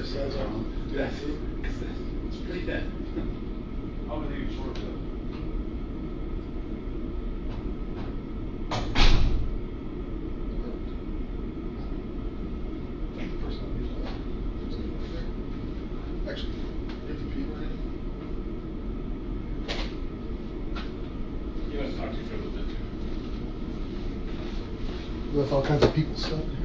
size on them. Yeah, it's pretty dead. How many you short though? Actually, you have to pee or anything? You must talk to you for a little bit too. With all kinds of people stuff in here.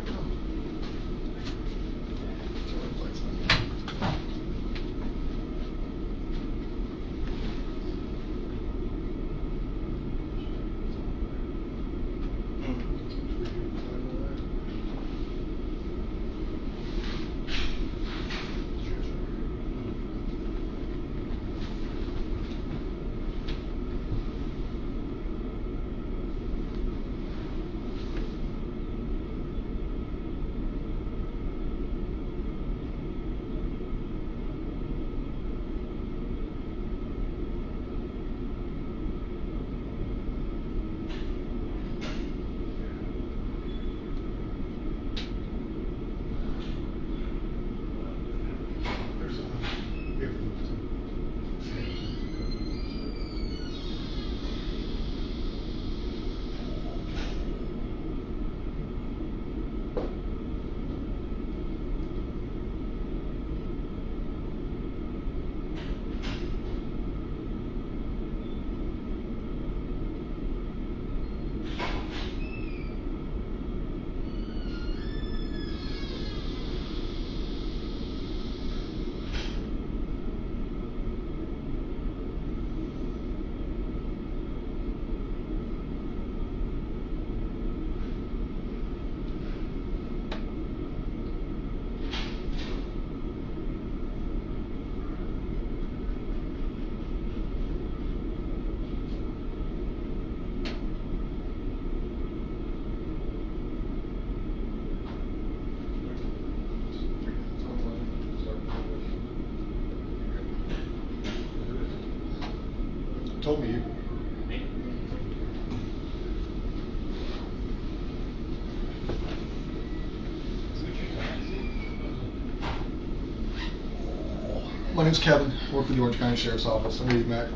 Told me you. My name's Kevin. I work for the Orange County Sheriff's Office. I'm with Matt,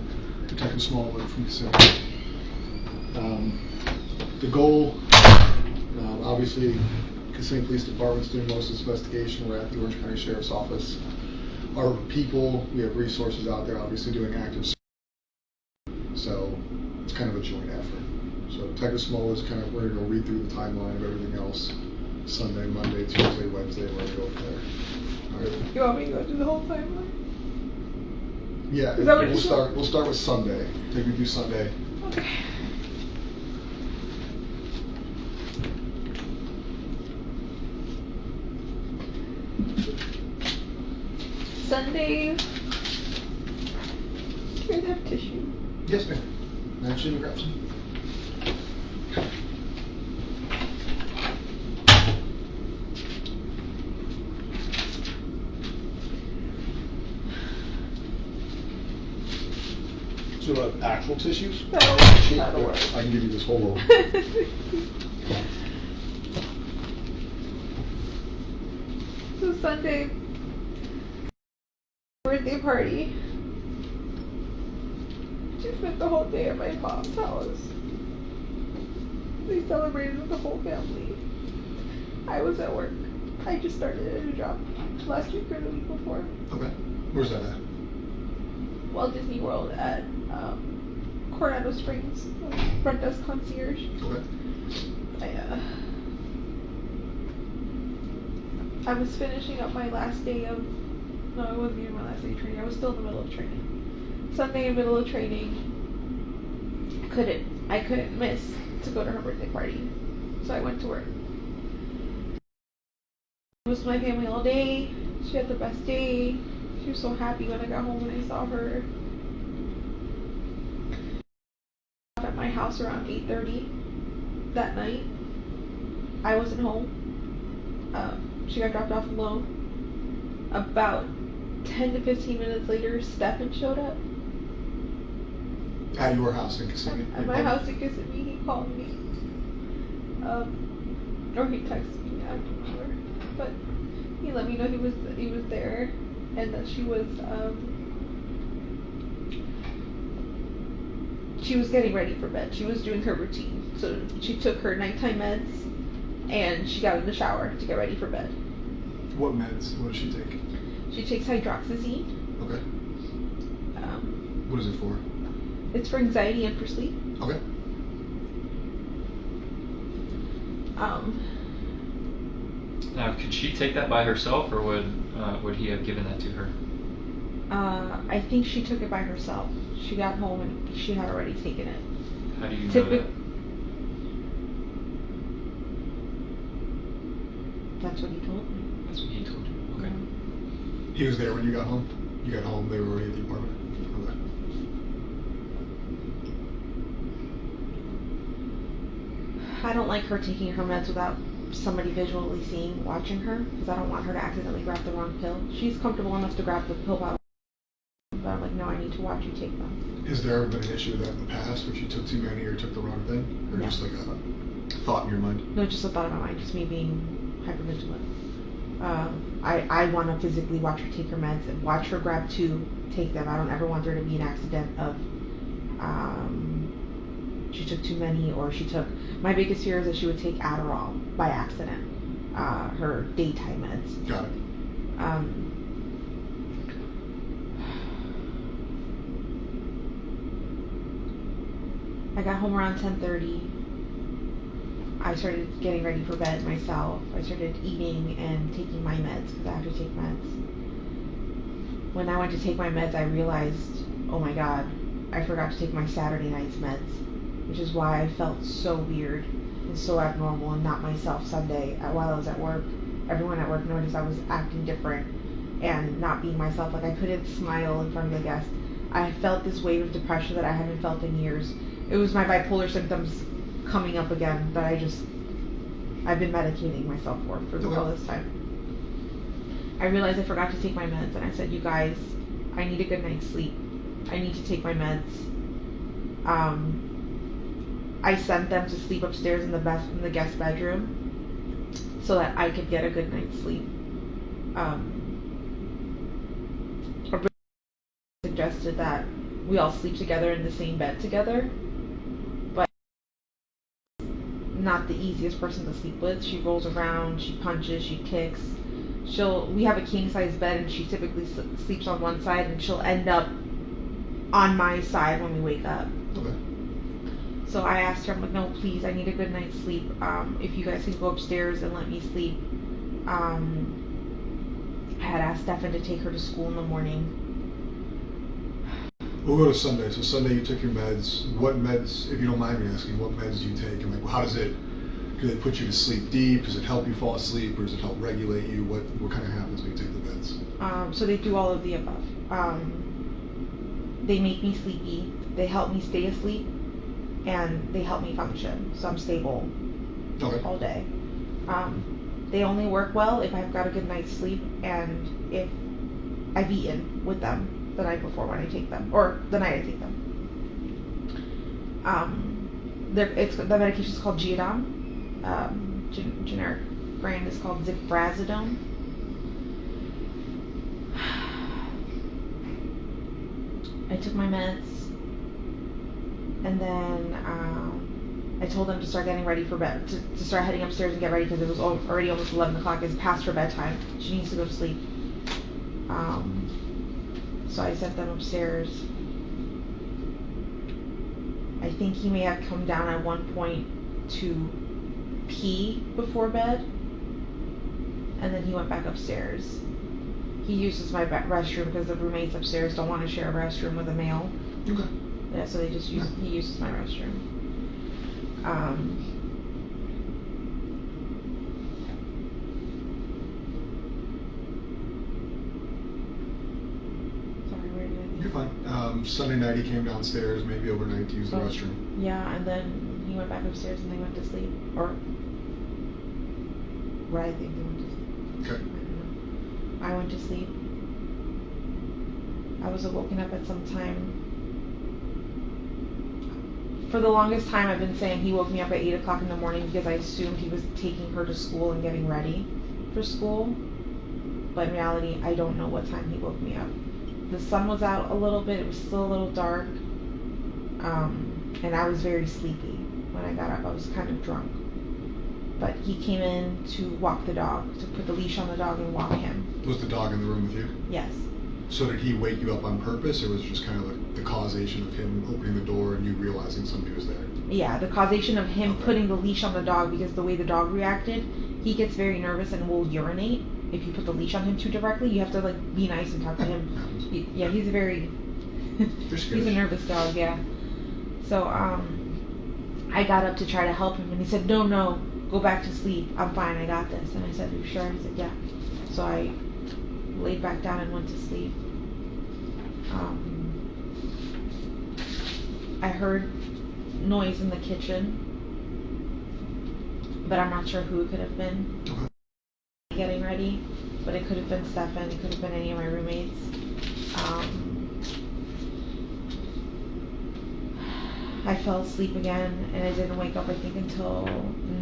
Detective Smallwood from Kissimmee. The goal, obviously, Kissimmee Police Department's doing most of this investigation. We're at the Orange County Sheriff's Office. Our people, we have resources out there, obviously doing active. So it's kind of a joint effort. So Detective Smallwood's kind of, we're going to go read through the timeline of everything else. Sunday, Monday, Tuesday, Wednesday, we're going to go from there. All right. You want me to go through the whole timeline? Yeah, we'll start with Sunday. Take me through Sunday. Okay. Sunday. Do you guys have tissue? Yes, ma'am. Actually, grab some. So actual tissues? That'll work. I can give you this whole roll. So Sunday, birthday party. She spent the whole day at my mom's house. They celebrated with the whole family. I was at work. I just started a new job last week or the week before. Okay. Where's that at? Walt Disney World at Coronado Springs, front desk concierge. Okay. I was finishing up my last day of, no, it wasn't even my last day of training. I was still in the middle of training. Sunday in the middle of training, I couldn't miss to go to her birthday party. So I went to work. I was with my family all day. She had the best day. She was so happy when I got home and I saw her. At my house around 8:30 that night. I wasn't home. She got dropped off alone. About 10 to 15 minutes later, Stefan showed up. At your house in Kissimmee? At my house in Kissimmee, he called me. Or he texted me, I don't remember. But he let me know he was there. and that she was getting ready for bed. She was doing her routine. So she took her nighttime meds and she got in the shower to get ready for bed. What meds? What does she take? She takes hydroxyzine. Okay. What is it for? It's for anxiety and for sleep. Okay. Now, could she take that by herself, or would he have given that to her? I think she took it by herself. She got home and she had already taken it. How do you know that? That's what he told me. That's what he told you. Okay. He was there when you got home? You got home, they were already at the apartment? Okay. I don't like her taking her meds without somebody visually watching her, because I don't want her to accidentally grab the wrong pill. She's comfortable enough to grab the pill bottle, but I'm like, no, I need to watch you take them. Has there ever been an issue with that in the past, where she took too many or took the wrong thing? Or just like a thought in your mind? No, just a thought in my mind, just me being hypervigilant. I want to physically watch her take her meds and watch her grab two, take them. I don't ever want there to be an accident of she took too many, or she took. My biggest fear is that she would take Adderall by accident, her daytime meds. Got it. I got home around 10:30. I started getting ready for bed myself. I started eating and taking my meds, because I have to take meds. When I went to take my meds, I realized, oh my god, I forgot to take my Saturday night's meds, which is why I felt so weird and so abnormal and not myself Sunday while I was at work. Everyone at work noticed I was acting different and not being myself. Like, I couldn't smile in front of the guests. I felt this wave of depression that I haven't felt in years. It was my bipolar symptoms coming up again that I've been medicating myself for all this time. I realized I forgot to take my meds, and I said, you guys, I need a good night's sleep. I need to take my meds. I sent them to sleep upstairs in the guest bedroom so that I could get a good night's sleep. Suggested that we all sleep together in the same bed together, but not the easiest person to sleep with. She rolls around, she punches, she kicks. We have a king size bed, and she typically sleeps on one side, and she'll end up on my side when we wake up. Okay. So I asked her, I'm like, no, please, I need a good night's sleep. If you guys can go upstairs and let me sleep. I had asked Stefan to take her to school in the morning. We'll go to Sunday. So Sunday you took your meds. What meds, if you don't mind me asking, what meds do you take? And like, how does it put you to sleep deep? Does it help you fall asleep, or does it help regulate you? What kind of happens when you take the meds? So they do all of the above. They make me sleepy. They help me stay asleep, and they help me function. So I'm stable all day. They only work well if I've got a good night's sleep and if I've eaten with them the night before when I take them, or the night I take them. The medication is called Geodon. Generic brand is called Ziprazidone. I took my meds, and then I told them to start getting ready for bed, to start heading upstairs and get ready, because it was already almost 11 o'clock. It's past her bedtime. She needs to go to sleep. So I sent them upstairs. I think he may have come down at one point to pee before bed, and then he went back upstairs. He uses my restroom because the roommates upstairs don't want to share a restroom with a male. Okay. Yeah, so he uses my restroom. Sorry, where did I? You're fine. Sunday night he came downstairs, maybe overnight, to use the restroom. Yeah, and then he went back upstairs and they went to sleep, or where I think they went to sleep. Okay. I don't know. I went to sleep. I was woken up at some time. For the longest time, I've been saying he woke me up at 8 o'clock in the morning because I assumed he was taking her to school and getting ready for school. but in reality, I don't know what time he woke me up. The sun was out a little bit. It was still a little dark. And I was very sleepy when I got up. I was kind of drunk. But he came in to walk the dog, to put the leash on the dog and walk him. Was the dog in the room with you? Yes. So did he wake you up on purpose, or was it just kind of like the causation of him opening the door and you realizing somebody was there? Yeah, the causation of him putting the leash on the dog, because the way the dog reacted, he gets very nervous and will urinate if you put the leash on him too directly. You have to like be nice and talk to him. Yeah, he's a very he's a nervous dog. Yeah. So I got up to try to help him, and he said, no, go back to sleep. I'm fine. I got this. And I said, "Are you sure?" He said, "Yeah." So I laid back down and went to sleep. I heard noise in the kitchen, but I'm not sure who it could have been. Getting ready, but it could have been Stefan. It could have been any of my roommates. I fell asleep again, and I didn't wake up, I think, until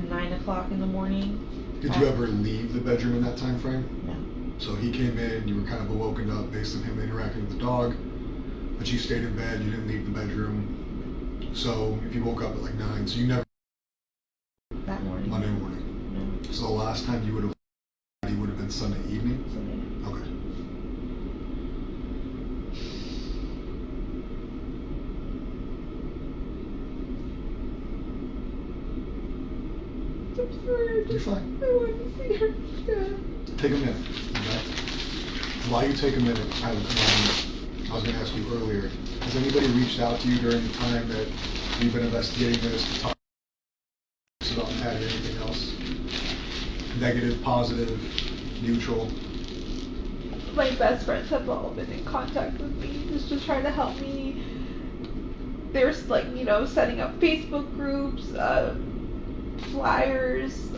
9 o'clock in the morning. Did you ever leave the bedroom in that time frame? No. So he came in, you were kind of awoken up based on him interacting with the dog, but you stayed in bed, you didn't leave the bedroom. So if you woke up at like 9, so you never... That morning. Monday morning. No. So the last time you would have been Sunday evening? Sunday. Okay. I'm sorry. You're fine. I want to see her. Yeah. Take a minute. Okay? While you take a minute, I was going to ask you earlier, has anybody reached out to you during the time that you've been investigating this to talk about had anything else? Negative, positive, neutral? My best friends have all been in contact with me just to try to help me. They're like, setting up Facebook groups, flyers,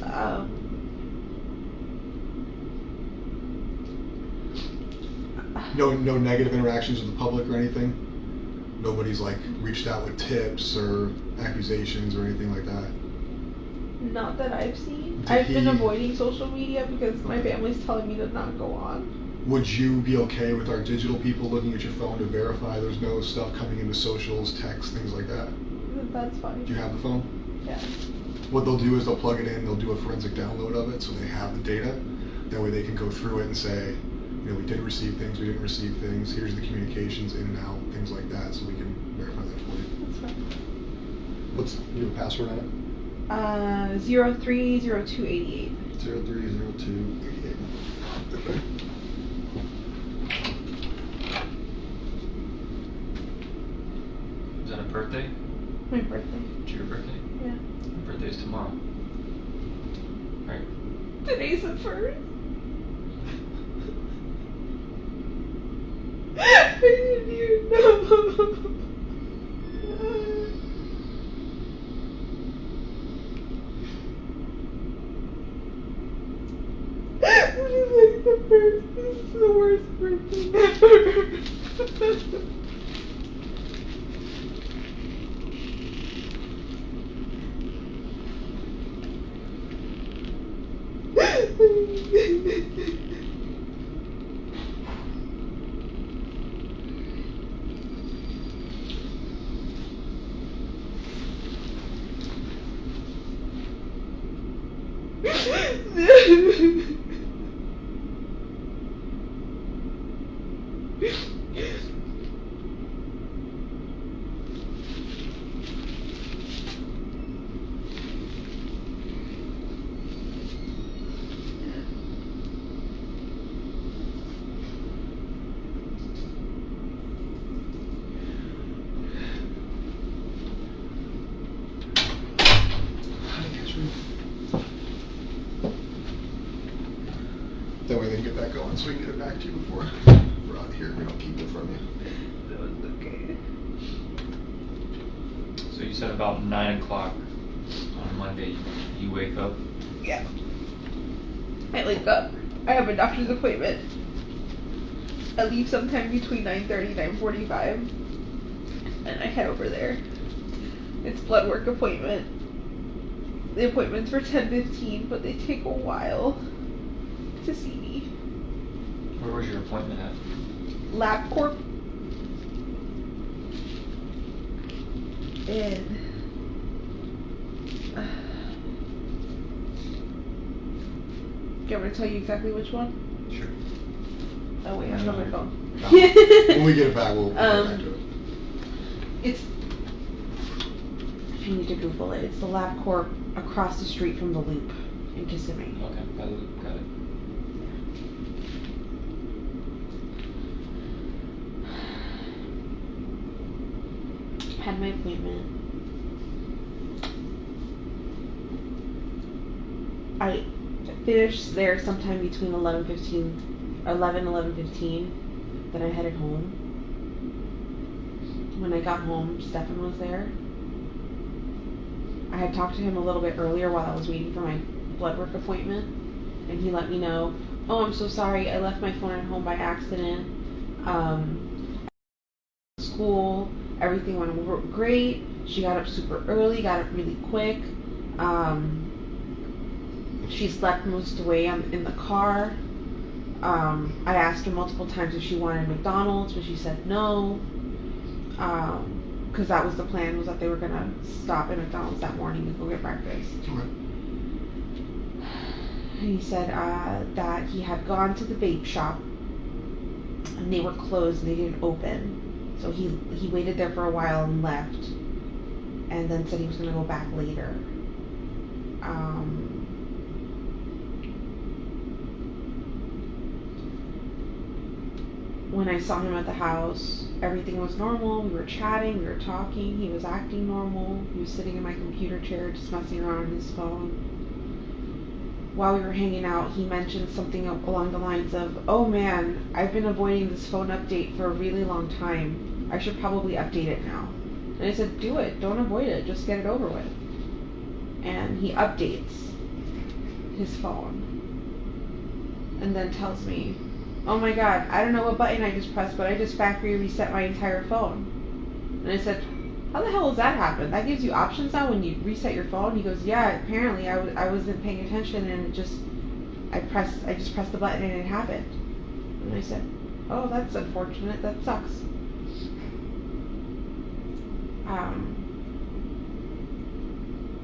No negative interactions with the public or anything? Nobody's like reached out with tips or accusations or anything like that? Not that I've seen. Did I've been avoiding social media because my family's telling me to not go on. Would you be okay with our digital people looking at your phone to verify there's no stuff coming into socials, texts, things like that? That's fine. Do you have the phone? Yeah. What they'll do is they'll plug it in, they'll do a forensic download of it so they have the data. That way they can go through it and say, we did receive things, we didn't receive things, here's the communications in and out, things like that, so we can verify that for you. That's fine. You have a password on it? 030288. 030288. Okay. Is that a birthday? My birthday. It's your birthday? Yeah. My birthday's tomorrow. Right. Today's the 1st. I didn't even know. This is like the first. This is the worst birthday ever. That way they can get that going so we can get it back to you before we're out of here. We don't keep it from you. That was okay. So you said about 9 o'clock on Monday you wake up? Yeah. I wake up. I have a doctor's appointment. I leave sometime between 9:30 and 9:45. And I head over there. It's blood work appointment. The appointment's for 10:15, but they take a while to see me. Where was your appointment at? LabCorp in do you want me to tell you exactly which one? Sure. Oh wait, I don't have my phone. No. When we get it back, we'll get back to it. It's, if you need to Google it, it's the LabCorp across the street from the Loop in Kissimmee. Okay, by the Loop, got it. Had my appointment. I finished there sometime between 11:15. Then I headed home. When I got home, Stefan was there. I had talked to him a little bit earlier while I was waiting for my blood work appointment, and he let me know, oh, I'm so sorry, I left my phone at home by accident. School, everything went great. She got up super early, got up really quick. She slept most of the way in the car. I asked her multiple times if she wanted McDonald's, but she said no. Because that was the plan, was that they were going to stop at McDonald's that morning and go get breakfast. Okay. He said that he had gone to the vape shop and they were closed and they didn't open. So he waited there for a while and left, and then said he was going to go back later. When I saw him at the house, everything was normal. We were chatting, we were talking, he was acting normal. He was sitting in my computer chair just messing around on his phone. While we were hanging out, he mentioned something along the lines of, oh man, I've been avoiding this phone update for a really long time. I should probably update it now. And I said, do it, don't avoid it, just get it over with. And he updates his phone and then tells me, oh my god, I don't know what button I just pressed, but I just factory reset my entire phone. And I said, how the hell does that happen? That gives you options now when you reset your phone? He goes, yeah, apparently I wasn't paying attention and I just pressed the button and it happened. And I said, oh, that's unfortunate, that sucks.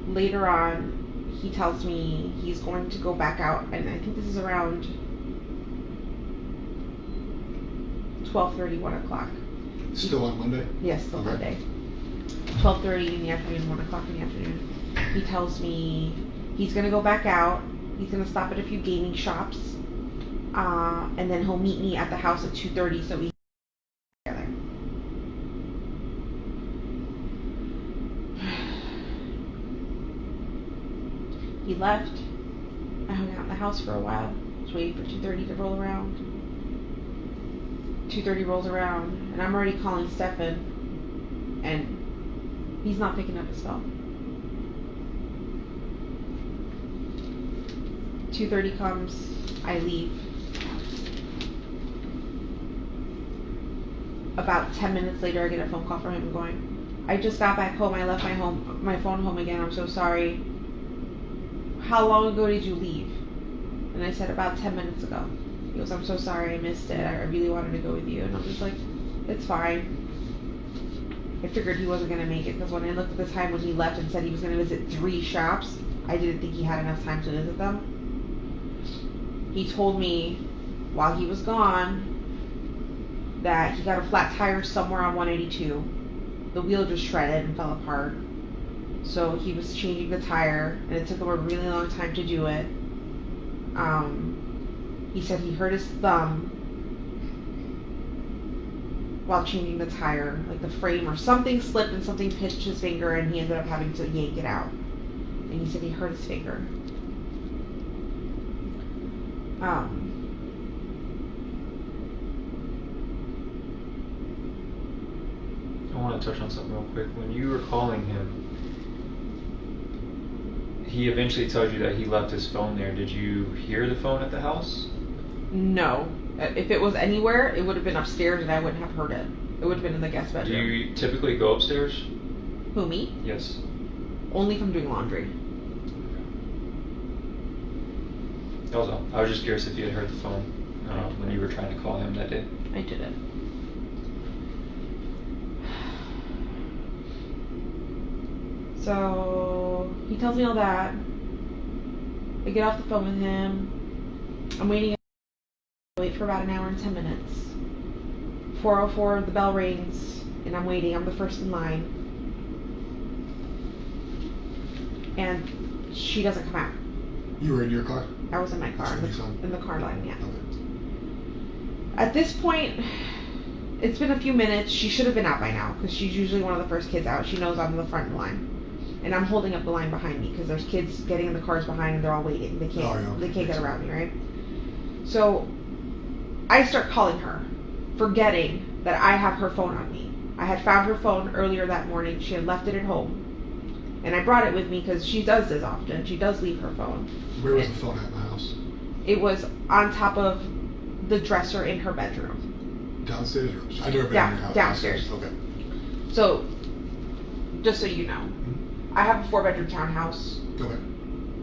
Later on, he tells me he's going to go back out, and I think this is around 12:30, 1 o'clock. Still on Monday? Yes, still Monday. 12:30 in the afternoon, 1 o'clock in the afternoon. He tells me he's going to go back out. He's going to stop at a few gaming shops. And then he'll meet me at the house at 2:30 so we can get together. He left. I hung out in the house for a while. Was waiting for 2:30 to roll around. 2:30 rolls around, and I'm already calling Stefan, and he's not picking up his phone. 2:30 comes, I leave. About 10 minutes later, I get a phone call from him going, I just got back home, I left my phone home again, I'm so sorry. How long ago did you leave? And I said, about 10 minutes ago. He goes, I'm so sorry, I missed it. I really wanted to go with you. And I'm just like, it's fine. I figured he wasn't going to make it because when I looked at the time when he left and said he was going to visit 3 shops, I didn't think he had enough time to visit them. He told me while he was gone that he got a flat tire somewhere on 182. The wheel just shredded and fell apart. So he was changing the tire, and it took him a really long time to do it. He said he hurt his thumb while changing the tire, like the frame or something slipped and something pinched his finger, and he ended up having to yank it out. And he said he hurt his finger. I want to touch on something real quick. When you were calling him, he eventually told you that he left his phone there. Did you hear the phone at the house? No. If it was anywhere, it would have been upstairs and I wouldn't have heard it. It would have been in the guest bedroom. Do you typically go upstairs? Who, me? Yes. Only if I'm doing laundry. That was all. I was just curious if you had heard the phone. when you were trying to call him that day? I didn't. So he tells me all that. I get off the phone with him. I'm waiting. I wait for about an hour and 10 minutes. 4:04, the bell rings, and I'm waiting. I'm the first in line. And she doesn't come out. You were in your car? I was in my car, That's in the car line, yeah. Okay. At this point, it's been a few minutes. She should have been out by now, because she's usually one of the first kids out. She knows I'm in the front line. And I'm holding up the line behind me, because there's kids getting in the cars behind, and they're all waiting. They can't get around me, right? So I start calling her, forgetting that I have her phone on me. I had found her phone earlier that morning. She had left it at home. And I brought it with me because she does this often. She does leave her phone. Where was the phone at in the house? It was on top of the dresser in her bedroom. Downstairs or I've never been in your house. Downstairs. Okay. So, just so you know, I have a 4-bedroom townhouse. Okay.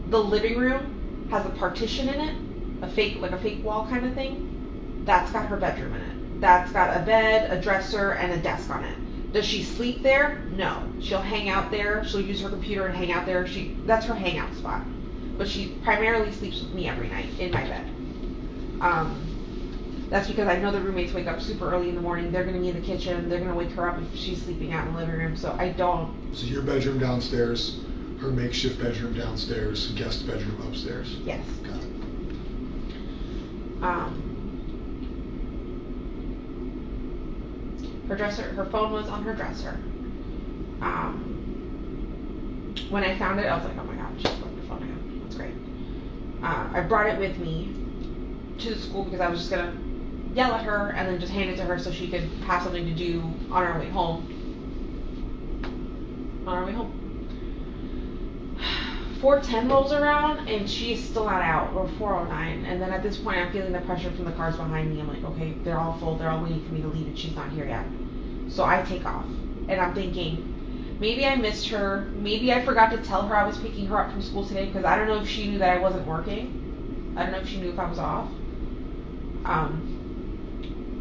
The living room has a partition in it, a fake wall kind of thing. That's got her bedroom in it. That's got a bed, a dresser, and a desk on it. Does she sleep there? No. She'll hang out there. She'll use her computer and hang out there. That's her hangout spot. But she primarily sleeps with me every night in my bed. That's because I know the roommates wake up super early in the morning. They're going to be in the kitchen. They're going to wake her up if she's sleeping out in the living room. So I don't. So your bedroom downstairs, her makeshift bedroom downstairs, guest bedroom upstairs. Yes. Got it. Her phone was on her dresser. When I found it, I was like, oh my god, she's got her phone again. That's great. I brought it with me to the school because I was just gonna yell at her and then just hand it to her so she could have something to do on our way home. 4:10 rolls around and she's still not out, or 4:09, and then at this point I'm feeling the pressure from the cars behind me. I'm like, okay, they're all full, they're all waiting for me to leave and she's not here yet. So I take off and I'm thinking, maybe I missed her, maybe I forgot to tell her I was picking her up from school today, because I don't know if she knew that I wasn't working. I don't know if she knew if I was off.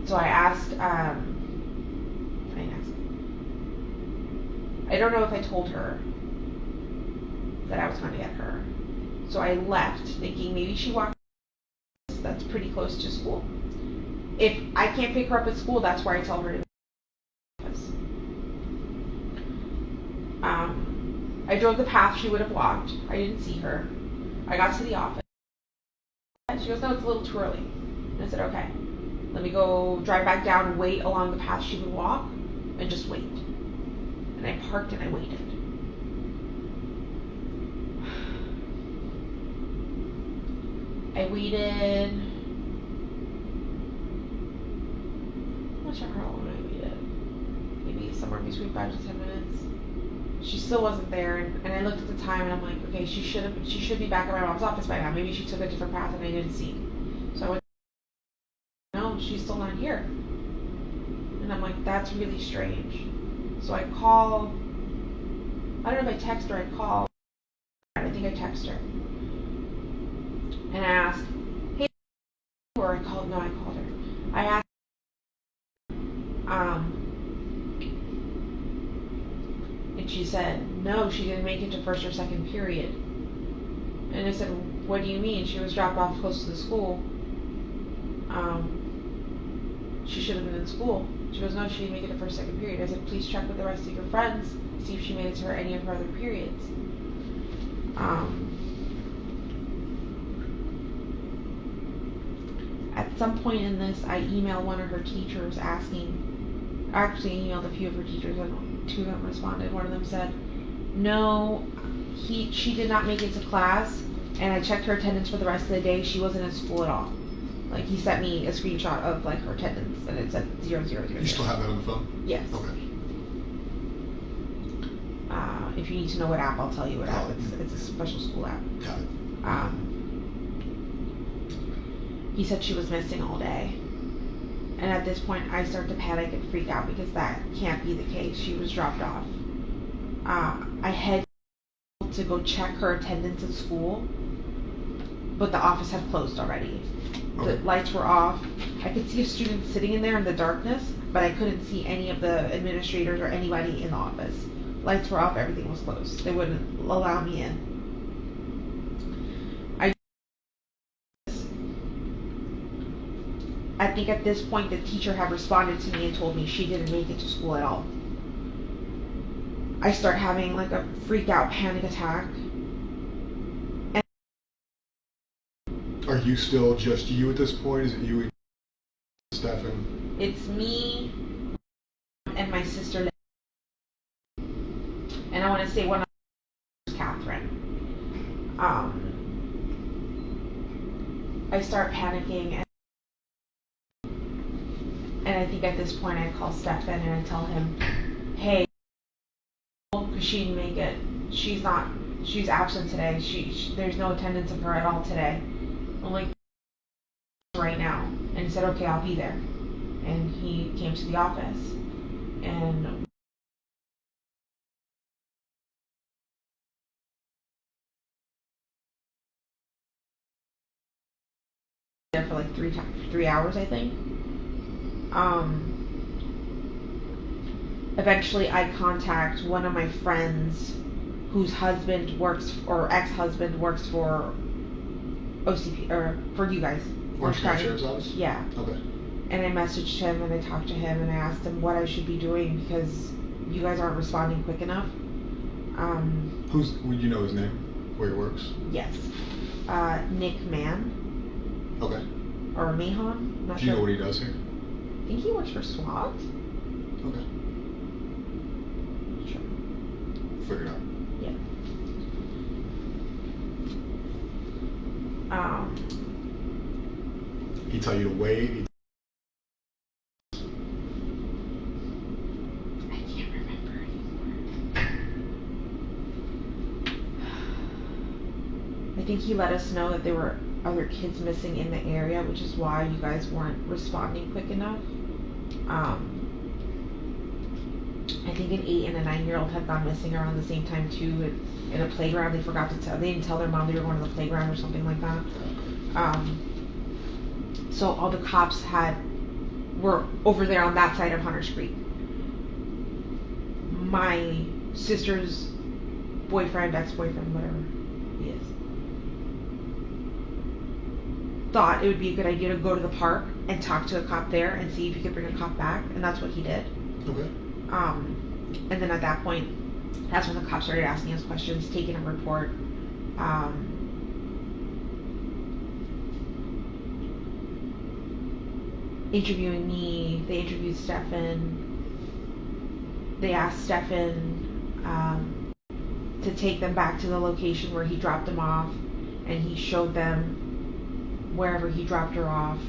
So I asked, I don't know if I told her that I was going to get her. So I left thinking maybe she walked, that's pretty close to school. If I can't pick her up at school, that's where I tell her to be. I drove the path she would have walked. I didn't see her. I got to the office. She goes, no, it's a little too early. And I said, okay, let me go drive back down and wait along the path she would walk and just wait. And I parked and I waited. I waited. I'm not sure how long I waited. Maybe somewhere between 5 to 10 minutes. She still wasn't there, and I looked at the time and I'm like, okay, she should be back at my mom's office by now. Maybe she took a different path and I didn't see. So I went, no, she's still not here. And I'm like, that's really strange. So I call, I don't know if I text her, I call. I think I text her. And I asked, hey, or I called her. I asked, and she said, no, she didn't make it to first or second period. And I said, what do you mean? She was dropped off close to the school. She should have been in school. She goes, no, she didn't make it to first, second period. I said, please check with the rest of your friends, see if she made it to any of her other periods. At some point in this, I emailed one of her teachers asking, I actually emailed a few of her teachers and 2 of them responded. One of them said, no, she did not make it to class, and I checked her attendance for the rest of the day. She wasn't in school at all. Like, he sent me a screenshot of like her attendance and it said 0, 0, 0. You still have that on the phone? Yes. Okay. If you need to know what app, I'll tell you what app. It's a special school app. Got it. He said she was missing all day. And at this point, I start to panic and freak out because that can't be the case. She was dropped off. I had to go check her attendance at school. but the office had closed already. The Okay. lights were off. I could see a student sitting in there in the darkness, but I couldn't see any of the administrators or anybody in the office. Lights were off, everything was closed. They wouldn't allow me in. I think at this point the teacher had responded to me and told me she didn't make it to school at all. I start having like a freak out panic attack. And Are you still just you at this point? Is it you and Stefan? it's me and my sister. And I want to say one of them is Catherine. I start panicking, and I think at this point I call Stefan and I tell him, hey, because she didn't make it. She's absent today. There's no attendance of her at all today. I'm like, right now. And he said, okay, I'll be there. And he came to the office. And there for like 3 hours, I think. Eventually I contact one of my friends whose husband works, or ex-husband works for OCP, or for you guys. Orange County Sheriff's Office? Yeah. Okay. And I messaged him and I talked to him and I asked him what I should be doing because you guys aren't responding quick enough. Would you know his name? Where he works? Yes. Nick Mann. Okay. Or Mahon. Not Do you sure. know what he does here? I think he works for SWAT. Okay. Sure. Figure it out. Yeah. He tell you to wait. I can't remember anymore. I think he let us know that there were other kids missing in the area, which is why you guys weren't responding quick enough. I think an 8 and a 9-year-old had gone missing around the same time too. In a playground, they forgot to tell. They didn't tell their mom they were going to the playground or something like that. So all the cops were over there on that side of Hunters Creek. My sister's boyfriend, ex-boyfriend, whatever he is, thought it would be a good idea to go to the park and talk to a cop there and see if he could bring a cop back, and that's what he did. Okay. And then at that point, that's when the cops started asking us questions, taking a report. Interviewing me. They interviewed Stefan. They asked Stefan to take them back to the location where he dropped them off, and he showed them wherever he dropped her off.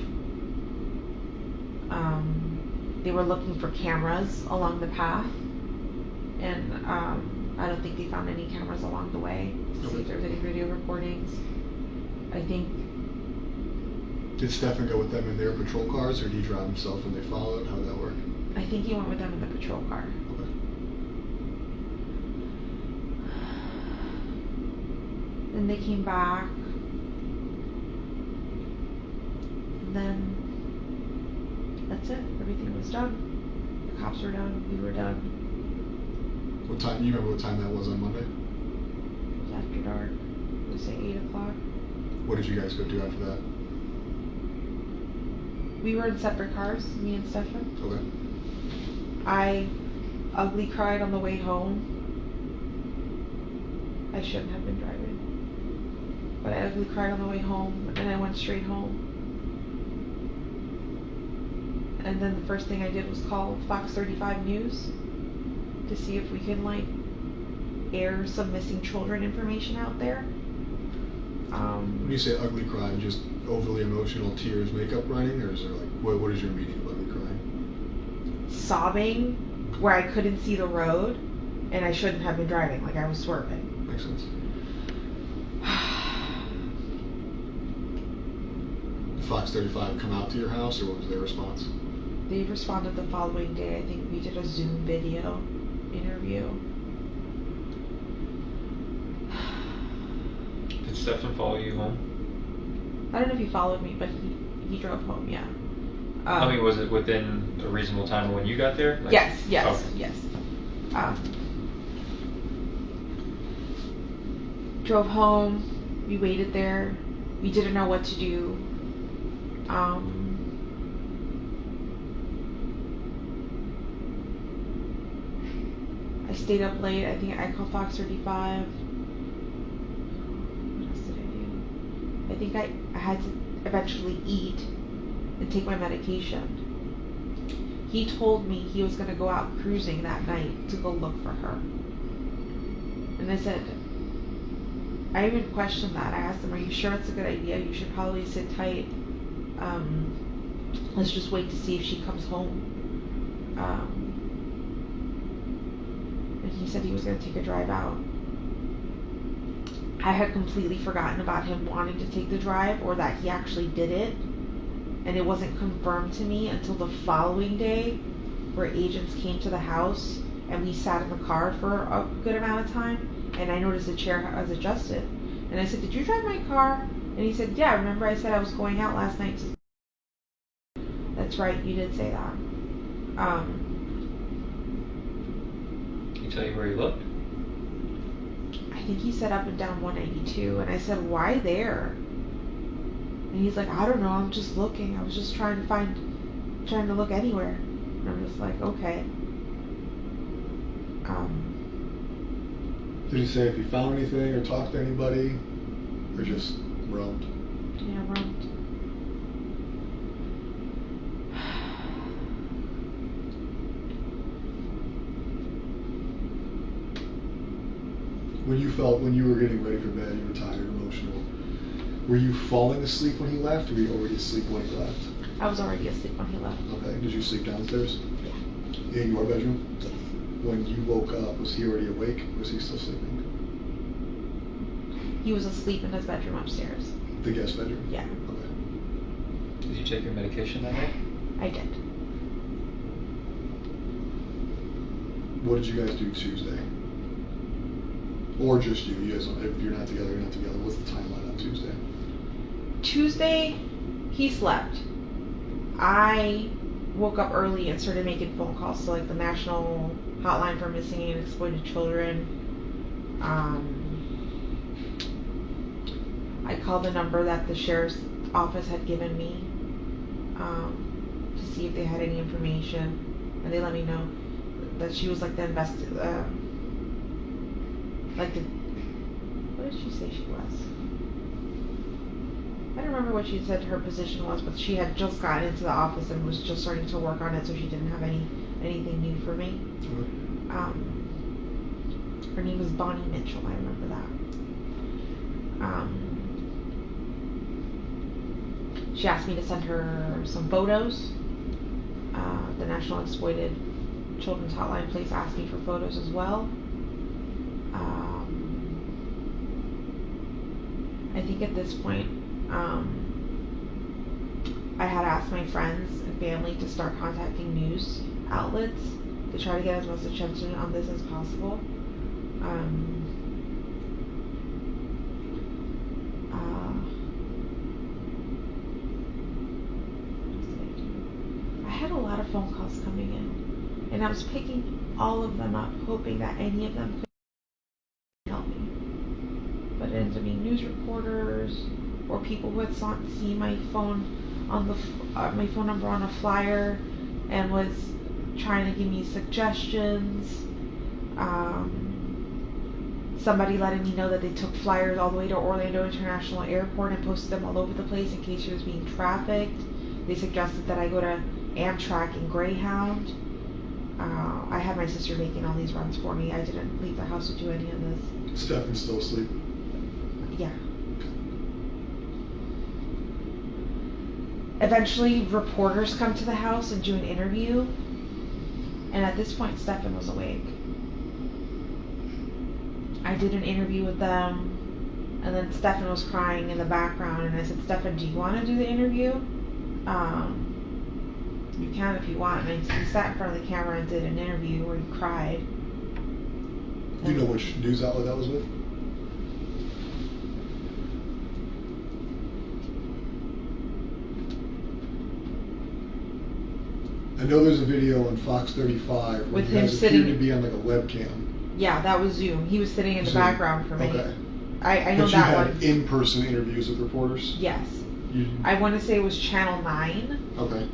They were looking for cameras along the path, and I don't think they found any cameras along the way to see if there was any video recordings. I think. Did Stefan go with them in their patrol cars, or did he drive himself and they followed? How did that work? I think he went with them in the patrol car. Okay. Then they came back. And then that's it. Everything was done. The cops were done. We were done. What time? You remember what time that was on Monday? It was after dark. It was say 8 o'clock. What did you guys go do after that? We were in separate cars, me and Stefan. Okay. I ugly cried on the way home. I shouldn't have been driving. But I ugly cried on the way home, and I went straight home. And then the first thing I did was call Fox 35 News to see if we can air some missing children information out there. When you say ugly crying, just overly emotional tears, makeup running, or is there what is your meaning of ugly crying? Sobbing where I couldn't see the road, and I shouldn't have been driving, I was swerving. Makes sense. Did Fox 35 come out to your house, or what was their response? They responded the following day. I think we did a Zoom video interview. Did Stefan follow you home? I don't know if he followed me, but he drove home. Yeah. I mean, was it within a reasonable time of when you got there? Like, Yes. Yes. okay. Yes. Drove home. We waited there. We didn't know what to do. I stayed up late. I think I called Fox 35. What else did I do? I think I had to eventually eat and take my medication. He told me he was going to go out cruising that night to go look for her. And I said, I even questioned that. I asked him, are you sure it's a good idea? You should probably sit tight. Let's just wait to see if she comes home. And he said he was going to take a drive out. I had completely forgotten about him wanting to take the drive, or that he actually did it. And it wasn't confirmed to me until the following day, where agents came to the house and we sat in the car for a good amount of time, and I noticed the chair was adjusted. And I said, did you drive my car? And he said, yeah, remember I said I was going out last night to... That's right, you did say that. Can he tell you where he looked? I think he said up and down 192, and I said, why there? And he's like, I don't know, I'm just looking. I was just trying to look anywhere. And I'm just like, okay. Did he say if he found anything or talked to anybody, or just roamed? Yeah, roamed. When you were getting ready for bed, you were tired, emotional. Were you falling asleep when he left, or were you already asleep when he left? I was already asleep when he left. Okay. Did you sleep downstairs? Yeah. In your bedroom? Yes. When you woke up, was he already awake? Was he still sleeping? He was asleep in his bedroom upstairs. The guest bedroom? Yeah. Okay. Did you take your medication that night? I did. What did you guys do Tuesday? Or just you? You guys, if you're not together, you're not together. What's the timeline on Tuesday? Tuesday, he slept. I woke up early and started making phone calls to like the National Hotline for Missing and Exploited Children. I called the number that the sheriff's office had given me to see if they had any information, and they let me know that she was like the what did she say she was? I don't remember what she said her position was, but she had just gotten into the office and was just starting to work on it, so she didn't have anything new for me. Her name was Bonnie Mitchell, I remember that. She asked me to send her some photos. The National Exploited Children's Hotline place asked me for photos as well. I think at this point, I had asked my friends and family to start contacting news outlets to try to get as much attention on this as possible. I had a lot of phone calls coming in, and I was picking all of them up, hoping that any of them could help me. But it ended up being news reporters or people who had seen my phone on the my phone number on a flyer and was trying to give me suggestions. Somebody letting me know that they took flyers all the way to Orlando International Airport and posted them all over the place in case she was being trafficked. They suggested that I go to Amtrak and Greyhound. I had my sister making all these runs for me. I didn't leave the house to do any of this. Stefan's still asleep? Yeah. Eventually, reporters come to the house and do an interview. And at this point, Stefan was awake. I did an interview with them, and then Stefan was crying in the background, and I said, Stefan, do you want to do the interview? You can if you want. And he sat in front of the camera and did an interview where he cried. Do you know which news outlet that was with? I know there's a video on Fox 35 where With you him guys sitting- appeared to be on like a webcam. Yeah, that was Zoom. He was sitting in the Zoom. background for me. Okay. I know But that you one. had in-person interviews with reporters? Yes. You, I want to say it was Channel 9. okay.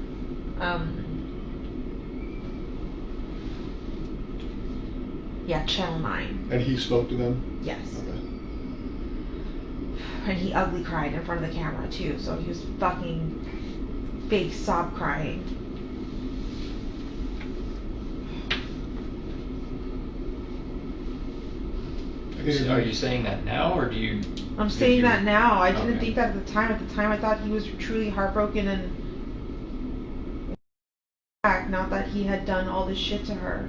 Yeah, Channel 9. And he spoke to them? Yes. Okay. And he ugly cried in front of the camera too, so he was fucking fake sob crying. Are you saying that now, or do you? I'm saying that now. I didn't Okay. think that at the time. At the time, I thought he was truly heartbroken and not that he had done all this shit to her.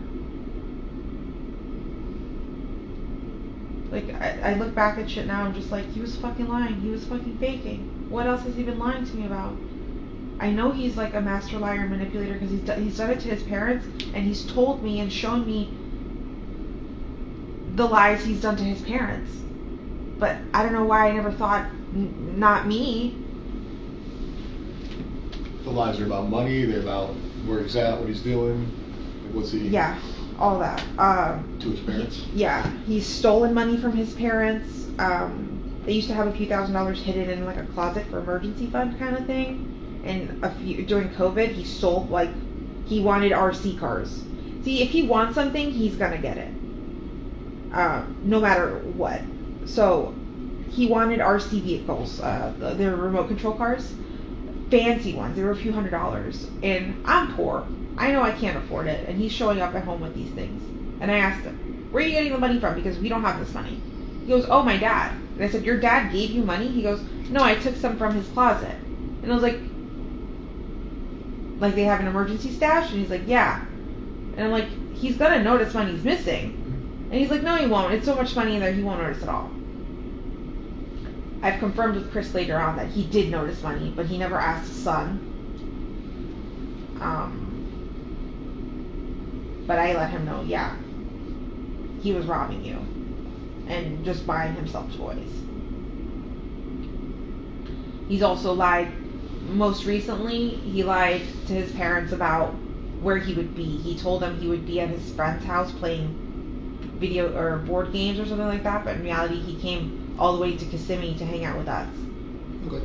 Like, I look back at shit now, I'm just like, he was fucking lying. He was fucking faking. What else has he been lying to me about? I know he's like a master liar and manipulator because he's done it to his parents, and he's told me and shown me the lies he's done to his parents. But I don't know why I never thought, not me. The lies are about money, they're about where he's at, what he's doing, like what's he... Yeah, all that. To his parents? Yeah, he's stolen money from his parents. They used to have a few $1,000s hidden in like a closet for emergency fund kind of thing. And during COVID, he stole, like, he wanted RC cars. See, if he wants something, he's gonna get it. No matter what. So, he wanted RC vehicles, the remote control cars. Fancy ones. They were a few $100s. And I'm poor. I know I can't afford it. And he's showing up at home with these things. And I asked him, where are you getting the money from? Because we don't have this money. He goes, oh, my dad. And I said, your dad gave you money? He goes, no, I took some from his closet. And I was like they have an emergency stash? And he's like, yeah. And I'm like, he's gonna notice money's missing. And he's like, no, he won't. It's so much money in there, he won't notice at all. I've confirmed with Chris later on that he did notice money, but he never asked his son. But I let him know, yeah, he was robbing you and just buying himself toys. He's also lied. Most recently, he lied to his parents about where he would be. He told them he would be at his friend's house playing video or board games or something like that, but in reality, he came all the way to Kissimmee to hang out with us. Okay.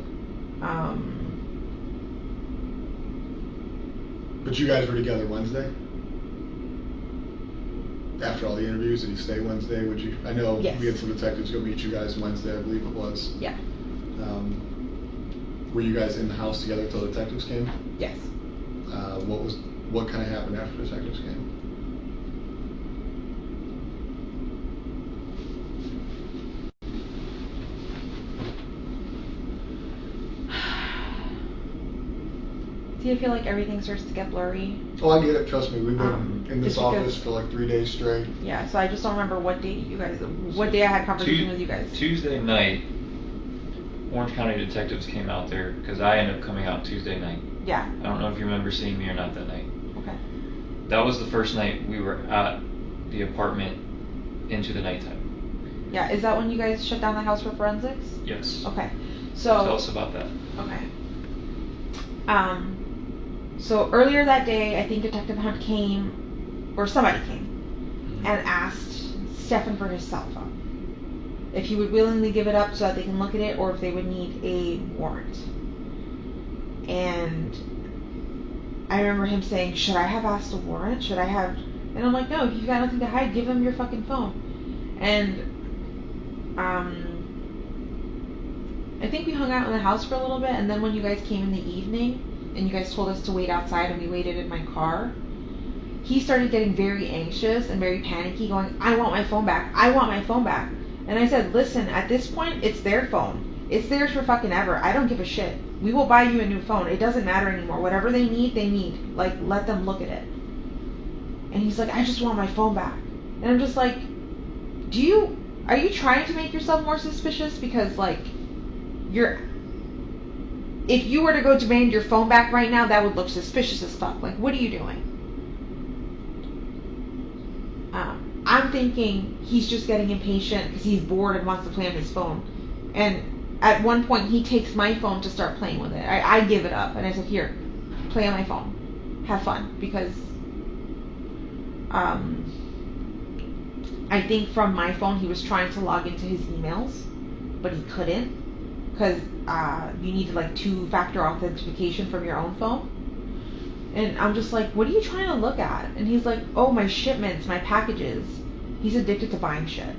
But you guys were together Wednesday? After all the interviews, did he stay Wednesday? Would you? I know Yes. we had some detectives go meet you guys Wednesday, I believe it was. Yeah. Were you guys in the house together until the detectives came? Yes. What kind of happened after the detectives came? Do you feel like everything starts to get blurry? Oh, I get it. Trust me. We've been in this just because- office for like 3 days straight. Yeah, so I just don't remember what day I had conversation with you guys. Tuesday night, Orange County detectives came out there because I ended up coming out Tuesday night. Yeah. I don't know if you remember seeing me or not that night. Okay. That was the first night we were at the apartment into the nighttime. Yeah, is that when you guys shut down the house for forensics? Yes. Okay. So Tell us about that. Okay. So earlier that day, I think Detective Hunt came, or somebody came, and asked Stefan for his cell phone. If he would willingly give it up so that they can look at it, or if they would need a warrant. And I remember him saying, should I have asked a warrant? Should I have... And I'm like, no, if you've got nothing to hide, give him your fucking phone. And I think we hung out in the house for a little bit, and then when you guys came in the evening, and you guys told us to wait outside, and we waited in my car, he started getting very anxious and very panicky, going, I want my phone back. I want my phone back. And I said, listen, at this point, it's their phone. It's theirs for fucking ever. I don't give a shit. We will buy you a new phone. It doesn't matter anymore. Whatever they need, they need. Like, let them look at it. And he's like, I just want my phone back. And I'm just like, are you trying to make yourself more suspicious? Because, like, if you were to go demand your phone back right now, that would look suspicious as fuck. Like, what are you doing? I'm thinking he's just getting impatient because he's bored and wants to play on his phone. And at one point, he takes my phone to start playing with it. I give it up, and I said, here, play on my phone. have fun, because I think from my phone he was trying to log into his emails, but he couldn't, because you needed like 2-factor authentication from your own phone. And I'm just like, what are you trying to look at? And he's like, oh, my shipments, my packages. He's addicted to buying shit.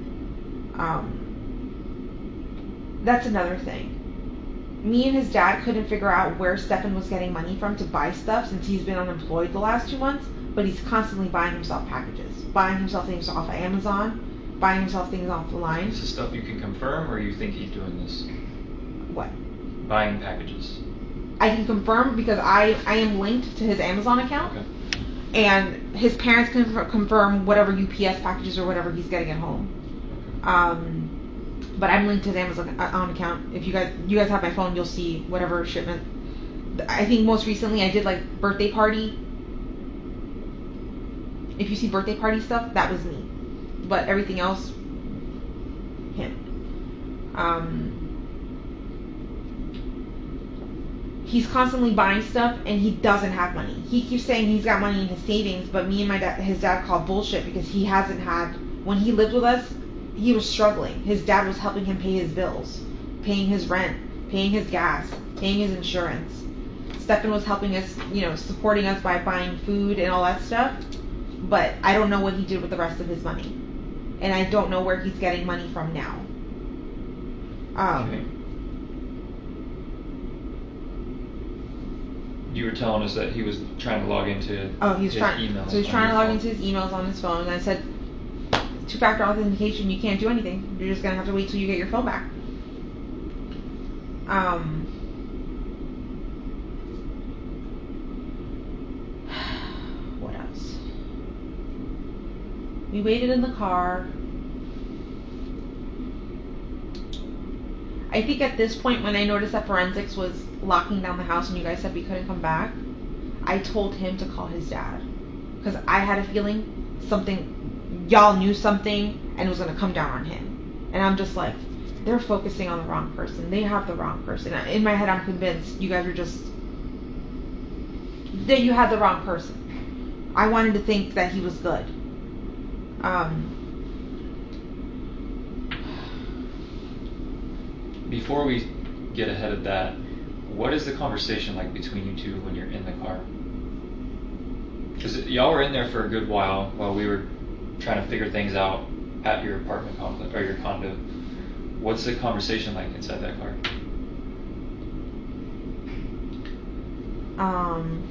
That's another thing. Me and his dad couldn't figure out where Stefan was getting money from to buy stuff, since he's been unemployed the last 2 months, but he's constantly buying himself packages, buying himself things off of Amazon, buying himself things off the line. Is this stuff you can confirm, or you think he's doing this? What? Buying packages. I can confirm because I am linked to his Amazon account. Okay. And his parents can confirm whatever UPS packages or whatever he's getting at home. But I'm linked to his Amazon account. If you guys have my phone, you'll see whatever shipment. I think most recently I did like birthday party. If you see birthday party stuff, that was me. But everything else, him. He's constantly buying stuff, and he doesn't have money. He keeps saying he's got money in his savings, but me and his dad call bullshit, because he hasn't had. When he lived with us, he was struggling. His dad was helping him pay his bills, paying his rent, paying his gas, paying his insurance. Stefan was helping us, supporting us by buying food and all that stuff. But I don't know what he did with the rest of his money, and I don't know where he's getting money from now. Okay. You were telling us that he was trying to log into his emails. So he's trying to log into his emails on his phone, and I said, 2-factor authentication, you can't do anything. You're just gonna have to wait till you get your phone back. What else? We waited in the car. I think at this point, when I noticed that forensics was locking down the house and you guys said we couldn't come back, I told him to call his dad, because I had a feeling y'all knew something, and it was going to come down on him. And I'm just like, they're focusing on the wrong person. They have the wrong person. In my head, I'm convinced you guys are that you had the wrong person. I wanted to think that he was good. Before we get ahead of that, what is the conversation like between you two when you're in the car? Because y'all were in there for a good while we were trying to figure things out at your apartment complex or your condo. What's the conversation like inside that car? I'm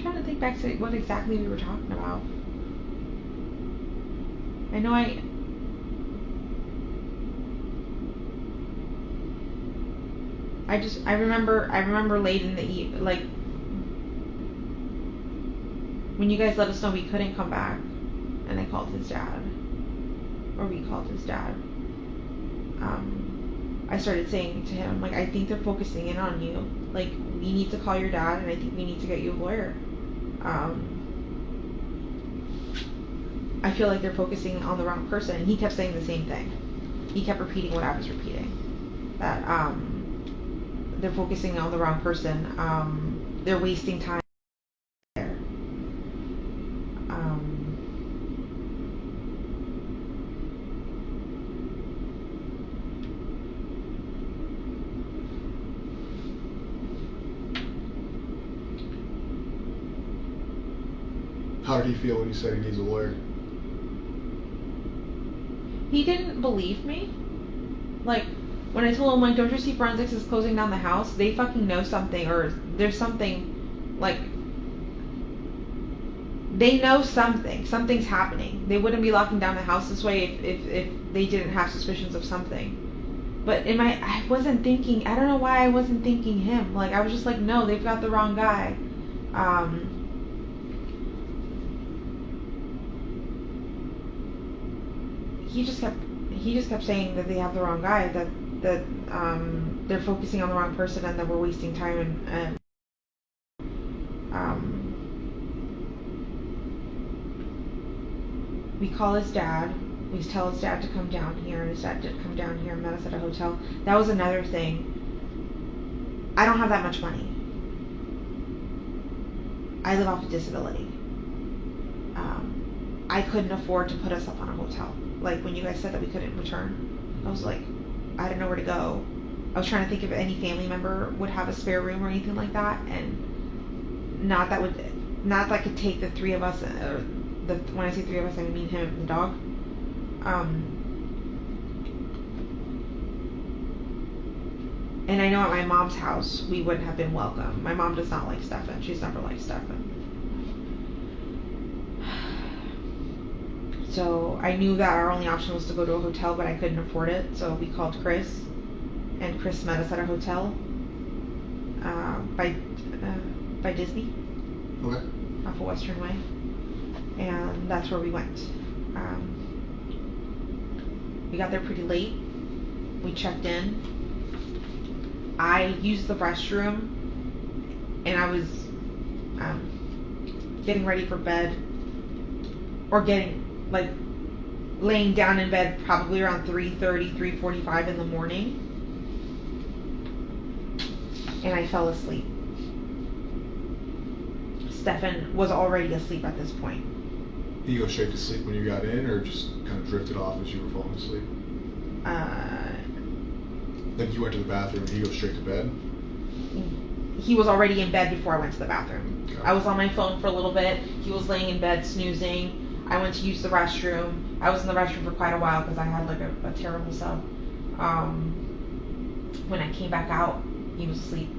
trying to think back to what exactly we were talking about. I know I remember late in the like when you guys let us know we couldn't come back, and I called his dad, or we called his dad. I started saying to him, like, I think they're focusing in on you. Like, we need to call your dad, and I think we need to get you a lawyer. I feel like they're focusing on the wrong person, and he kept saying the same thing. He kept repeating what I was repeating, that they're focusing on the wrong person. They're wasting time there. How did he feel when you said he needs a lawyer? He didn't believe me. Like, when I told him, like, don't you see forensics is closing down the house? They fucking know something, or there's something, like, they know something. Something's happening. They wouldn't be locking down the house this way if they didn't have suspicions of something. But I wasn't thinking, I don't know why I wasn't thinking him. Like, I was just like, no, they've got the wrong guy. He just kept saying that they have the wrong guy, that they're focusing on the wrong person, and that we're wasting time, and we call his dad. We tell his dad to come down here, and his dad did come down here and met us at a hotel. That was another thing. I don't have that much money. I live off of disability. I couldn't afford to put us up on a hotel. Like when you guys said that we couldn't return, I was like, I didn't know where to go. I was trying to think if any family member would have a spare room or anything like that, and not that could take the three of us. When I say three of us, I mean him and the dog. And I know at my mom's house we wouldn't have been welcome. My mom does not like Stefan. She's never liked Stefan. So I knew that our only option was to go to a hotel, but I couldn't afford it. So we called Chris, and Chris met us at a hotel by Disney, Okay. off of Western Way, and that's where we went. We got there pretty late. We checked in. I used the restroom, and I was getting ready for bed, or laying down in bed probably around 3:30, 3:45 in the morning, and I fell asleep. Stefan was already asleep at this point. Did you go straight to sleep when you got in, or just kind of drifted off as you were falling asleep? Like you went to the bathroom and he goes straight to bed? He was already in bed before I went to the bathroom. Okay. I was on my phone for a little bit. He was laying in bed snoozing. I went to use the restroom. I was in the restroom for quite a while because I had like a terrible sub. When I came back out, he was asleep.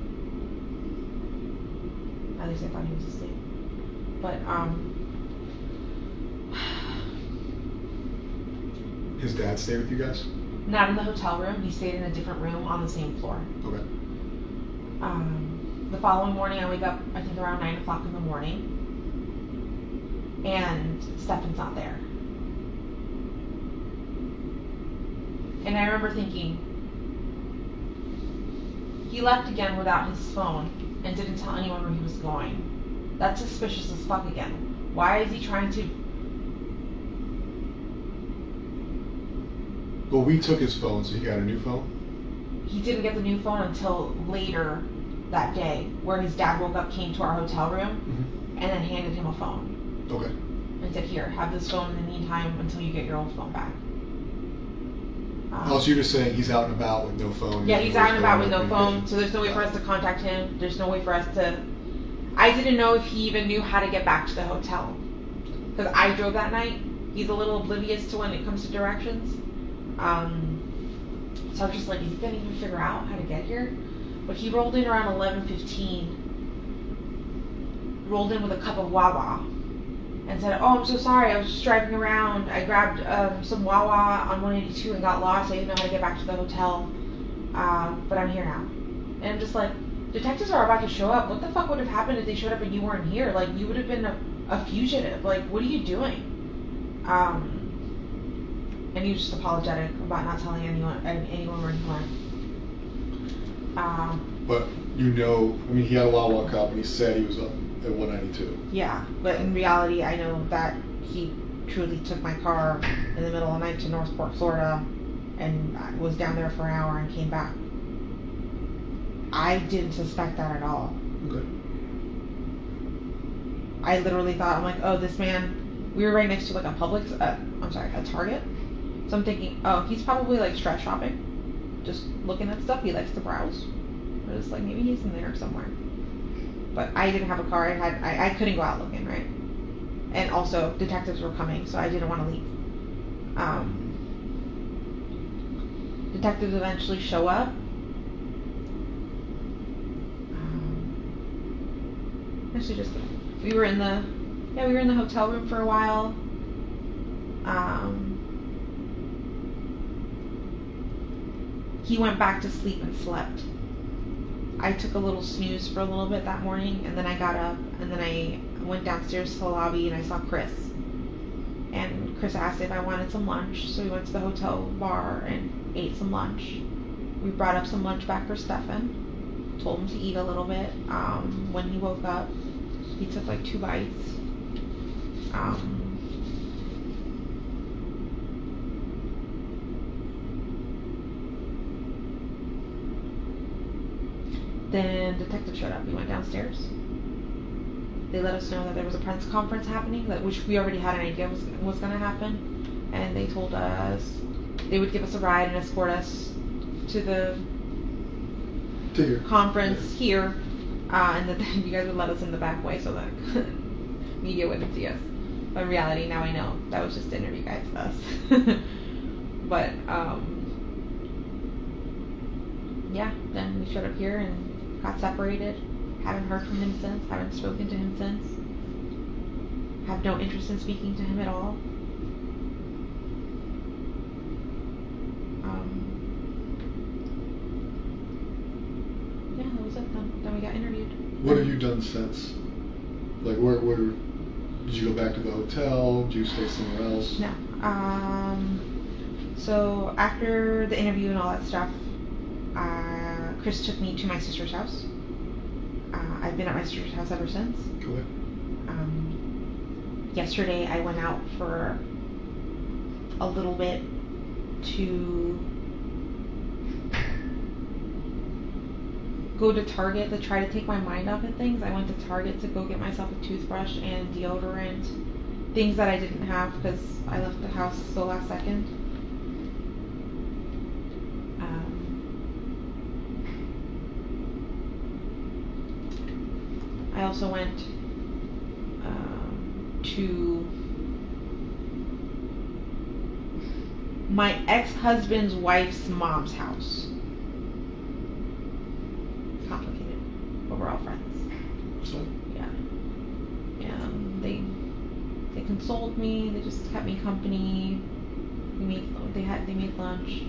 At least I thought he was asleep. But His dad stayed with you guys? not in the hotel room. He stayed in a different room on the same floor. Okay. The following morning, I wake up, I think around 9 o'clock in the morning, and Stefan's not there. And I remember thinking, he left again without his phone and didn't tell anyone where he was going. That's suspicious as fuck again. Why is he trying to... Well, we took his phone, so he got a new phone? He didn't get the new phone until later that day, where his dad woke up, came to our hotel room, and then handed him a phone. Okay. And said, here, have this phone in the meantime until you get your old phone back. So you're just saying he's out and about with no phone? Yeah, he's out and about with no phone, so there's no way for us to contact him. There's no way for us to... I didn't know if he even knew how to get back to the hotel. Because I drove that night. He's a little oblivious to when it comes to directions. So I was just like, is he going to even figure out how to get here? But he rolled in around 11:15. Rolled in with a cup of Wawa. And said, oh, I'm so sorry, I was just driving around. I grabbed some Wawa on 182 and got lost. I didn't know how to get back to the hotel. But I'm here now. And I'm just like, detectives are about to show up. What the fuck would have happened if they showed up and you weren't here? Like, you would have been a fugitive. Like, what are you doing? And he was just apologetic about not telling anyone where he went. But you know, I mean, he had a Wawa cup and he said he was up at 192. Yeah, but in reality, I know that he truly took my car in the middle of the night to Northport, Florida, and I was down there for an hour and came back. I didn't suspect that at all. Okay. I literally thought, I'm like, oh, this man, we were right next to like a a Target. So I'm thinking, oh, he's probably like stress shopping, just looking at stuff. He likes to browse. I was like, maybe he's in there somewhere. But I didn't have a car. I couldn't go out looking, right? And also, detectives were coming, so I didn't want to leave. Detectives eventually show up. Actually, just we were in the hotel room for a while. He went back to sleep and slept. I took a little snooze for a little bit that morning, and then I got up, and then I went downstairs to the lobby, and I saw Chris. And Chris asked if I wanted some lunch, so we went to the hotel bar and ate some lunch. We brought up some lunch back for Stefan. Told him to eat a little bit. When he woke up, he took like 2 bites. Then detective showed up. We went downstairs. They let us know that there was a press conference happening, which we already had an idea was going to happen. And they told us they would give us a ride and escort us to the conference here, and that you guys would let us in the back way so that media wouldn't see us. But in reality, now I know that was just to interview guys with us. But yeah, then we showed up here and got separated. Haven't heard from him since. Haven't spoken to him since. Have no interest in speaking to him at all. Yeah, that was it. Then we got interviewed. What have you done since? Like, where did you go back to the hotel? Did you stay somewhere else? No. So after the interview and all that stuff, Chris took me to my sister's house. I've been at my sister's house ever since. Okay. Yesterday I went out for a little bit to go to Target to try to take my mind off of things. I went to Target to go get myself a toothbrush and deodorant, things that I didn't have because I left the house so last second. I also went to my ex-husband's wife's mom's house. It's complicated, but we're all friends. So? Yeah. And they consoled me. They just kept me company. They made lunch.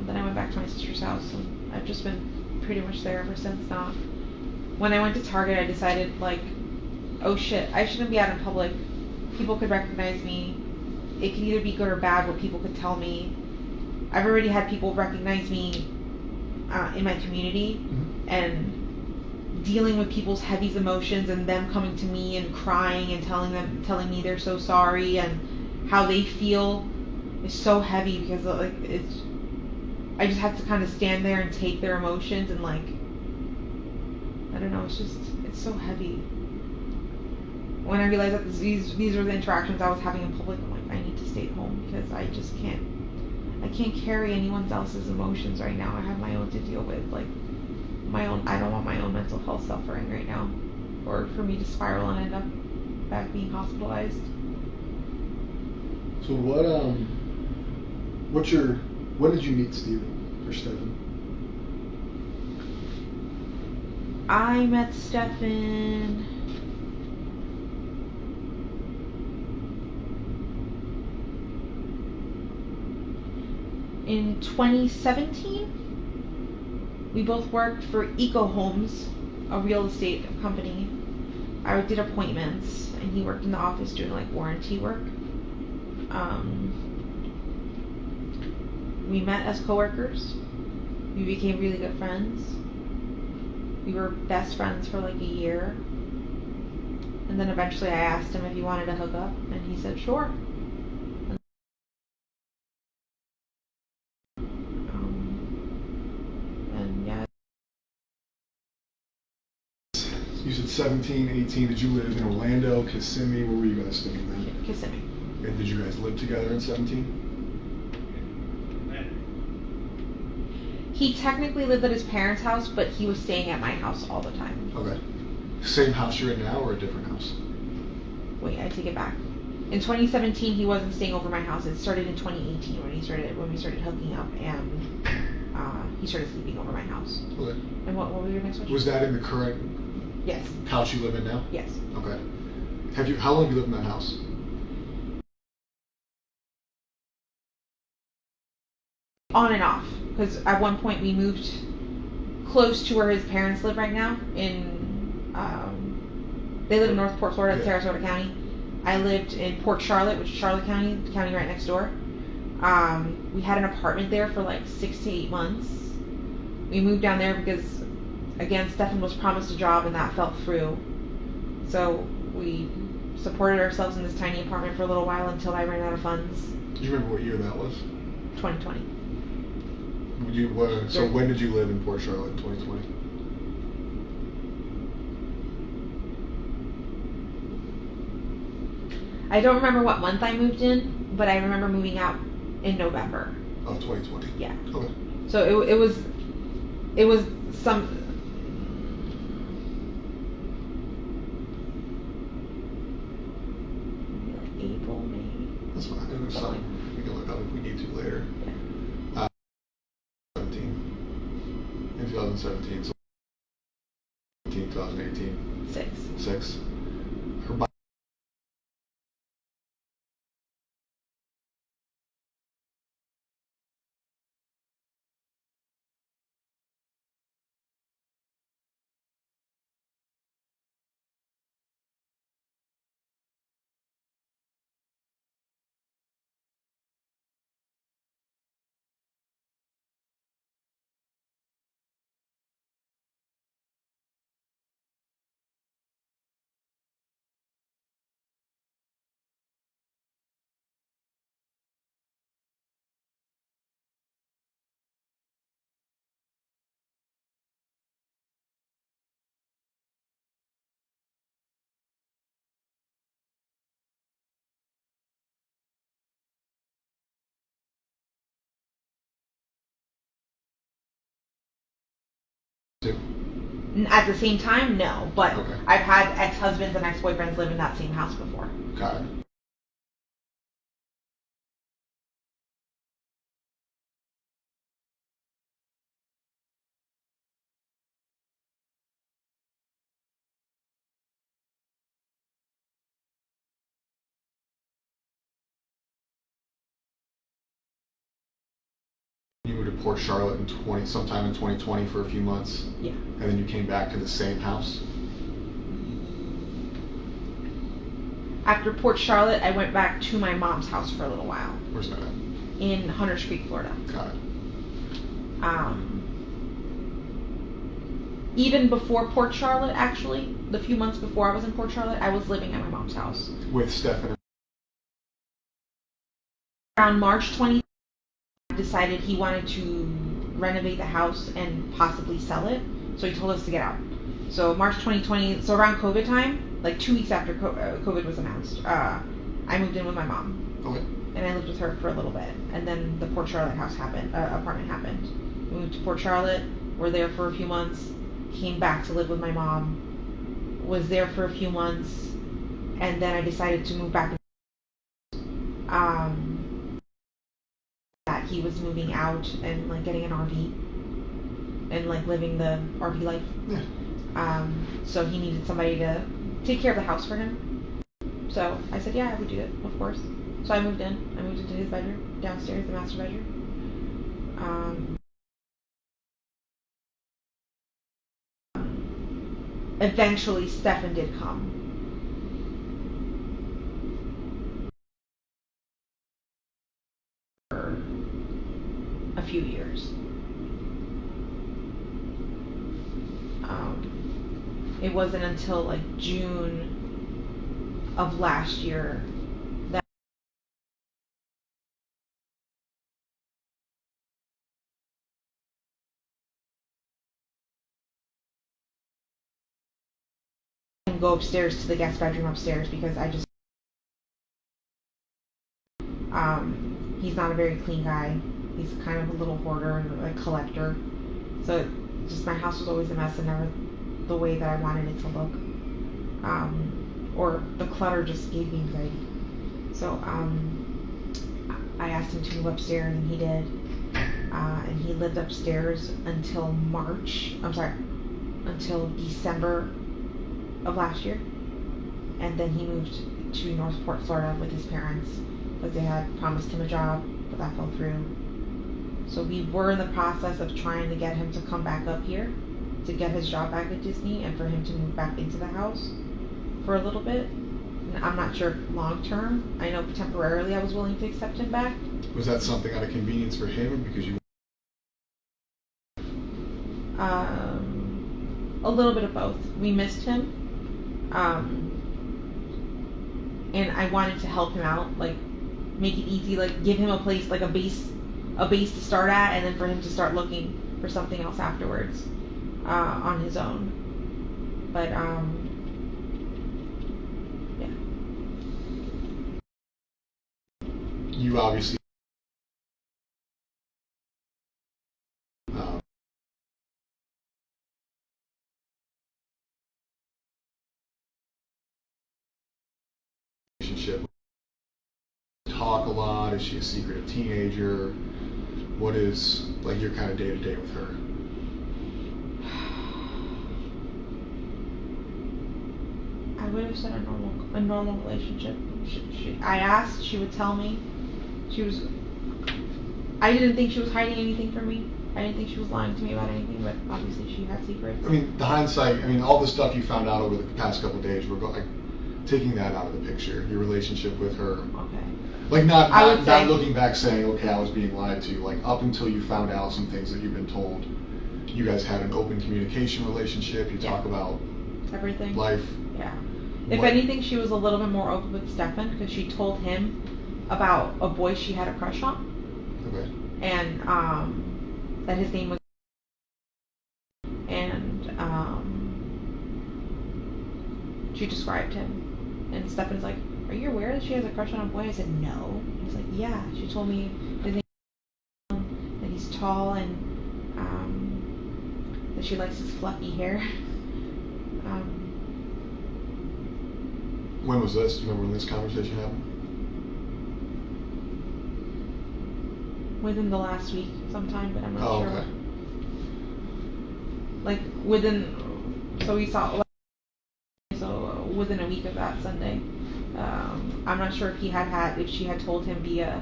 Then I went back to my sister's house, and I've just been pretty much there ever since now. When I went to Target, I decided, like, oh shit, I shouldn't be out in public. People could recognize me. It could either be good or bad what people could tell me. I've already had people recognize me in my community, and dealing with people's heavy emotions and them coming to me and crying and telling me they're so sorry and how they feel is so heavy because I just have to kind of stand there and take their emotions and, like, I don't know, it's so heavy. When I realized that these are the interactions I was having in public, I'm like, I need to stay at home because I just can't carry anyone else's emotions right now. I have my own to deal with, like I don't want my own mental health suffering right now, or for me to spiral and end up back being hospitalized. So when did you meet Steven or Stefan? I met Stefan in 2017. We both worked for Eco Homes, a real estate company. I did appointments, and he worked in the office doing, like, warranty work. We met as coworkers. We became really good friends. We were best friends for like a year. And then eventually I asked him if he wanted to hook up, and he said sure. And yeah. You said 17, 18. Did you live in Orlando, Kissimmee? Where were you guys staying then? Kissimmee. And did you guys live together in 17? He technically lived at his parents' house, but he was staying at my house all the time. Okay. Same house you're in now or a different house? Wait, I take it back. In 2017, he wasn't staying over my house. It started in 2018 when we started hooking up, and he started sleeping over my house. Okay. And what was your next question? Was that in the current Yes. house you live in now? Yes. Okay. How long have you lived in that house? On and off, because at one point we moved close to where his parents live right now. They live in North Port Florida, Sarasota County. I lived in Port Charlotte, which is Charlotte County, the county right next door. We had an apartment there for like 6 to 8 months. We moved down there because, again, Stefan was promised a job and that fell through. So we supported ourselves in this tiny apartment for a little while until I ran out of funds. Do you remember what year that was? 2020. So when did you live in Port Charlotte in 2020? I don't remember what month I moved in, but I remember moving out in November. Of 2020. Yeah. Okay. So it was some. April, May. That's fine. And there's some we can look up if we need to later. Yeah. 17. In 2017. So 2018. 6. Her body. At the same time, no. But Okay. I've had ex-husbands and ex-boyfriends live in that same house before. Got it. You moved to Port Charlotte sometime in 2020 for a few months. Yeah. And then you came back to the same house. After Port Charlotte, I went back to my mom's house for a little while. Where's that at? In Hunters Creek, Florida. Got it. Even before Port Charlotte, actually, the few months before I was in Port Charlotte, I was living at my mom's house. With Steph. Around March 20th, I decided he wanted to renovate the house and possibly sell it, so he told us to get out. So March 2020, so around COVID time, like 2 weeks after COVID was announced, I moved in with my mom. Okay. And I lived with her for a little bit, and then the Port Charlotte apartment happened. We moved to Port Charlotte, were there for a few months, came back to live with my mom, was there for a few months, and then I decided to move back. That he was moving out and like getting an RV and like living the RV life. Yeah. So he needed somebody to take care of the house for him. So I said, yeah, I would do it, of course. So I moved in. I moved into his bedroom, downstairs, the master bedroom. Eventually, Stefan did come. For a few years. It wasn't until like June of last year that I can go upstairs to the guest bedroom upstairs because I just he's not a very clean guy. He's kind of a little hoarder and a collector. So just my house was always a mess and never the way that I wanted it to look. Or the clutter just gave me anxiety. So I asked him to move upstairs and he did. And he lived upstairs until until December of last year. And then he moved to Northport, Florida with his parents. But they had promised him a job, but that fell through. So we were in the process of trying to get him to come back up here to get his job back at Disney and for him to move back into the house for a little bit. And I'm not sure long term. I know temporarily I was willing to accept him back. Was that something out of convenience for him or because you? A little bit of both. We missed him. And I wanted to help him out, like make it easy, like give him a place, like a base to start at, and then for him to start looking for something else afterwards on his own. But yeah. you obviously relationship. Talk a lot? Is she a secretive teenager? What is like your kind of day to day with her? I would have said a normal relationship. I asked, she would tell me. I didn't think she was hiding anything from me. I didn't think she was lying to me about anything, but obviously she had secrets. I mean, the hindsight. I mean, all the stuff you found out over the past couple of days. We're taking that out of the picture. Your relationship with her. Okay. Like not looking back saying, okay, I was being lied to. Like up until you found out some things that you've been told, you guys had an open communication relationship. You talk about everything. Life. Yeah. If anything, she was a little bit more open with Stefan because she told him about a boy she had a crush on. Okay. And that his name was. And she described him. And Stefan's like, "Are you aware that she has a crush on a boy?" I said, "No." He's like, "Yeah." She told me his name that he's tall and that she likes his fluffy hair. When was this? Do you remember when this conversation happened? Within the last week sometime, but I'm not sure. Okay. Like so we saw, so within a week of that Sunday. I'm not sure if if she had told him via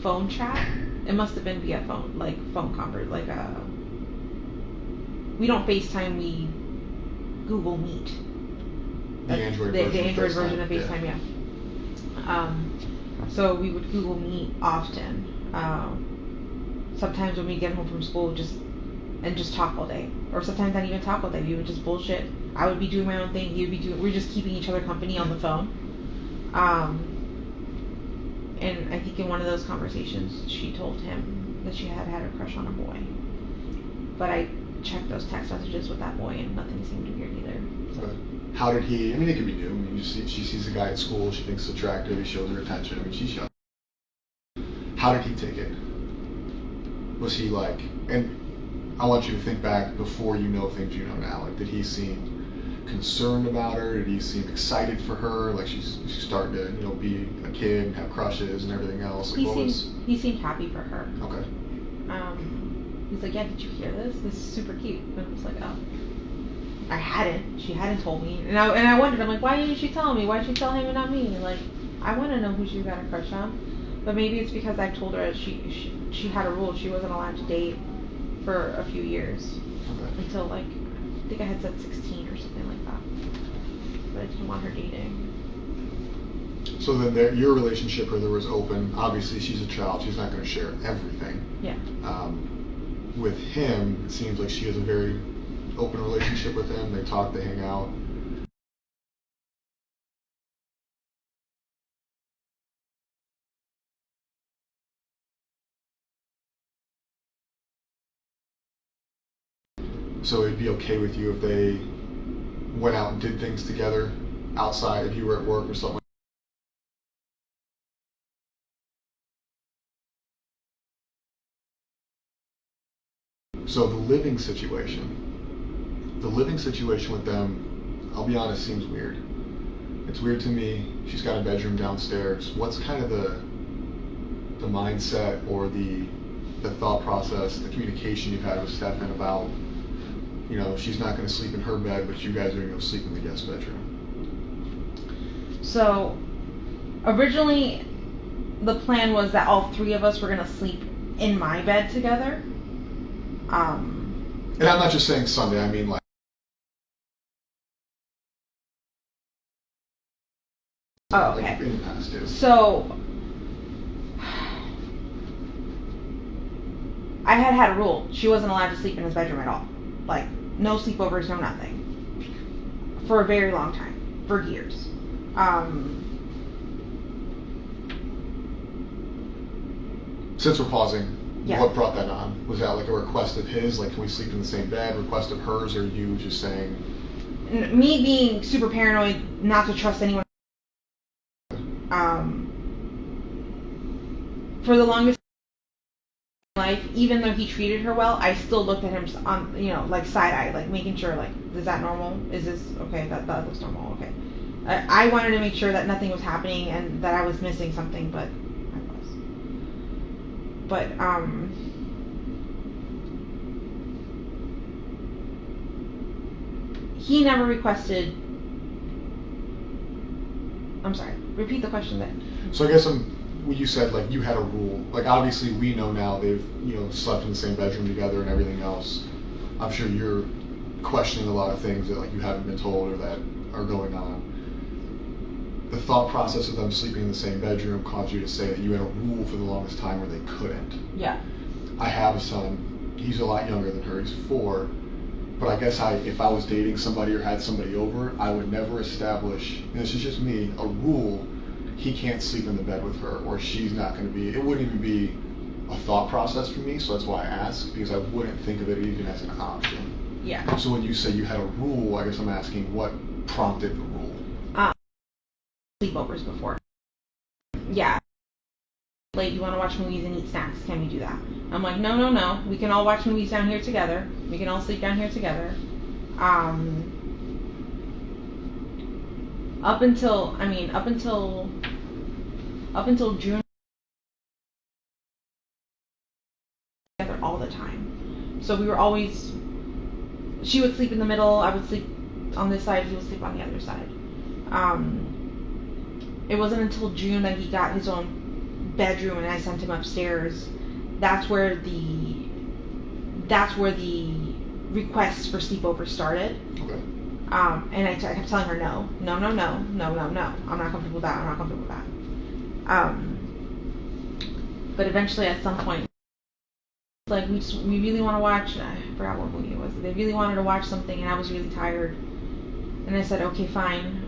phone chat. It must have been via phone, like phone convert, like we don't FaceTime, we Google Meet. The Android version of FaceTime, yeah. So we would Google Meet often. Sometimes when we get home from school, just talk all day, or sometimes not even talk all day. We would just bullshit. I would be doing my own thing. He would be doing. We're just keeping each other company on the phone. And I think in one of those conversations, she told him that she had a crush on a boy. But I checked those text messages with that boy, and nothing seemed weird either. So. How did he? I mean, it could be new. I mean, she sees a guy at school. She thinks it's attractive. He shows her attention. I mean, she's young. How did he take it? Was he like? And I want you to think back before you know things you know now. Like, did he seem concerned about her? Did he seem excited for her? Like she's starting to, be a kid and have crushes and everything else. Like, he seemed happy for her. Okay. He's like, "Yeah, did you hear this? This is super cute." And I was like, "Oh." I hadn't. She hadn't told me, and I wondered. I'm like, why didn't she tell me? Why'd she tell him and not me? Like, I want to know who she got a crush on. But maybe it's because I told her she had a rule. She wasn't allowed to date for a few years. Okay. Until like, I think I had said 16 or something like that. But I didn't want her dating. So then your relationship with her was open. Obviously, she's a child. She's not going to share everything. Yeah. With him, it seems like she has a very open relationship with him. They talk, they hang out. So it'd be okay with you if they went out and did things together outside if you were at work or something? So the living situation with them, I'll be honest, seems weird. It's weird to me. She's got a bedroom downstairs. What's kind of the mindset or the thought process, the communication you've had with Stefan about, she's not going to sleep in her bed, but you guys are going to go sleep in the guest bedroom? So, originally, the plan was that all three of us were going to sleep in my bed together. And I'm not just saying Sunday, I mean like. Oh, okay. In the past, too. So, I had a rule. She wasn't allowed to sleep in his bedroom at all. Like, no sleepovers, no nothing. For a very long time. For years. Since we're pausing, yeah. What brought that on? Was that like a request of his? Like, can we sleep in the same bed? Request of hers? Or you just saying? Me being super paranoid, not to trust anyone. for the longest life, even though he treated her well, I still looked at him on, like side-eye, like making sure, like, is that normal? Is this okay? That looks normal. Okay. I wanted to make sure that nothing was happening and that I was missing something, but I was. But he never requested. I'm sorry. Repeat the question then. So I guess when you said like you had a rule, like obviously we know now they've slept in the same bedroom together and everything else. I'm sure you're questioning a lot of things that like you haven't been told or that are going on. The thought process of them sleeping in the same bedroom caused you to say that you had a rule for the longest time where they couldn't. Yeah. I have a son. He's a lot younger than her. He's 4. But I guess if I was dating somebody or had somebody over, I would never establish, and this is just me, a rule. He can't sleep in the bed with her, or she's not going to be. It wouldn't even be a thought process for me. So that's why I ask, because I wouldn't think of it even as an option. Yeah. So when you say you had a rule, I guess I'm asking what prompted the rule. Sleepovers before. Yeah. Late, you want to watch movies and eat snacks? Can we do that? I'm like, no. We can all watch movies down here together. We can all sleep down here together. Up until June, together all the time. So we were always. She would sleep in the middle. I would sleep on this side. He would sleep on the other side. It wasn't until June that he got his own bedroom and I sent him upstairs. That's where the requests for sleepovers started. Okay. And I kept telling her no. I'm not comfortable with that. But eventually, at some point, like we really want to watch. I forgot what movie it was. They really wanted to watch something, and I was really tired. And I said, okay, fine.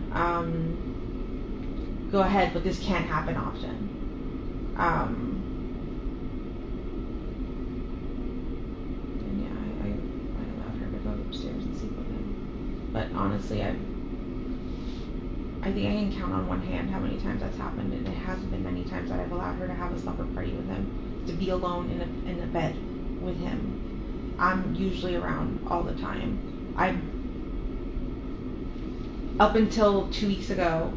Go ahead, but this can't happen often. And yeah, I allowed her to go upstairs and sleep with him. But honestly, I think I can count on one hand how many times that's happened, and it hasn't been many times that I've allowed her to have a supper party with him, to be alone in a bed with him. I'm usually around all the time. Up until 2 weeks ago,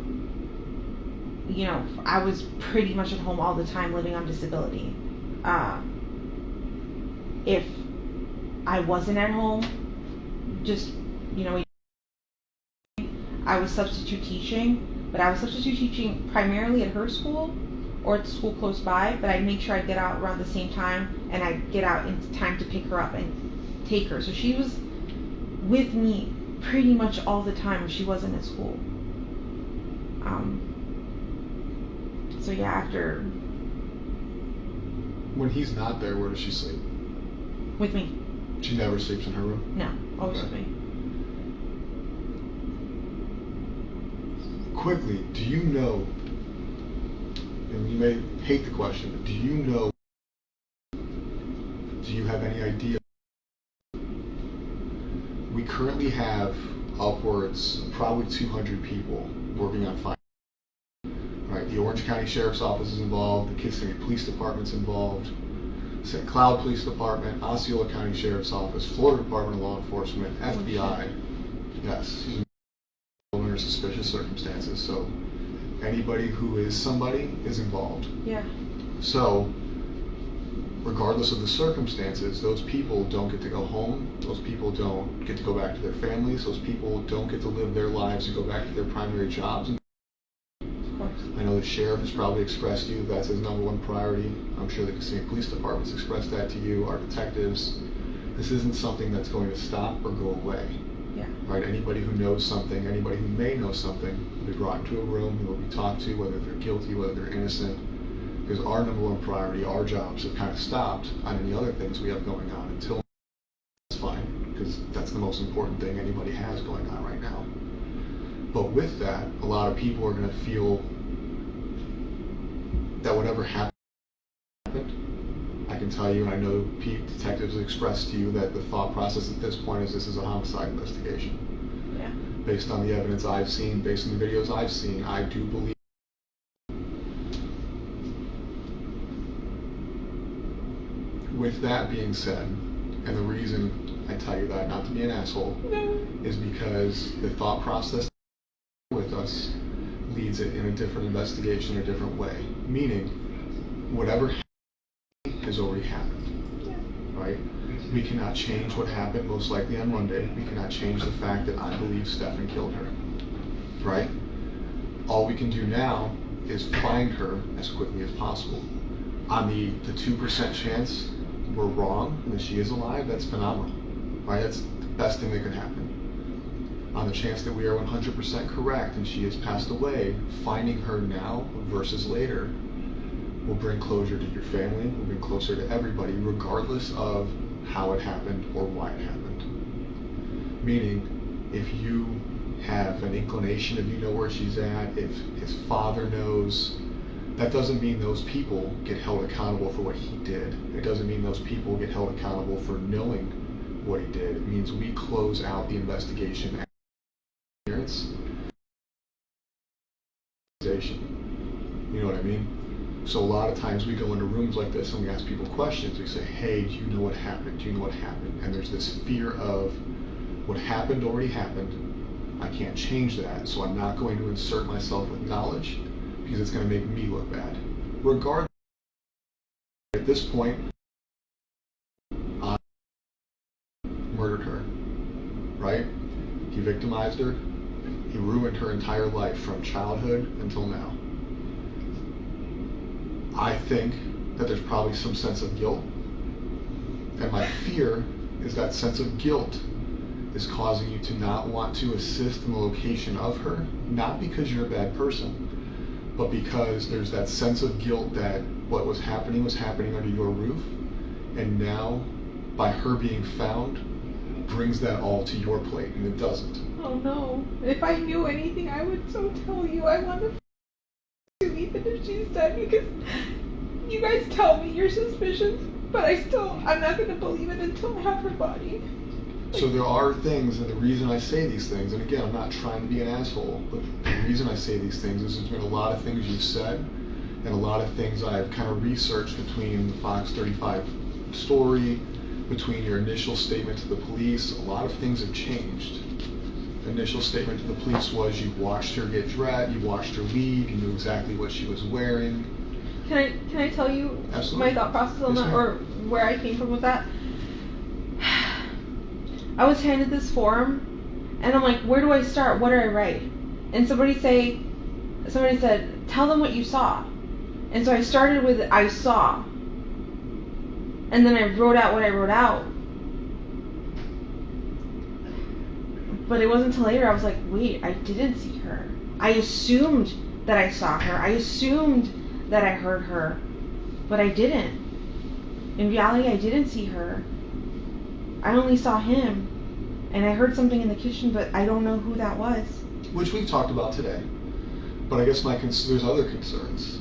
I was pretty much at home all the time living on disability. If I wasn't at home, just, I was substitute teaching, but I was substitute teaching primarily at her school or at the school close by, but I'd make sure I'd get out around the same time and I'd get out in time to pick her up and take her. So she was with me pretty much all the time if she wasn't at school. So yeah, after. When he's not there, where does she sleep? With me. She never sleeps in her room? No, always Okay. with me. Quickly, do you know, and you may hate the question, but do you have any idea? We currently have upwards, probably 200 people working on finding. Right, the Orange County Sheriff's Office is involved, the Kissimmee Police Department's involved, St. Cloud Police Department, Osceola County Sheriff's Office, Florida Department of Law Enforcement, FBI. Yes, under suspicious circumstances. So anybody who is somebody is involved. Yeah. So regardless of the circumstances, those people don't get to go home. Those people don't get to go back to their families. Those people don't get to live their lives and go back to their primary jobs. I know the sheriff has probably expressed to you that's his #1 priority. I'm sure the Kissimmee Police Department's expressed that to you, our detectives. This isn't something that's going to stop or go away. Yeah. Right? Anybody who knows something, anybody who may know something, will be brought into a room, will be talked to, whether they're guilty, whether they're innocent. Because our #1 priority, our jobs have kind of stopped on any other things we have going on until that's fine, because that's the most important thing anybody has going on right now. But with that, a lot of people are going to feel that whatever happened, I can tell you, and I know detectives have expressed to you that the thought process at this point is this is a homicide investigation. Yeah. Based on the evidence I've seen, based on the videos I've seen, I do believe with that being said, and the reason I tell you that, not to be an asshole, is because the thought process with us leads it in a different investigation, a different way. Meaning, whatever has already happened, right? We cannot change what happened most likely on Monday. We cannot change the fact that I believe Stefan killed her, right? All we can do now is find her as quickly as possible. On the 2% chance we're wrong and that she is alive, that's phenomenal, right? That's the best thing that could happen. On the chance that we are 100% correct and she has passed away, finding her now versus later will bring closure to your family, will bring closer to everybody, regardless of how it happened or why it happened. Meaning, if you have an inclination, if you know where she's at, if his father knows, that doesn't mean those people get held accountable for what he did. It doesn't mean those people get held accountable for knowing what he did. It means we close out the investigation. You know what I mean? So a lot of times we go into rooms like this and we ask people questions. We say, hey, do you know what happened? Do you know what happened? And there's this fear of what happened already happened. I can't change that, so I'm not going to insert myself with knowledge because it's going to make me look bad. Regardless, at this point, I murdered her, right? He victimized her. He ruined her entire life from childhood until now. I think that there's probably some sense of guilt. And my fear is that sense of guilt is causing you to not want to assist in the location of her, not because you're a bad person, but because there's that sense of guilt that what was happening under your roof, and now, by her being found, brings that all to your plate, and it doesn't. Oh no. If I knew anything, I would so tell you. I want to even if she's dead, because you guys tell me your suspicions, but I'm not going to believe it until I have her body. So there are things, and the reason I say these things, and again, I'm not trying to be an asshole, but the reason I say these things is there's been a lot of things you've said, and a lot of things I've kind of researched between the Fox 35 story, between your initial statement to the police. A lot of things have changed. The initial statement to the police was you watched her get dressed, you watched her leave, you knew exactly what she was wearing. Can I tell you Absolutely. my thought process on Yes, that, ma'am. or where I came from with that? I was handed this form, and I'm like, where do I start? What do I write? And somebody said, tell them what you saw. And so I started with I saw. And then I wrote out what I wrote out. But it wasn't until later I was like, wait, I didn't see her. I assumed that I saw her. I assumed that I heard her. But I didn't. In reality, I didn't see her. I only saw him. And I heard something in the kitchen, but I don't know who that was. Which we've talked about today. But I guess there's other concerns.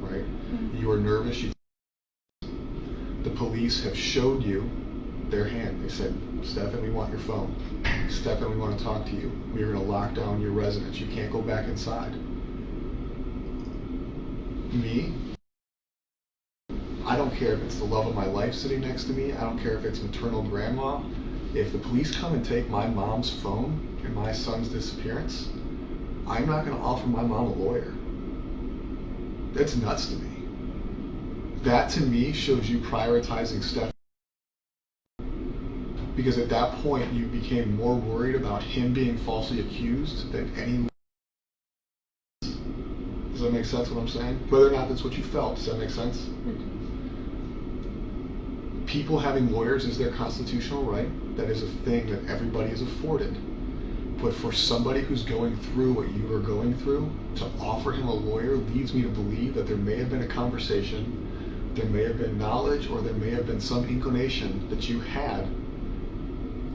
Right? Mm-hmm. You are nervous. The police have showed you their hand. They said, Stefan, we want your phone. Stefan, we want to talk to you. We are going to lock down your residence. You can't go back inside. Me? I don't care if it's the love of my life sitting next to me. I don't care if it's maternal grandma. If the police come and take my mom's phone and my son's disappearance, I'm not going to offer my mom a lawyer. That's nuts to me. That to me shows you prioritizing Stefan. Because at that point, you became more worried about him being falsely accused than any. Does that make sense what I'm saying? Whether or not that's what you felt, does that make sense? Mm-hmm. People having lawyers is their constitutional right. That is a thing that everybody is afforded. But for somebody who's going through what you are going through, to offer him a lawyer leads me to believe that there may have been a conversation, there may have been knowledge, or there may have been some inclination that you had,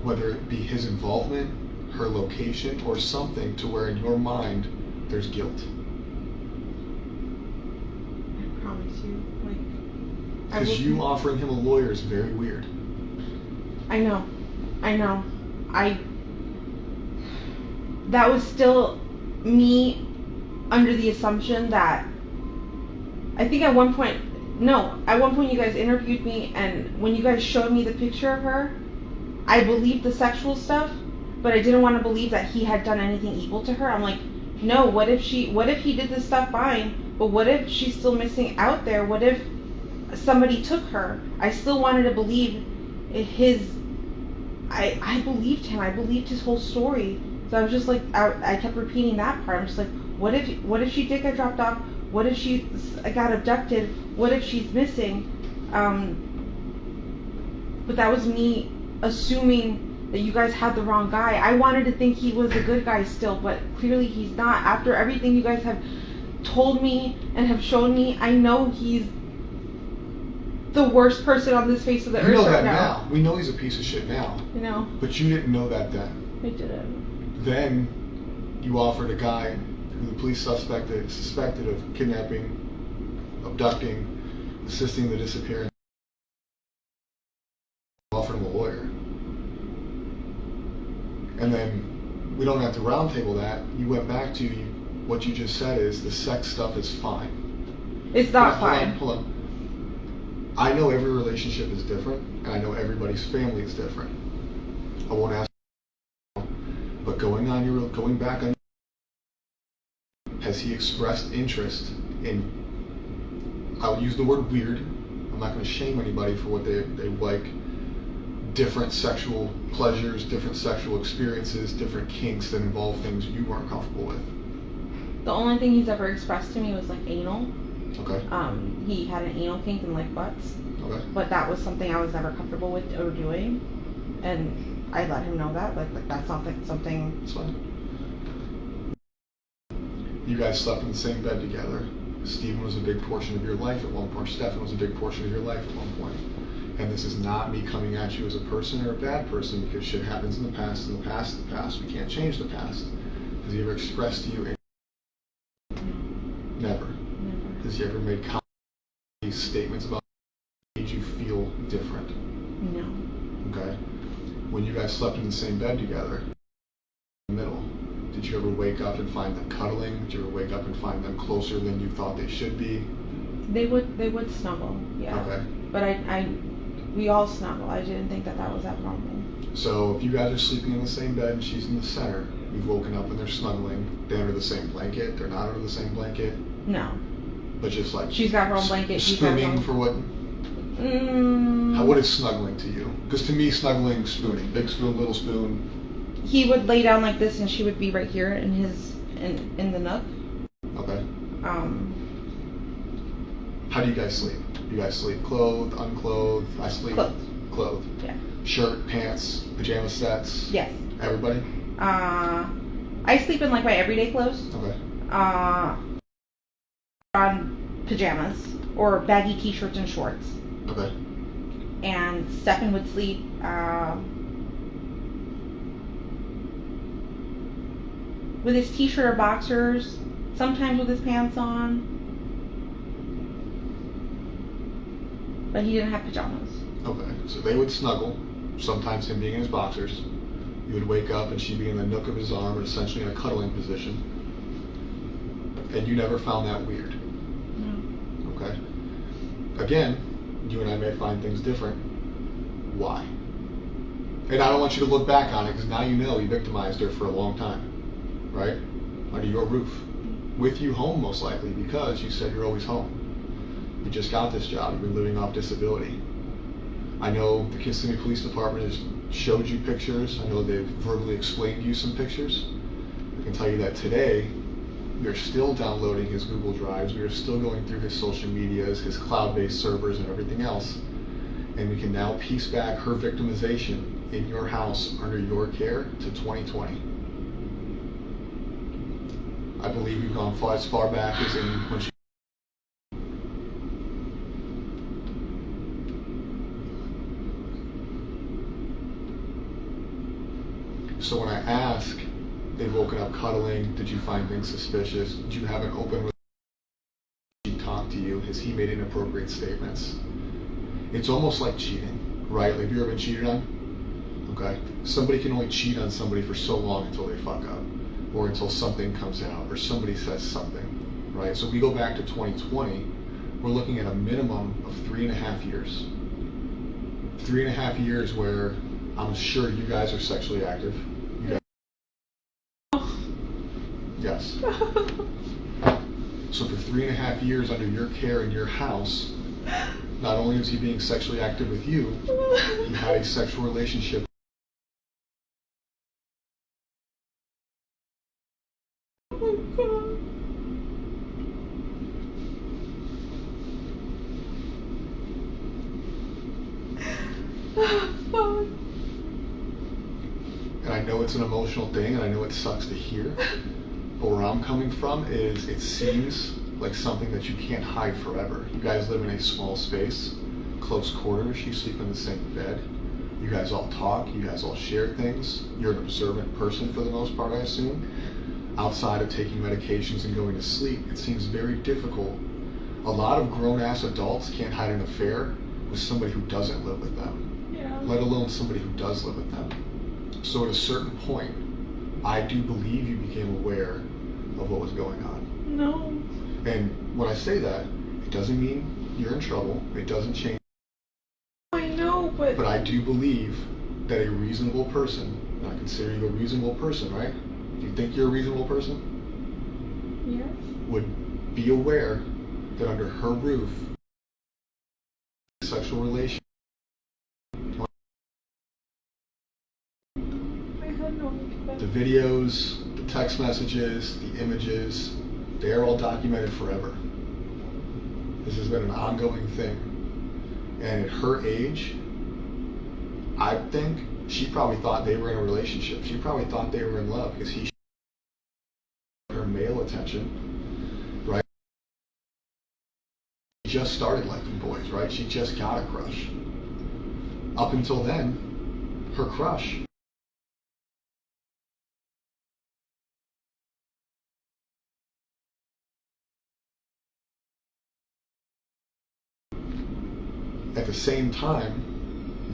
whether it be his involvement, her location, or something to where in your mind there's guilt. I promise you, because you offering him a lawyer is very weird. I know. That was still me under the assumption that I think at one point you guys interviewed me, and when you guys showed me the picture of her, I believed the sexual stuff, but I didn't want to believe that he had done anything evil to her. I'm like, no, what if he did this stuff fine, but what if she's still missing out there? What if somebody took her? I still wanted to believe I believed him. I believed his whole story. So I was just like, I kept repeating that part. I'm just like, what if she did get dropped off? What if she got abducted? What if she's missing? But that was me assuming that you guys had the wrong guy. I wanted to think he was a good guy still, but clearly he's not. After everything you guys have told me and have shown me, I know he's the worst person on this face of the earth. You know right that now. now. We know he's a piece of shit now. You know. But you didn't know that then. I didn't. Then you offered a guy who the police suspected of kidnapping, abducting, assisting the disappearance. Offered him a lawyer. And then we don't have to roundtable that. You went back to what you just said is the sex stuff is fine. It's not fine. Hold on. I know every relationship is different, and I know everybody's family is different. I won't ask, but going back on, has he expressed interest in? I'll use the word weird. I'm not going to shame anybody for what they like. Different sexual pleasures, different sexual experiences, different kinks that involve things you weren't comfortable with. The only thing he's ever expressed to me was like anal. Okay. He had an anal kink and like butts. Okay. But that was something I was never comfortable with or doing, and I let him know that like that's not something. It's fine. You guys slept in the same bed together. Stephen was a big portion of your life at one point. Stefan was a big portion of your life at one point. And this is not me coming at you as a person or a bad person, because shit happens in the past. In the past, the past. We can't change the past. Has he ever expressed to you anything? Never. Has he ever made statements about made you feel different? No. Okay. When you guys slept in the same bed together, in the middle, did you ever wake up and find them cuddling? Did you ever wake up and find them closer than you thought they should be? They would snuggle, yeah. Okay. But we all snuggle. I didn't think that was abnormal. So if you guys are sleeping in the same bed and she's in the center, you've woken up and they're snuggling. They're under the same blanket. They're not under the same blanket. No. But just like she's got her own blanket. Spooning for what? What is snuggling to you? Because to me, snuggling, spooning, big spoon, little spoon. He would lay down like this, and she would be right here in the nook. Okay. How do you guys sleep? Do you guys sleep clothed, unclothed? I sleep clothed. Yeah. Shirt, pants, pajama sets. Yes. Everybody. I sleep in like my everyday clothes. Okay. On pajamas or baggy t-shirts and shorts. Okay. And Stefan would sleep with his t-shirt or boxers, sometimes with his pants on, but he didn't have pajamas. Okay, so they would snuggle, sometimes him being in his boxers. You would wake up and she'd be in the nook of his arm, or essentially in a cuddling position. And you never found that weird? No. Okay. Again, you and I may find things different. Why? And I don't want you to look back on it, because now you know you victimized her for a long time, right? Under your roof. With you home, most likely, because you said you're always home. You just got this job. You've been living off disability. I know the Kissimmee Police Department has showed you pictures. I know they've verbally explained to you some pictures. I can tell you that today, we are still downloading his Google Drives. We are still going through his social medias, his cloud-based servers, and everything else. And we can now piece back her victimization in your house under your care to 2020. I believe we've gone as far back as in when she... So when I ask, they've woken up cuddling, did you find things suspicious? Did you have an open relationship? Did he talk to you? Has he made inappropriate statements? It's almost like cheating, right? Like, have you ever been cheated on? Okay. Somebody can only cheat on somebody for so long until they fuck up, or until something comes out, or somebody says something, right? So we go back to 2020, we're looking at a minimum of 3.5 years. 3.5 years where I'm sure you guys are sexually active. You guys, yes. So for 3.5 years under your care in your house, not only was he being sexually active with you, he had a sexual relationship. Oh God. And I know it's an emotional thing, and I know it sucks to hear, but where I'm coming from is it seems like something that you can't hide forever. You guys live in a small space, close quarters, you sleep in the same bed, you guys all talk, you guys all share things, you're an observant person for the most part, I assume. Outside of taking medications and going to sleep, it seems very difficult. A lot of grown-ass adults can't hide an affair with somebody who doesn't live with them, Yeah. let alone somebody who does live with them. So at a certain point, I do believe you became aware of what was going on. No. And when I say that, it doesn't mean you're in trouble. It doesn't change. I know, but But I do believe that a reasonable person, and I consider you a reasonable person, right? Do you think you're a reasonable person? yes. Would be aware that under her roof, sexual relation. I had no idea. The videos, the text messages, the images, they're all documented forever. This has been an ongoing thing. And at her age, I think she probably thought they were in a relationship. She probably thought they were in love because he her male attention, right? She just started liking boys, right? She just got a crush. Up until then, her crush at the same time,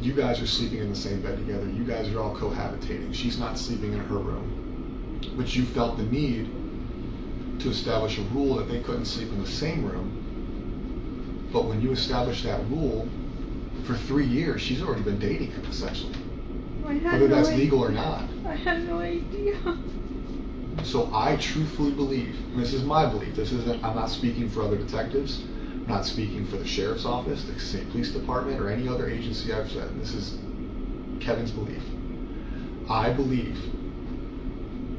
you guys are sleeping in the same bed together. You guys are all cohabitating. She's not sleeping in her room. But you felt the need to establish a rule that they couldn't sleep in the same room. But when you establish that rule, for 3 years, she's already been dating him, essentially. I had Whether no that's idea. legal or not. I had no idea. So I truthfully believe, and this is my belief, this isn't, I'm not speaking for other detectives, I'm not speaking for the sheriff's office, the state police department, or any other agency I've said. This is Kevin's belief. I believe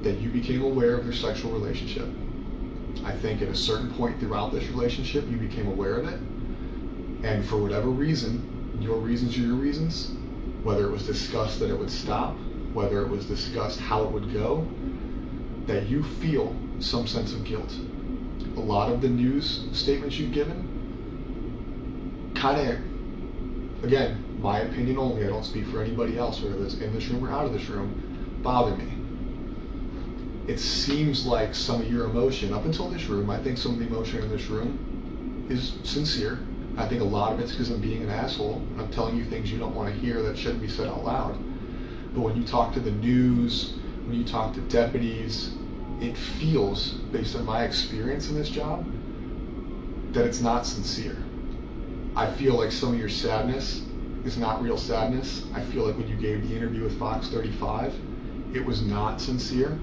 that you became aware of their sexual relationship. I think at a certain point throughout this relationship, you became aware of it. And for whatever reason, your reasons are your reasons, whether it was discussed that it would stop, whether it was discussed how it would go, that you feel some sense of guilt. A lot of the news statements you've given kind of, again, my opinion only, I don't speak for anybody else, whether it's in this room or out of this room, bother me. It seems like some of your emotion, up until this room, I think some of the emotion in this room is sincere. I think a lot of it's because I'm being an asshole. I'm telling you things you don't want to hear that shouldn't be said out loud. But when you talk to the news, when you talk to deputies, it feels, based on my experience in this job, that it's not sincere. I feel like some of your sadness is not real sadness. I feel like when you gave the interview with Fox 35, it was not sincere.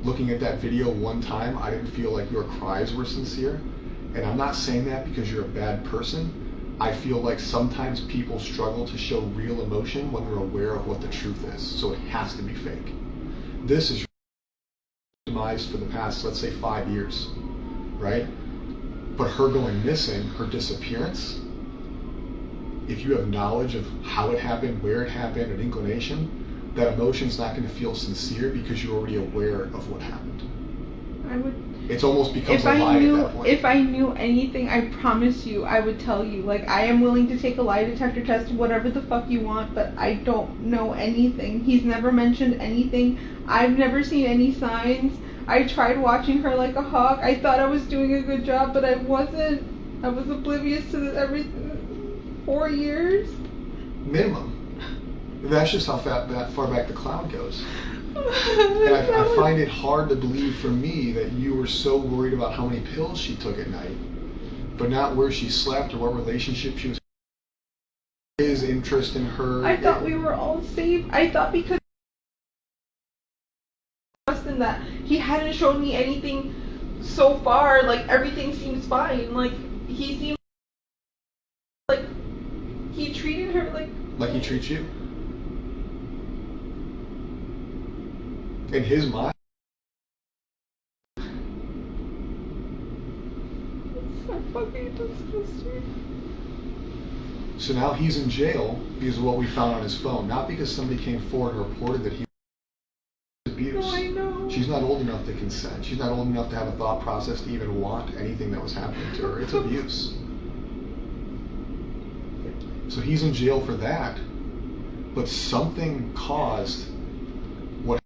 Looking at that video one time, I didn't feel like your cries were sincere. And I'm not saying that because you're a bad person. I feel like sometimes people struggle to show real emotion when they're aware of what the truth is. So it has to be fake. This is demise for the past, let's say, 5 years, right? But her going missing, her disappearance, if you have knowledge of how it happened, where it happened, an inclination, that emotion's not going to feel sincere because you're already aware of what happened. I would. It's almost becomes If a I lie knew, at that point. if I knew anything, I promise you, I would tell you. Like, I am willing to take a lie detector test, whatever the fuck you want, but I don't know anything. He's never mentioned anything. I've never seen any signs. I tried watching her like a hawk. I thought I was doing a good job, but I wasn't. I was oblivious to everything. 4 years. Minimum. That's just how that far back the cloud goes. And I find it hard to believe for me that you were so worried about how many pills she took at night but not where she slept or what relationship she was. His interest in her. I thought we were all safe. I thought because in that he hadn't shown me anything so far, like everything seems fine. Like he seemed like he treated her like he treats you. In his mind. It's so fucking disgusting. So now he's in jail because of what we found on his phone, not because somebody came forward and reported that he was abused. No, I know. She's not old enough to consent. She's not old enough to have a thought process to even want anything that was happening to her. It's abuse. So he's in jail for that, but something caused what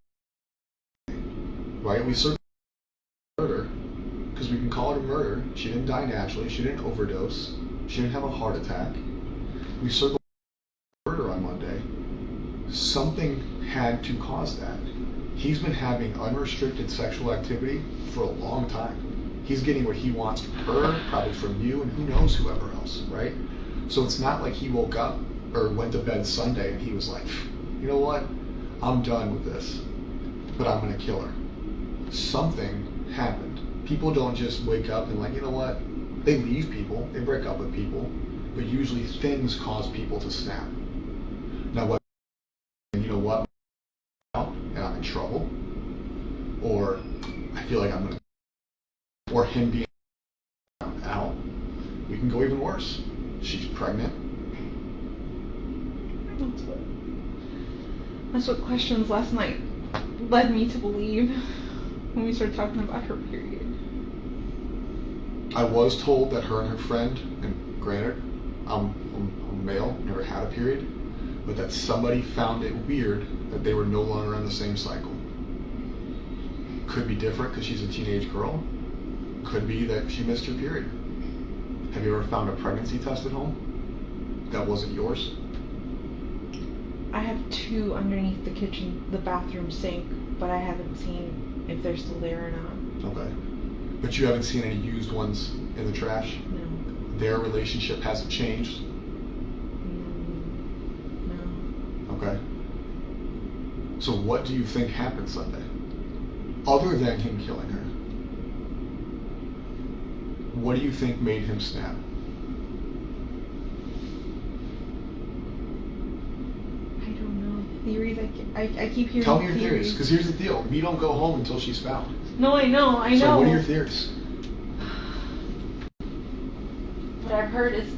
happened, right? We certainly murder, because we can call it a murder. She didn't die naturally. She didn't overdose. She didn't have a heart attack. We circled murder on Monday. Something had to cause that. He's been having unrestricted sexual activity for a long time. He's getting what he wants from her, probably from you, and who knows whoever else, right? So it's not like he woke up or went to bed Sunday and he was like, you know what? I'm done with this, but I'm going to kill her. Something happened. People don't just wake up and like, you know what? They leave people, they break up with people, but usually things cause people to snap. Now what, you know what, and I'm in trouble, or I feel like I'm gonna, or him being out, we can go even worse. She's pregnant. That's what questions last night led me to believe when we started talking about her period. I was told that her and her friend, and granted, I'm male, never had a period, but that somebody found it weird that they were no longer on the same cycle. Could be different because she's a teenage girl. Could be that she missed her period. Have you ever found a pregnancy test at home that wasn't yours? I have 2 underneath the bathroom sink, but I haven't seen if they're still there or not. Okay. But you haven't seen any used ones in the trash? No. Their relationship hasn't changed? No. Okay. So what do you think happened Sunday? Other than him killing her, what do you think made him snap? I don't know. Theories, I keep hearing. Tell me your theories, because here's the deal. We don't go home until she's found. No, I know. So what are your theories? What I've heard is,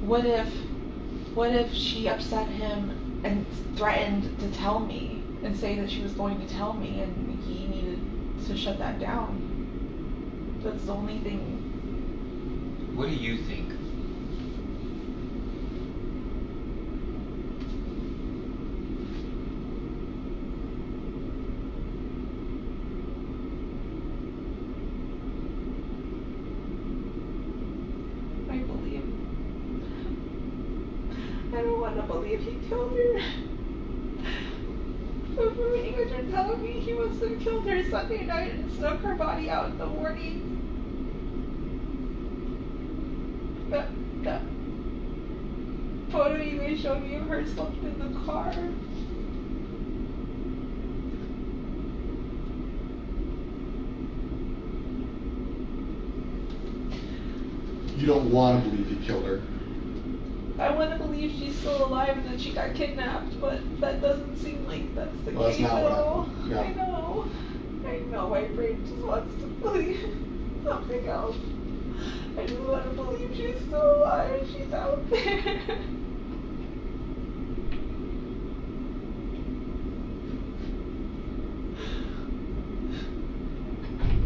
what if she upset him and threatened to tell me and say that she was going to tell me, and he needed to shut that down. That's the only thing. What do you think? I don't want to believe he killed her. But from what you guys are telling me, he must have killed her Sunday night and snuck her body out in the morning. That photo you guys showed me of her slumped in the car. You don't want to believe he killed her. I want to believe she's still alive and that she got kidnapped, but that doesn't seem like that's the Well, case that's not at what all. yeah. I know, my brain just wants to believe something else. I just want to believe she's still alive and she's out there.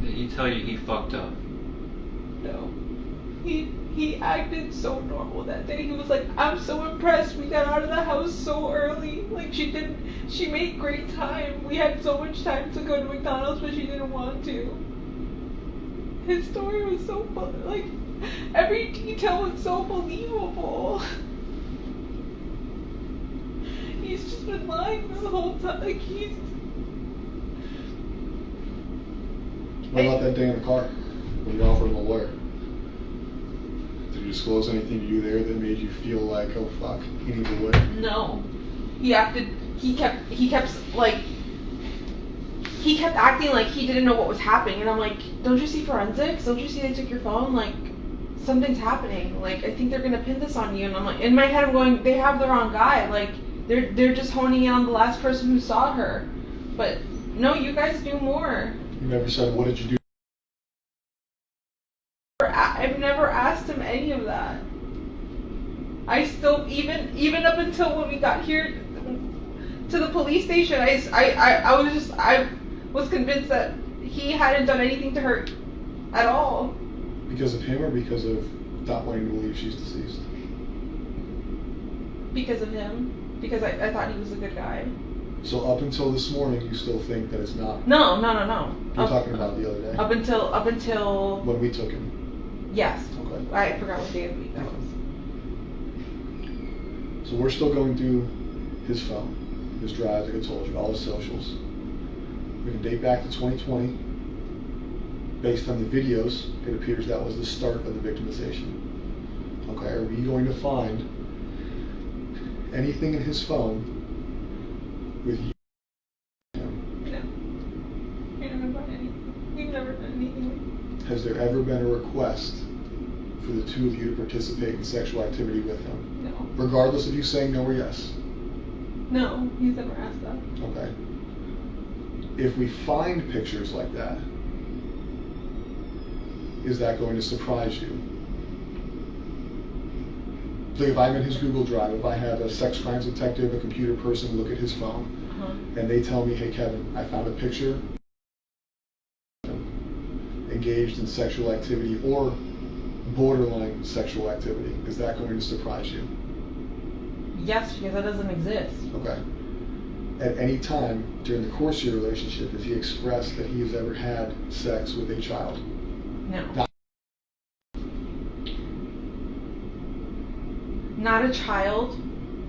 Did he tell you he fucked up? No. He acted so normal that day. He was like, I'm so impressed. We got out of the house so early. Like, she made great time. We had so much time to go to McDonald's, but she didn't want to. His story was so fun. Like, every detail was so believable. He's just been lying this whole time. Like, What about that day in the car when you offered him a lawyer? he disclose anything to you there that made you feel like, oh fuck, he needs a whip? No. He kept acting like he didn't know what was happening, and I'm like, don't you see forensics? Don't you see they took your phone? Like, something's happening. Like, I think they're gonna pin this on you. And I'm like, in my head, I'm going, they have the wrong guy. Like, they're just honing in on the last person who saw her. But no, you guys knew more. You never said, what did you do? I've never asked him any of that. I still, even up until when we got here to the police station, I was convinced that he hadn't done anything to her at all. Because of him or because of not wanting to believe she's deceased? Because of him. Because I thought he was a good guy. So up until this morning, you still think that it's not? No. You're talking about the other day? Up until when we took him? Yes. Okay. I forgot what day of the week that was. So we're still going through his phone, his drive, like I told you, all his socials. We can date back to 2020. Based on the videos, it appears that was the start of the victimization. Okay, are we going to find anything in his phone with you? No. We never done anything. We've never done anything. Has there ever been a request for the two of you to participate in sexual activity with him? No. Regardless of you saying no or yes? No, he's never asked that. Okay. If we find pictures like that, is that going to surprise you? Like if I'm in his Google Drive, if I have a sex crimes detective, a computer person look at his phone, and they tell me, hey Kevin, I found a picture engaged in sexual activity or borderline sexual activity, is that going to surprise you? Yes, because that doesn't exist. Okay. At any time during the course of your relationship, has he expressed that he has ever had sex with a child? No. Not a child,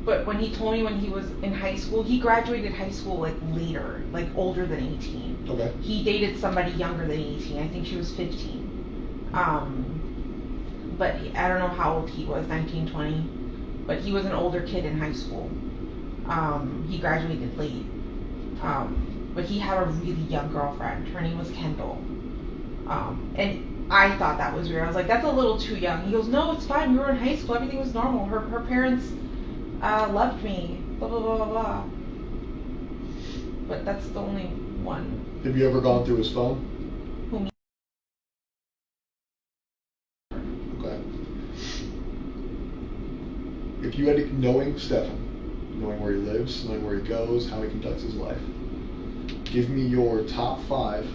but when he told me when he was in high school, he graduated high school like later, like older than 18. Okay. He dated somebody younger than 18. I think she was 15. But I don't know how old he was, 19, 20. But he was an older kid in high school. He graduated late. But he had a really young girlfriend. Her name was Kendall. And I thought that was weird. I was like, that's a little too young. He goes, no, it's fine. We were in high school. Everything was normal. Her parents loved me. Blah, blah, blah, blah, blah. But that's the only one. Have you ever gone through his phone? Who, me? Okay. If you had to, knowing Stefan, knowing where he lives, knowing where he goes, how he conducts his life, give me your top 5.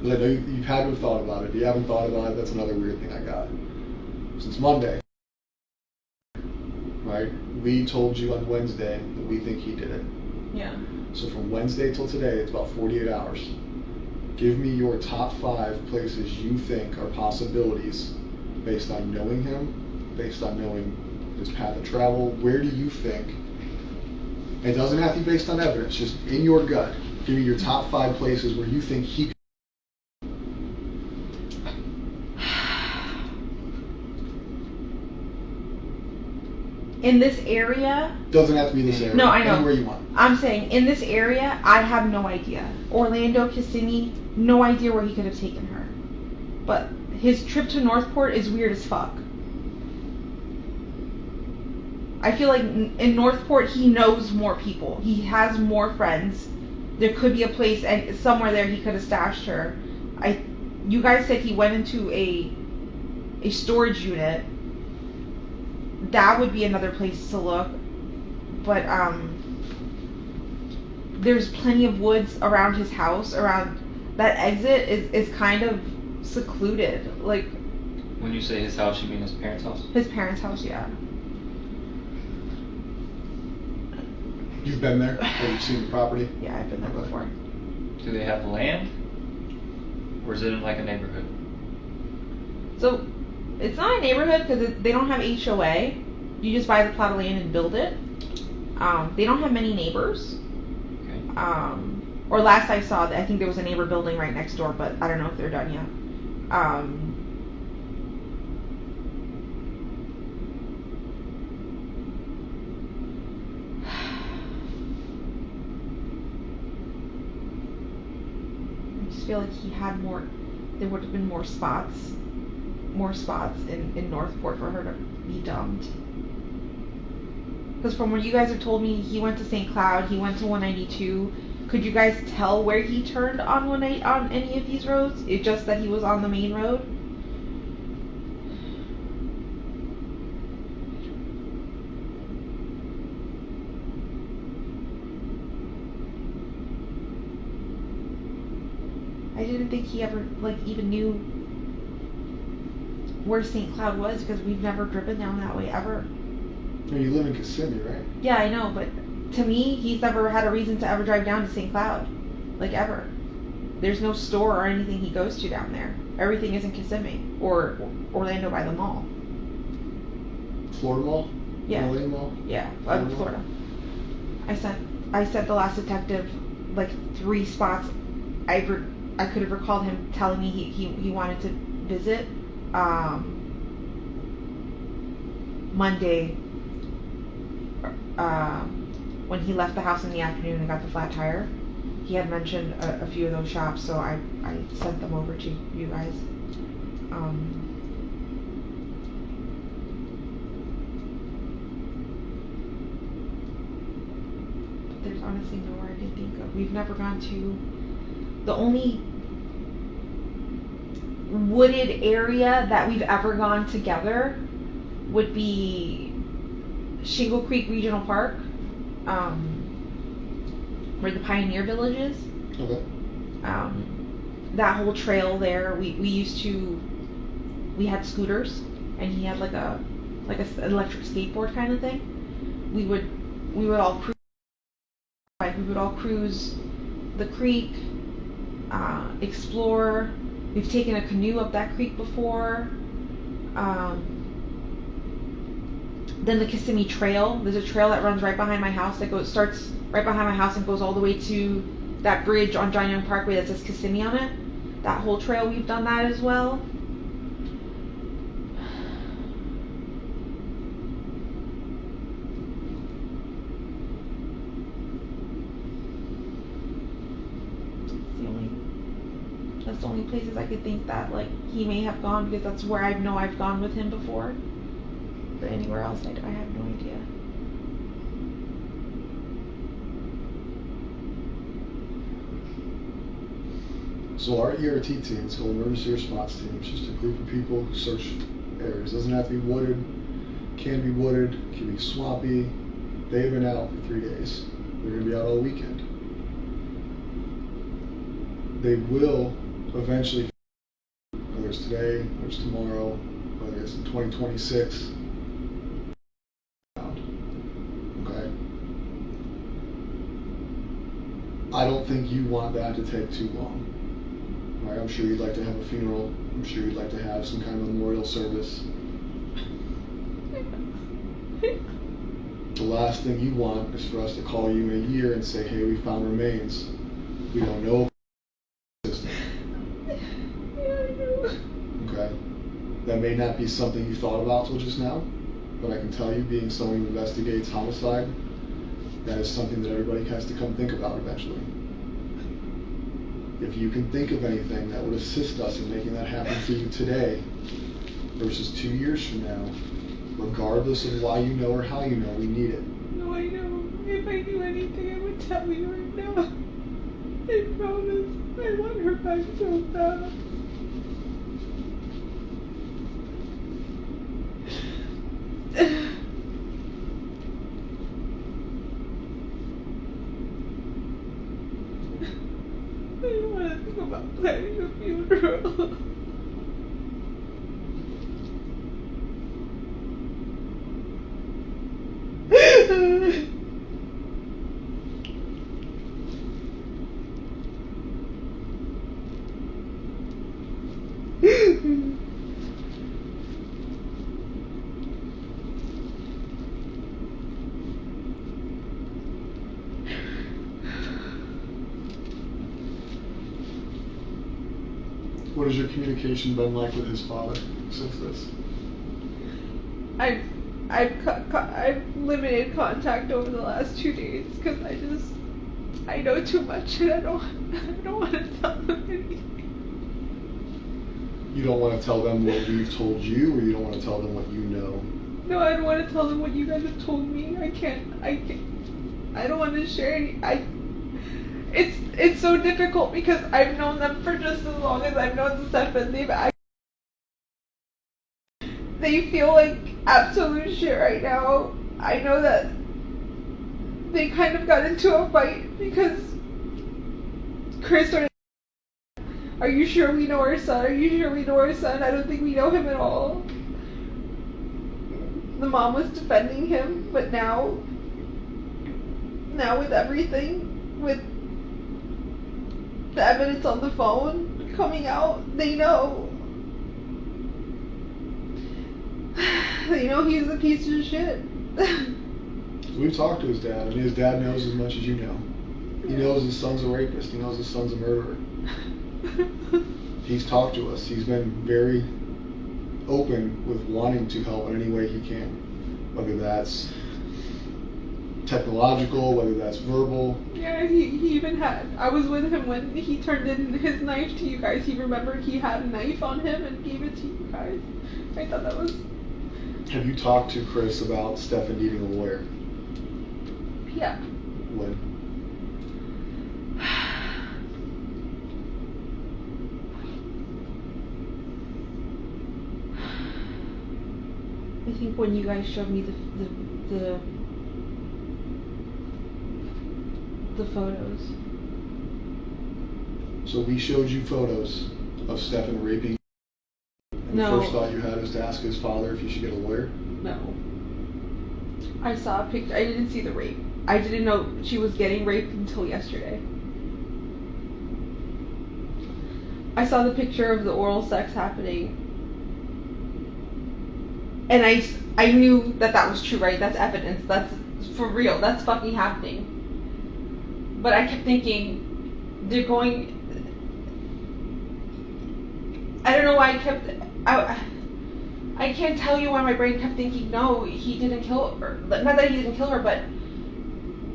Because I know you've had to have thought about it. If you haven't thought about it, that's another weird thing I got. Since Monday, right? We told you on Wednesday that we think he did it. Yeah. So from Wednesday till today, it's about 48 hours. Give me your top 5 places you think are possibilities based on knowing him, based on knowing his path of travel. Where do you think, it doesn't have to be based on evidence, just in your gut, give me your top 5 places where you think he could. In this area. Doesn't have to be this area. No, I know. Anywhere you want. I'm saying in this area, I have no idea. Orlando, Kissimmee, no idea where he could have taken her. But his trip to Northport is weird as fuck. I feel like in Northport he knows more people. He has more friends. There could be a place and somewhere there he could have stashed her. You guys said he went into a storage unit. That would be another place to look. But there's plenty of woods around his house. Around that exit is kind of secluded. Like, when you say his house, you mean his parents' house? His parents' house, yeah. You've been there? Have you seen the property? Yeah, I've been there before. Do they have land? Or is it in like a neighborhood? So, it's not a neighborhood because they don't have HOA. You just buy the plot of land and build it. They don't have many neighbors. Okay. Or last I saw, I think there was a neighbor building right next door, but I don't know if they're done yet. just feel like he had more. There would have been more spots in Northport for her to be dumped. Because from what you guys have told me, he went to St. Cloud, he went to 192. Could you guys tell where he turned on on any of these roads? It's just that he was on the main road. I didn't think he ever even knew where St. Cloud was, because we've never driven down that way ever. You live in Kissimmee, right? Yeah, I know, but to me, he's never had a reason to ever drive down to St. Cloud, ever. There's no store or anything he goes to down there. Everything is in Kissimmee or Orlando by the mall. Florida Mall? Yeah. Orlando Mall? Yeah, Florida. I sent the last detective 3 spots. I could have recalled him telling me he wanted to visit. Monday, when he left the house in the afternoon and got the flat tire, he had mentioned a few of those shops, so I sent them over to you guys. But there's honestly nowhere I can think of. We've never gone to. The only wooded area that we've ever gone together would be Shingle Creek Regional Park, where the Pioneer Village is. Okay. That whole trail there, we had scooters, and he had an electric skateboard kind of thing. We would all cruise the creek, explore. We've taken a canoe up that creek before. Then the Kissimmee Trail. There's a trail that runs right behind my house starts right behind my house and goes all the way to that bridge on John Young Parkway that says Kissimmee on it. That whole trail, we've done that as well. That's the only places I could think that he may have gone, because that's where I know I've gone with him before. But anywhere else, I have no idea. So our ERT team, it's called Emergency Response Team. It's just a group of people who search areas. Doesn't have to be wooded. Can be wooded. Can be swampy. They've been out for 3 days. They're going to be out all weekend. They will eventually, whether it's today, whether it's tomorrow, whether it's in 2026. Okay? I don't think you want that to take too long. Right? I'm sure you'd like to have a funeral. I'm sure you'd like to have some kind of memorial service. The last thing you want is for us to call you in a year and say, hey, we found remains. We don't know. Okay? That may not be something you thought about till just now, but I can tell you, being someone who investigates homicide, that is something that everybody has to come think about eventually. If you can think of anything that would assist us in making that happen for you today versus 2 years from now, regardless of why you know or how you know, we need it. No, I know. If I knew anything, I would tell you right now. I promise. I want her back so bad. I don't want to think about planning a funeral. What has your communication been like with his father since this? I've limited contact over the last 2 days because I know too much and I don't want to tell them anything. You don't want to tell them what we've told you, or you don't want to tell them what you know? No, I don't want to tell them what you guys have told me. I can't. I don't want to share any. It's so difficult because I've known them for just as long as I've known Stefan. They feel like absolute shit right now. I know that they kind of got into a fight because Chris started. Are you sure we know our son? Are you sure we know our son? I don't think we know him at all. The mom was defending him, but now with everything, with the evidence on the phone coming out, they know. They know he's a piece of shit. We've talked to his dad, and his dad knows as much as you know. He knows his son's a rapist. He knows his son's a murderer. He's talked to us. He's been very open with wanting to help in any way he can, whether that's technological, whether that's verbal. Yeah, he even had. I was with him when he turned in his knife to you guys. He remembered he had a knife on him and gave it to you guys. I thought that was. Have you talked to Chris about Stefan needing a lawyer? Yeah. When? I think when you guys showed me the photos. So we showed you photos of Stefan raping. And No. the first thought you had was to ask his father if you should get a lawyer? No. I saw a picture. I didn't see the rape. I didn't know she was getting raped until yesterday. I saw the picture of the oral sex happening. And I knew that was true, right? That's evidence. That's for real. That's fucking happening. But I kept thinking, they're going... I don't know why I can't tell you why my brain kept thinking, no, he didn't kill her. Not that he didn't kill her, but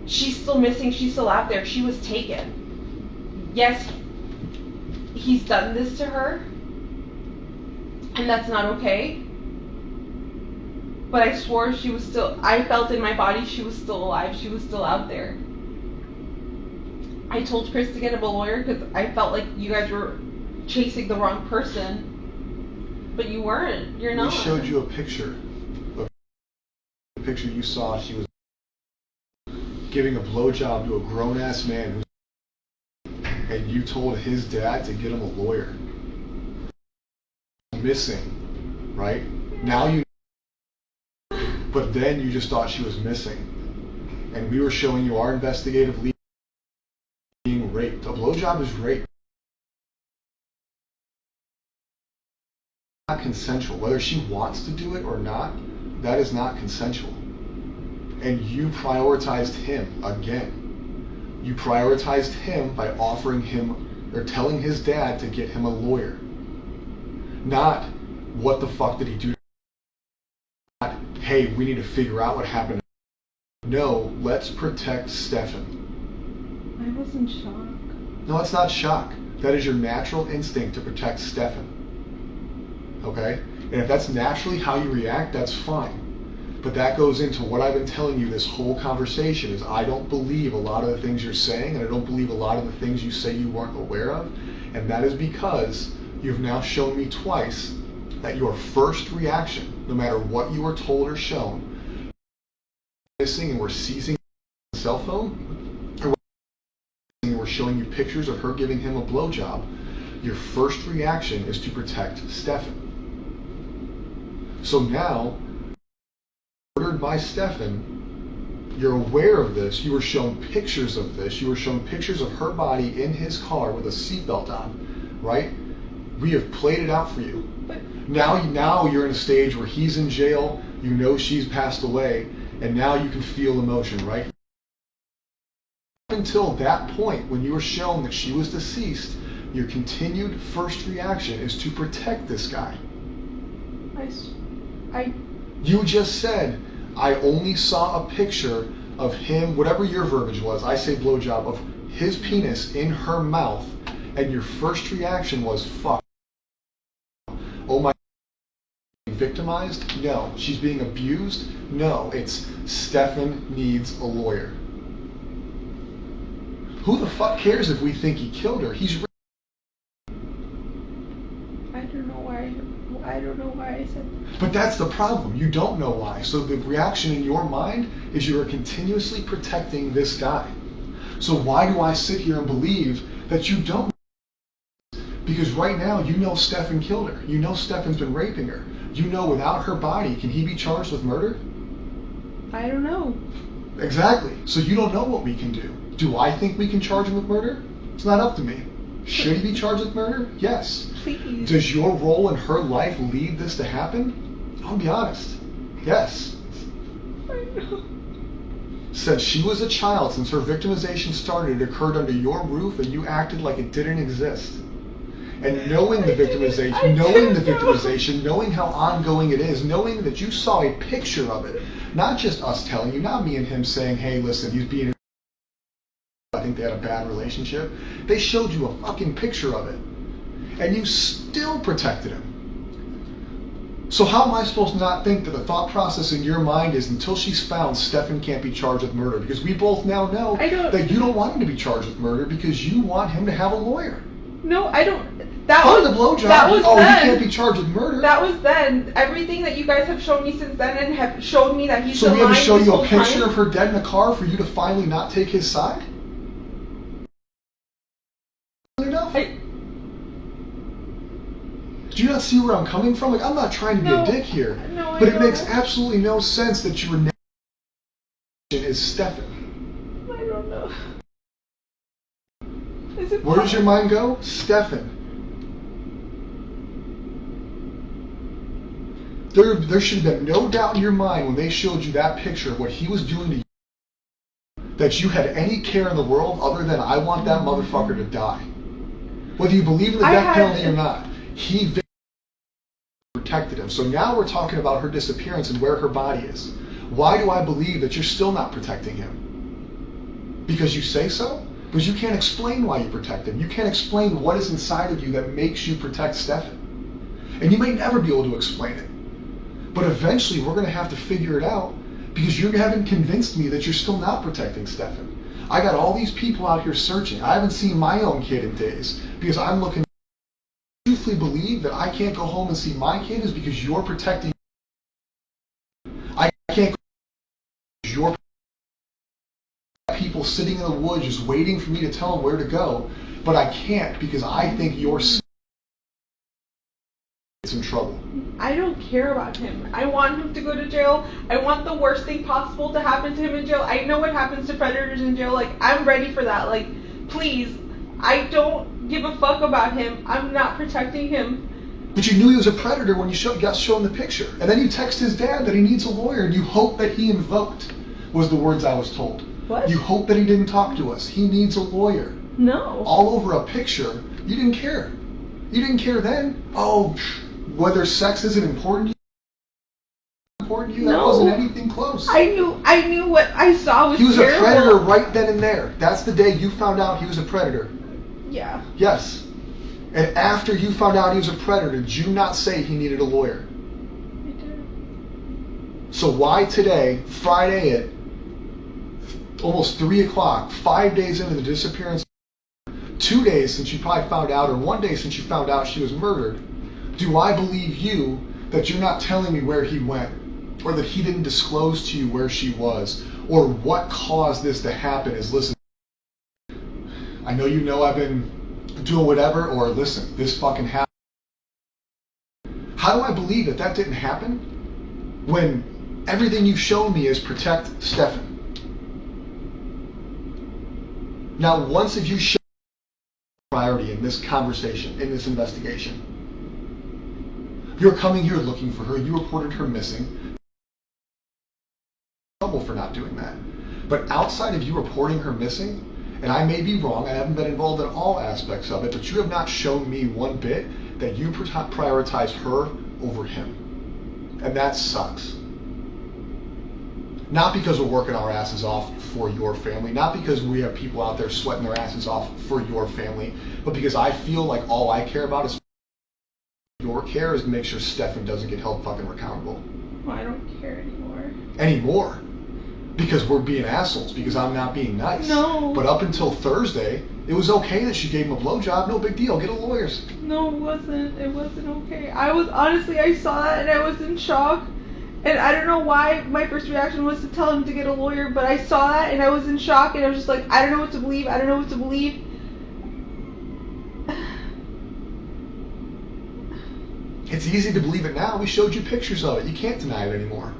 she's still missing. She's still out there. She was taken. Yes, he's done this to her. And that's not okay. But I swore she was still, I felt in my body she was still alive. She was still out there. I told Chris to get him a lawyer because I felt like you guys were chasing the wrong person. But you weren't. You're not. We showed you a picture. The picture you saw, she was giving a blowjob to a grown-ass man and you told his dad to get him a lawyer. Missing, right? Now you... But then you just thought she was missing. And we were showing you our investigative lead being raped. A blowjob is rape. Not consensual. Whether she wants to do it or not, that is not consensual. And you prioritized him again. You prioritized him by offering him or telling his dad to get him a lawyer. Not, what the fuck did he do? Not, hey, we need to figure out what happened. No, let's protect Stefan. I was in shock. No, that's not shock. That is your natural instinct to protect Stefan. Okay? And if that's naturally how you react, that's fine. But that goes into what I've been telling you this whole conversation is I don't believe a lot of the things you're saying, and I don't believe a lot of the things you say you weren't aware of. And that is because you've now shown me twice that your first reaction, no matter what you were told or shown, missing and we're seizing a cell phone, or we're showing you pictures of her giving him a blowjob, your first reaction is to protect Stefan. So now, murdered by Stefan, you're aware of this, you were shown pictures of this, you were shown pictures of her body in his car with a seatbelt on, right? We have played it out for you. Now you're in a stage where he's in jail, you know she's passed away, and now you can feel emotion, right? Until that point, when you were shown that she was deceased, your continued first reaction is to protect this guy. I You just said, I only saw a picture of him, whatever your verbiage was, I say blowjob, of his penis in her mouth, and your first reaction was, fuck. Oh my, victimized? No. She's being abused? No. It's Stefan needs a lawyer. Who the fuck cares if we think he killed her? He's. I don't know why I said that. But that's the problem. You don't know why. So the reaction in your mind is you are continuously protecting this guy. So why do I sit here and believe that you don't? Because right now you know Stefan killed her. You know Stefan's been raping her. You know without her body, can he be charged with murder? I don't know. Exactly. So you don't know what we can do. Do I think we can charge him with murder? It's not up to me. Should he be charged with murder? Yes. Please. Does your role in her life lead this to happen? I'll be honest. Yes. I know. Since she was a child, since her victimization started, it occurred under your roof and you acted like it didn't exist. And knowing the victimization, knowing how ongoing it is, knowing that you saw a picture of it, not just us telling you, not me and him saying, hey, listen, he's being, I think they had a bad relationship. They showed you a fucking picture of it. And you still protected him. So how am I supposed to not think that the thought process in your mind is until she's found, Stefan can't be charged with murder? Because we both now know that you don't want him to be charged with murder because you want him to have a lawyer. No, I don't. That Part was of the blowjob. That was then. He can't be charged with murder. That was then. Everything that you guys have shown me since then and have shown me that he's so we had to show you a picture time. of her dead in a car for you to finally not take his side? Enough? Do you not see where I'm coming from? Like, I'm not trying to be a dick here. No, but it makes absolutely no sense that your name is Stefan. I don't know. Where does your mind go? Stefan. There should have been no doubt in your mind when they showed you that picture of what he was doing to you that you had any care in the world other than I want that motherfucker to die. Whether you believe in the death penalty or not, he protected him. So now we're talking about her disappearance and where her body is. Why do I believe that you're still not protecting him? Because you say so? Because you can't explain why you protect him. You can't explain what is inside of you that makes you protect Stefan. And you may never be able to explain it. But eventually we're going to have to figure it out because you haven't convinced me that you're still not protecting Stefan. I got all these people out here searching. I haven't seen my own kid in days because I'm looking. I truthfully believe that I can't go home and see my kid is because you're protecting. I can't go because you're people sitting in the woods just waiting for me to tell them where to go, but I can't because I think you're in trouble. I don't care about him. I want him to go to jail. I want the worst thing possible to happen to him in jail. I know what happens to predators in jail. Like, I'm ready for that. Like, please. I don't give a fuck about him. I'm not protecting him. But you knew he was a predator when you got shown the picture. And then you text his dad that he needs a lawyer and you hope that he invoked, was the words I was told. What? You hope that he didn't talk to us. He needs a lawyer. No. All over a picture. You didn't care. You didn't care then. Oh, whether sex isn't important to you, that wasn't anything close. I knew what I saw was He was terrible. a predator right then and there. That's the day you found out he was a predator. Yeah. Yes. And after you found out he was a predator, did you not say he needed a lawyer? I did. So why today, Friday at almost 3 o'clock, 5 days into the disappearance, 2 days since you probably found out, or 1 day since you found out she was murdered, do I believe you that you're not telling me where he went, or that he didn't disclose to you where she was, or what caused this to happen is, listen, I know you know I've been doing whatever, or listen, this fucking happened. How do I believe that that didn't happen when everything you've shown me is protect Stefan? Now, once if you show priority in this conversation, in this investigation, you're coming here looking for her, you reported her missing, trouble for not doing that. But outside of you reporting her missing, and I may be wrong, I haven't been involved in all aspects of it, but you have not shown me one bit that you prioritize her over him. And that sucks. Not because we're working our asses off for your family, not because we have people out there sweating their asses off for your family, but because I feel like all I care about is your care is to make sure Stefan doesn't get held fucking accountable. Well, I don't care anymore. Anymore. Because we're being assholes, because I'm not being nice. No. But up until Thursday, it was okay that she gave him a blowjob. No big deal. Get a lawyer. No, it wasn't. It wasn't okay. I saw that and I was in shock. And I don't know why my first reaction was to tell him to get a lawyer, but I saw that and I was in shock and I was just like, I don't know what to believe. I don't know what to believe. It's easy to believe it now. We showed you pictures of it. You can't deny it anymore.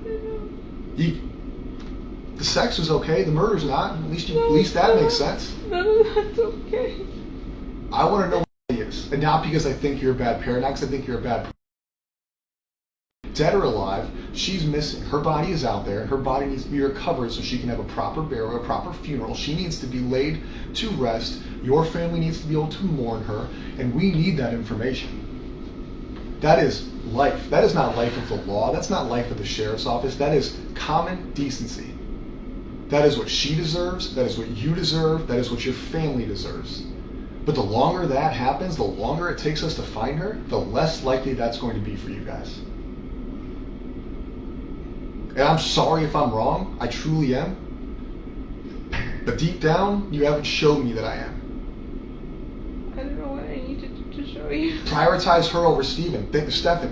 The sex was okay. The murder's not. At least that makes sense. None of that's okay. I want to know what it is. And not because I think you're a bad parent, not because I think you're a bad person. Dead or alive, she's missing. Her body is out there. Her body needs to be recovered so she can have a proper burial, a proper funeral. She needs to be laid to rest. Your family needs to be able to mourn her. And we need that information. That is life. That is not life of the law. That's not life of the sheriff's office. That is common decency. That is what she deserves. That is what you deserve. That is what your family deserves. But the longer that happens, the longer it takes us to find her, the less likely that's going to be for you guys. And I'm sorry if I'm wrong. I truly am. But deep down, you haven't showed me that I am. I don't know what I need to do to show you. Prioritize her over Stefan.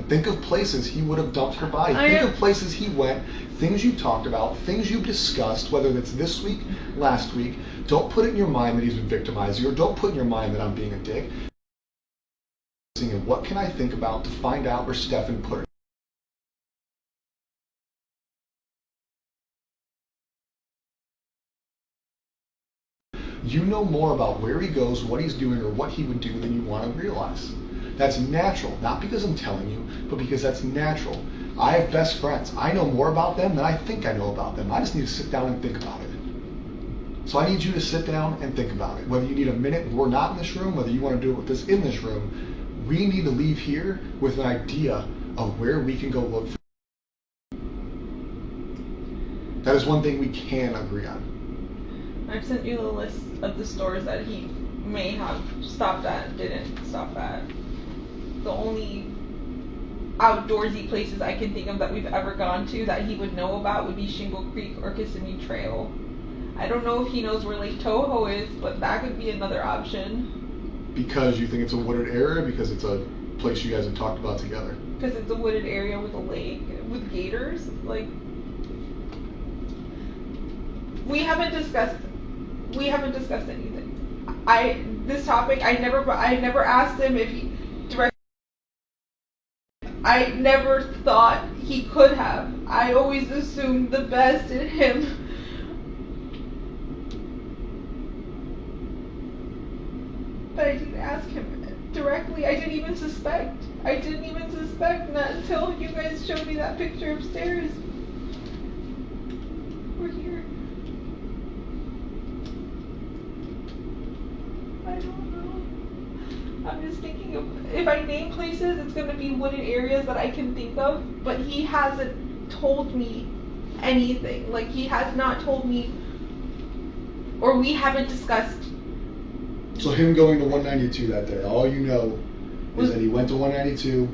Think of places he would have dumped her body. Think of places he went, things you talked about, things you've discussed, whether it's this week, last week. Don't put it in your mind that he's been victimizing you, or don't put in your mind that I'm being a dick. What can I think about to find out where Stefan put her? You know more about where he goes, what he's doing, or what he would do than you want to realize. That's natural, not because I'm telling you, but because that's natural. I have best friends. I know more about them than I think I know about them. I just need to sit down and think about it. So I need you to sit down and think about it. Whether you need a minute, we're not in this room, whether you want to do it with us in this room, we need to leave here with an idea of where we can go look for. That is one thing we can agree on. I've sent you the list of the stores that he may have stopped at and didn't stop at. The only outdoorsy places I can think of that we've ever gone to that he would know about would be Shingle Creek or Kissimmee Trail. I don't know if he knows where Lake Toho is, but that could be another option. Because you think it's a wooded area? Because it's a place you guys have talked about together? Because it's a wooded area with a lake, with gators. Like, we haven't discussed anything. This topic, I never asked him if he directly. I never thought he could have. I always assumed the best in him. But I didn't ask him directly. I didn't even suspect. Not until you guys showed me that picture upstairs. We're here. I don't know. I'm just thinking of, if I name places, it's going to be wooded areas that I can think of, but he hasn't told me anything. Like, he has not told me, or we haven't discussed. So him going to 192 that day, all you know is that he went to 192.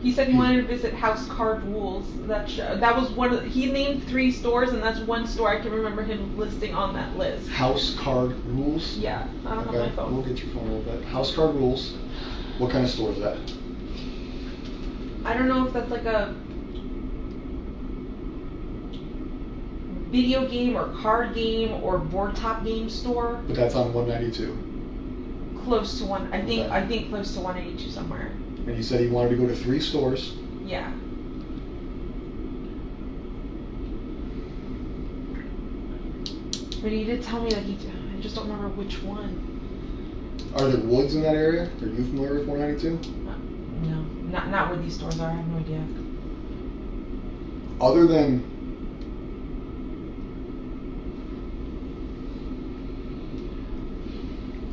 He said he wanted to visit House Card Rules. That was one of he named 3 stores, and that's one store I can remember him listing on that list. House Card Rules? Yeah, I don't have my phone. We'll get your phone a little bit. House Card Rules. What kind of store is that? I don't know if that's like a video game or card game or board top game store. But that's on 192. Close to one. I think Okay. I think close to 182 somewhere. And he said he wanted to go to 3 stores. Yeah. But he did tell me that I just don't remember which one. Are there woods in that area? Are you familiar with 192? No, not where these stores are. I have no idea. Other than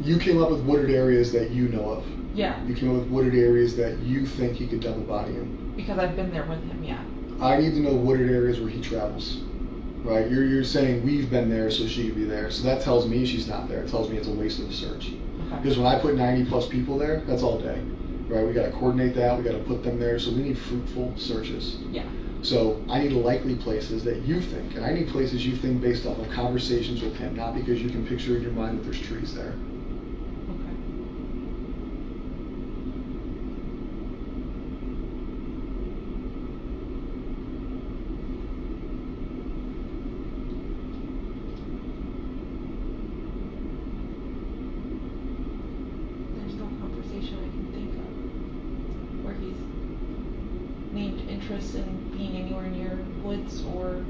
you came up with wooded areas that you know of. Yeah. You came up with wooded areas that you think he could dump a body in. Because I've been there with him, yeah. I need to know wooded areas where he travels. right? You're saying we've been there so she could be there. So that tells me she's not there. It tells me it's a waste of a search. Okay. Because when I put 90 plus people there, that's all day, right? We got to coordinate that. We got to put them there. So we need fruitful searches. Yeah. So I need likely places that you think, and I need places you think based off of conversations with him, not because you can picture in your mind that there's trees there. Okay. There's no conversation I can think of where he's named interest in being anywhere near woods or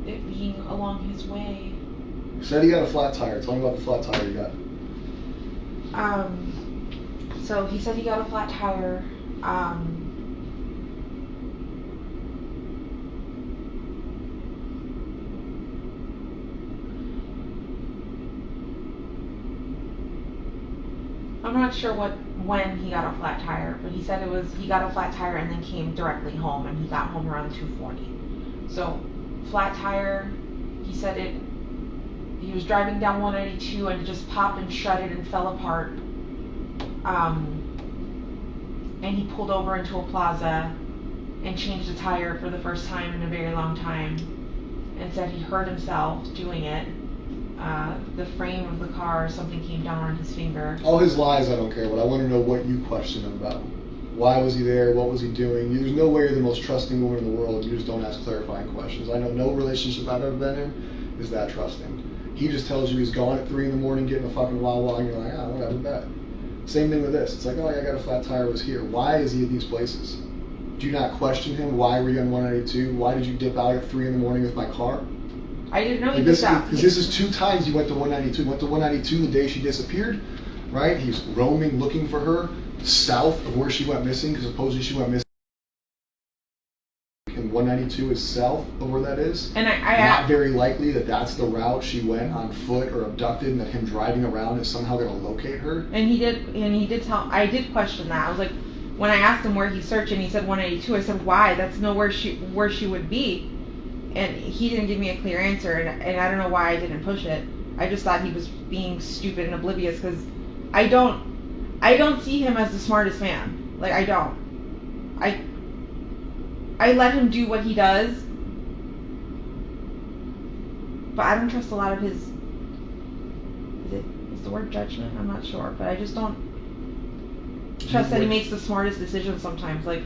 it being along his way. He said he got a flat tire. Tell me about the flat tire you got. So he said he got a flat tire. I'm not sure when he got a flat tire, but he said he got a flat tire and then came directly home, and he got home around 2:40. So flat tire, he said he was driving down 192 and it just popped and shredded and fell apart. And he pulled over into a plaza and changed a tire for the first time in a very long time, and said he hurt himself doing it. The frame of the car, something came down on his finger. All his lies, I don't care, but I want to know what you question him about. Why was he there? What was he doing? There's no way you're the most trusting woman in the world. You just don't ask clarifying questions. I know no relationship I've ever been in is that trusting. He just tells you he's gone at 3 a.m. getting a fucking Wawa, and you're like, whatever, bet. Same thing with this. It's like, oh, I got a flat tire, was here. Why is he at these places? Do you not question him? Why were you on 192? Why did you dip out at 3 a.m. with my car? I didn't know he Because did that. this is 2 times he went to 192. He went to 192 the day she disappeared, right? He's roaming, looking for her, south of where she went missing, because supposedly she went missing. And 192 is south of where that is. And not very likely that that's the route she went on foot or abducted, and that him driving around is somehow going to locate her. And he did tell. I did question that. I was like, when I asked him where he's searching, he said 182. I said, why? That's nowhere where she would be. And he didn't give me a clear answer, and I don't know why I didn't push it. I just thought he was being stupid and oblivious, because I don't see him as the smartest man. Like, I don't. I let him do what he does, but I don't trust a lot of his. Is the word judgment? I'm not sure, but I just don't trust that he makes the smartest decisions sometimes. Like,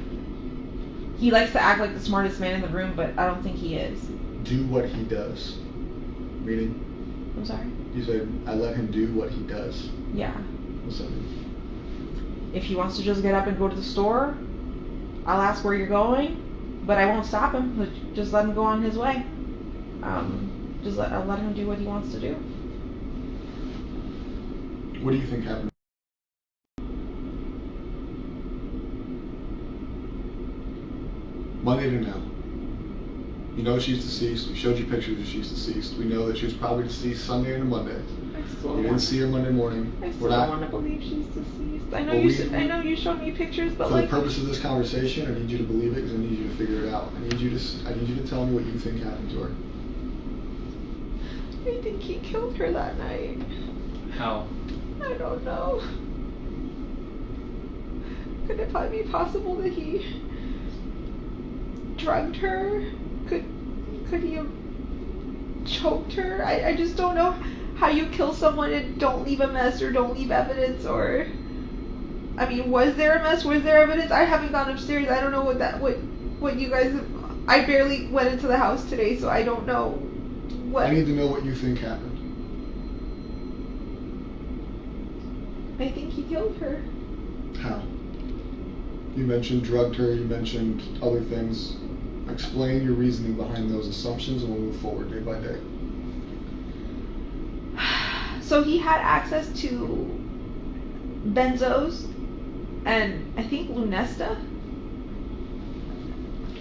he likes to act like the smartest man in the room, but I don't think he is. Do what he does. Meaning? I'm sorry? You said, I let him do what he does. Yeah. What's that mean? If he wants to just get up and go to the store, I'll ask where you're going, but I won't stop him. Just let him go on his way. I'll let him do what he wants to do. What do you think happened? Monday to now. You know she's deceased. We showed you pictures that she's deceased. We know that she was probably deceased Sunday into Monday. You didn't see her Monday morning. I still don't want to believe she's deceased. I know I know you showed me pictures, but for the purpose of this conversation, I need you to believe it, because I need you to figure it out. I need you to tell me what you think happened to her. I think he killed her that night. How? I don't know. Could it be possible that he drugged her? Could he have choked her? I just don't know how you kill someone and don't leave a mess or don't leave evidence, or I mean, was there a mess? Was there evidence? I haven't gone upstairs. I don't know what you guys have. I barely went into the house today, so I don't know what. I need to know what you think happened. I think he killed her. How? You mentioned drugged her, you mentioned other things. Explain your reasoning behind those assumptions, and we'll move forward day by day. So he had access to benzos and I think Lunesta.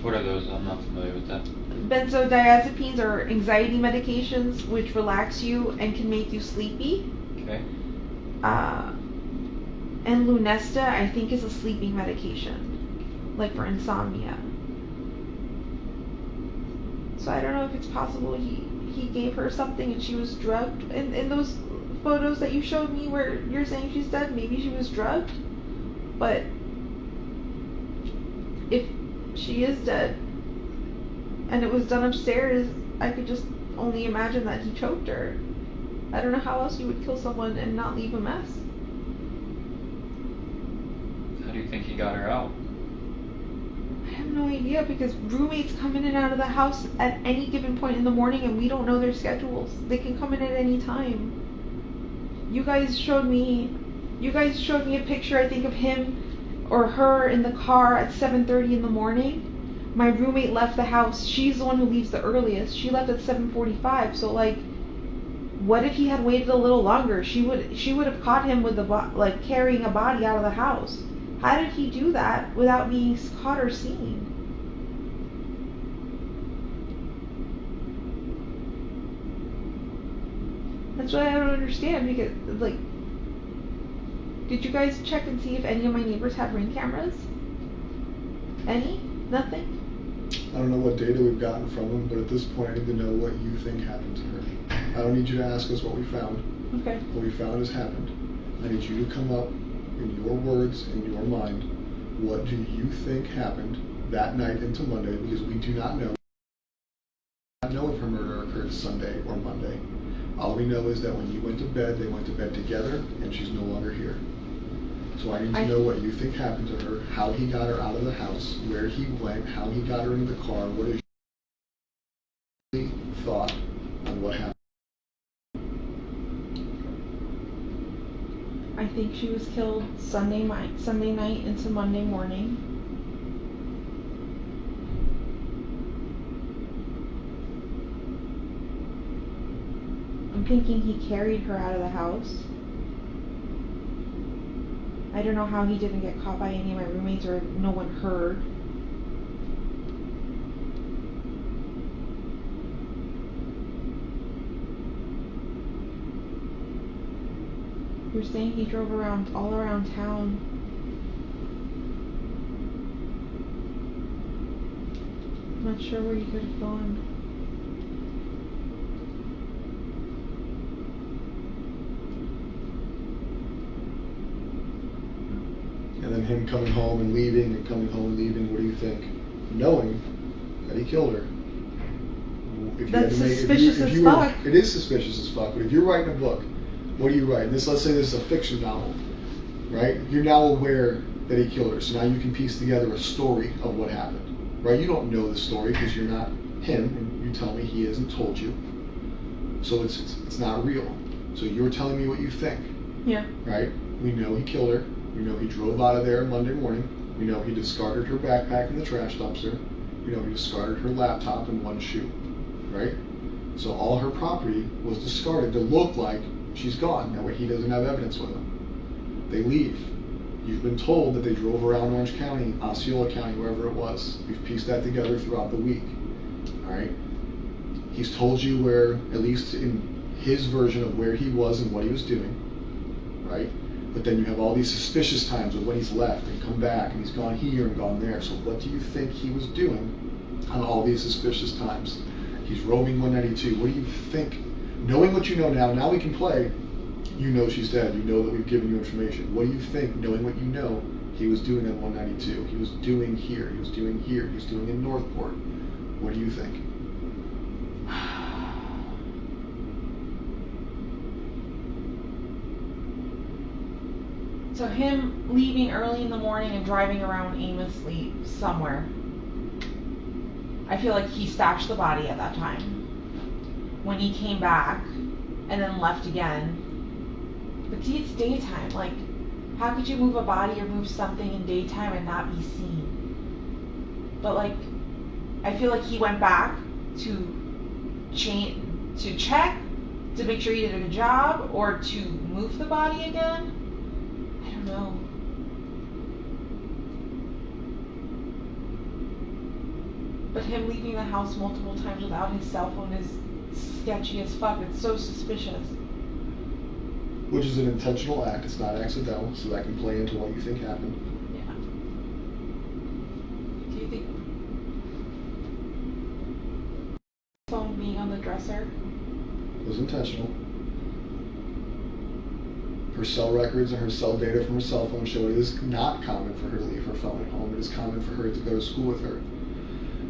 What are those? I'm not familiar with that. Benzodiazepines are anxiety medications which relax you and can make you sleepy. Okay. And Lunesta, I think, is a sleeping medication, like for insomnia. So I don't know if it's possible he gave her something and she was drugged. In those photos that you showed me where you're saying she's dead, maybe she was drugged. But if she is dead and it was done upstairs, I could just only imagine that he choked her. I don't know how else you would kill someone and not leave a mess. How do you think he got her out? I have no idea, because roommates come in and out of the house at any given point in the morning and we don't know their schedules. They can come in at any time. You guys showed me a picture, I think, of him or her in the car at 7:30 in the morning. My roommate left the house. She's the one who leaves the earliest. She left at 7:45. So like, what if he had waited a little longer? She would have caught him with carrying a body out of the house. How did he do that without being caught or seen? That's what I don't understand, because like, did you guys check and see if any of my neighbors have Ring cameras? Any? Nothing? I don't know what data we've gotten from them, but at this point I need to know what you think happened to her. I don't need you to ask us what we found. Okay. What we found has happened. I need you to come up, in your words, in your mind, what do you think happened that night into Monday, because we do not know. We do not know if her murder occurred Sunday or Monday. All we know is that when you went to bed, they went to bed together, and she's no longer here. So I need to know what you think happened to her, how he got her out of the house, where he went, how he got her into the car, what is your thought on what happened. I think she was killed Sunday night into Monday morning. I'm thinking he carried her out of the house. I don't know how he didn't get caught by any of my roommates or no one heard. You're saying he drove all around town. I'm not sure where he could have gone. And then him coming home and leaving, and coming home and leaving, what do you think? Knowing that he killed her. If That's suspicious as fuck. It is suspicious as fuck, but if you're writing a book, what do you write? Let's say this is a fiction novel, right? You're now aware that he killed her, so now you can piece together a story of what happened, right? You don't know the story because you're not him, and you tell me he hasn't told you, so it's not real. So you're telling me what you think, Yeah. right? We know he killed her. We know he drove out of there Monday morning. We know he discarded her backpack in the trash dumpster. We know he discarded her laptop and one shoe, right? So all her property was discarded to look like she's gone. That way he doesn't have evidence with him. They leave. You've been told that they drove around Orange County, Osceola County, wherever it was. We've pieced that together throughout the week, all right? He's told you where, at least in his version of where he was and what he was doing, right? But then you have all these suspicious times of when he's left and come back and he's gone here and gone there. So what do you think he was doing on all these suspicious times? He's roaming 192. What do you think? Knowing what you know now we can play. You know she's dead. You know that we've given you information. What do you think, knowing what you know, he was doing at 192? He was doing here. He was doing here. He was doing in Northport. What do you think? So him leaving early in the morning and driving around aimlessly somewhere. I feel like he stashed the body at that time. When he came back and then left again. But see, it's daytime. Like, how could you move a body or move something in daytime and not be seen? But like, I feel like he went back to check to make sure he did a good job, or to move the body again. I don't know. But him leaving the house multiple times without his cell phone is sketchy as fuck. It's so suspicious. Which is an intentional act. It's not accidental, so that can play into what you think happened. phone being on the dresser? It was intentional. Her cell records and her cell data from her cell phone show it is not common for her to leave her phone at home. It is common for her to go to school with her.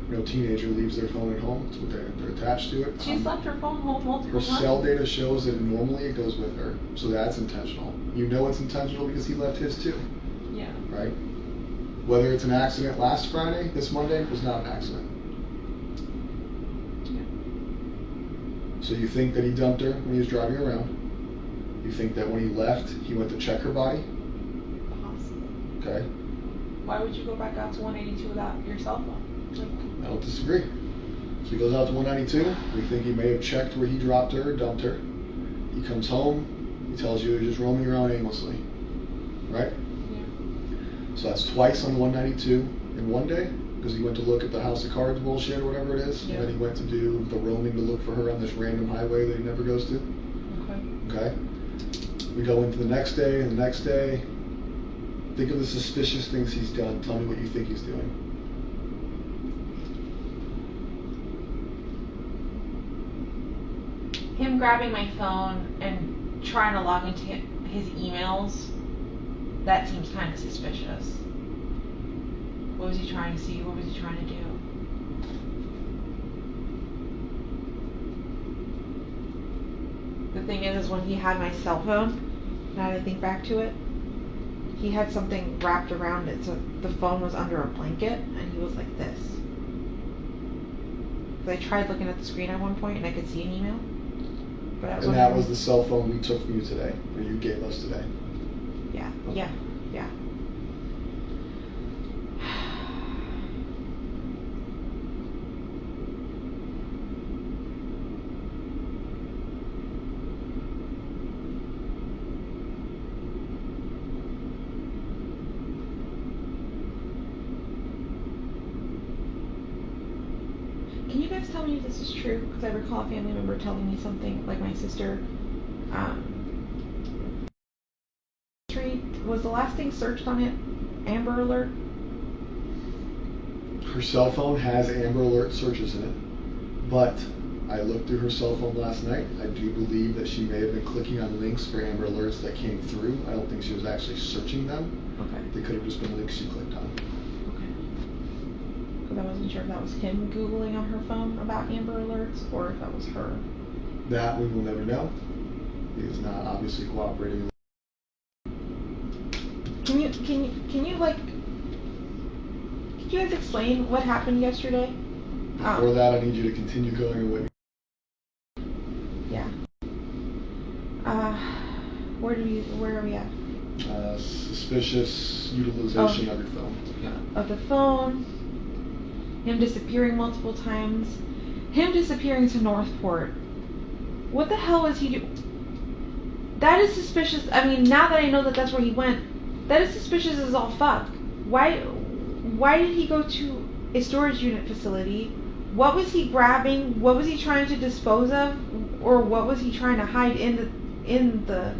No teenager leaves their phone at home. It's what they're attached to it. She's left her phone home multiple Her times. cell data shows that normally it goes with her, so that's intentional. You know it's intentional because he left his too, Yeah. right? Whether it's an accident last Friday, this Monday, was not an accident. Yeah. So you think that he dumped her when he was driving around. You think that when he left, he went to check her body. Possibly. Okay. Why would you go back out to 182 without your cell phone? Like, I don't disagree. So he goes out to 192. We think he may have checked where he dropped her or dumped her. He comes home. He tells you he's just roaming around aimlessly. Right? yeah. So that's twice on 192 in one day because he went to look at the House of Cards bullshit or whatever it is. Yeah. And then he went to do the roaming to look for her on this random highway that he never goes to. Okay. Okay? We go into the next day and the next day. Think of the suspicious things he's done. Tell me what you think he's doing. Him grabbing my phone and trying to log into his emails, that seems kind of suspicious. What was he trying to see? What was he trying to do? The thing is when he had my cell phone, now that I think back to it, he had something wrapped around it, so the phone was under a blanket, and he was like this. I tried looking at the screen at one point, and I could see an email. But I was And that was the cell phone we took from you today, or you gave us today. Yeah, yeah, yeah. Can you guys tell me if this is true? Because I recall a family member telling me something, like my sister. Was the last thing searched on it Amber Alert? Her cell phone has Amber Alert searches in it, but I looked through her cell phone last night. I do believe that she may have been clicking on links for Amber Alerts that came through. I don't think she was actually searching them. Okay. They could have just been links she clicked on. Okay. Because I wasn't sure if that was him Googling on her phone about Amber Alerts or if that was her. That we will never know. He is not obviously cooperating. Can you guys explain what happened yesterday? Before that, I need you to continue going with me. Yeah. Where are we at? Suspicious utilization of your phone. Of the phone. Him disappearing multiple times. Him disappearing to Northport. What the hell was he doing? That is suspicious. I mean, now that I know that that's where he went, that is suspicious as all fuck. Why did he go to a storage unit facility? What was he grabbing? What was he trying to dispose of? Or what was he trying to hide in the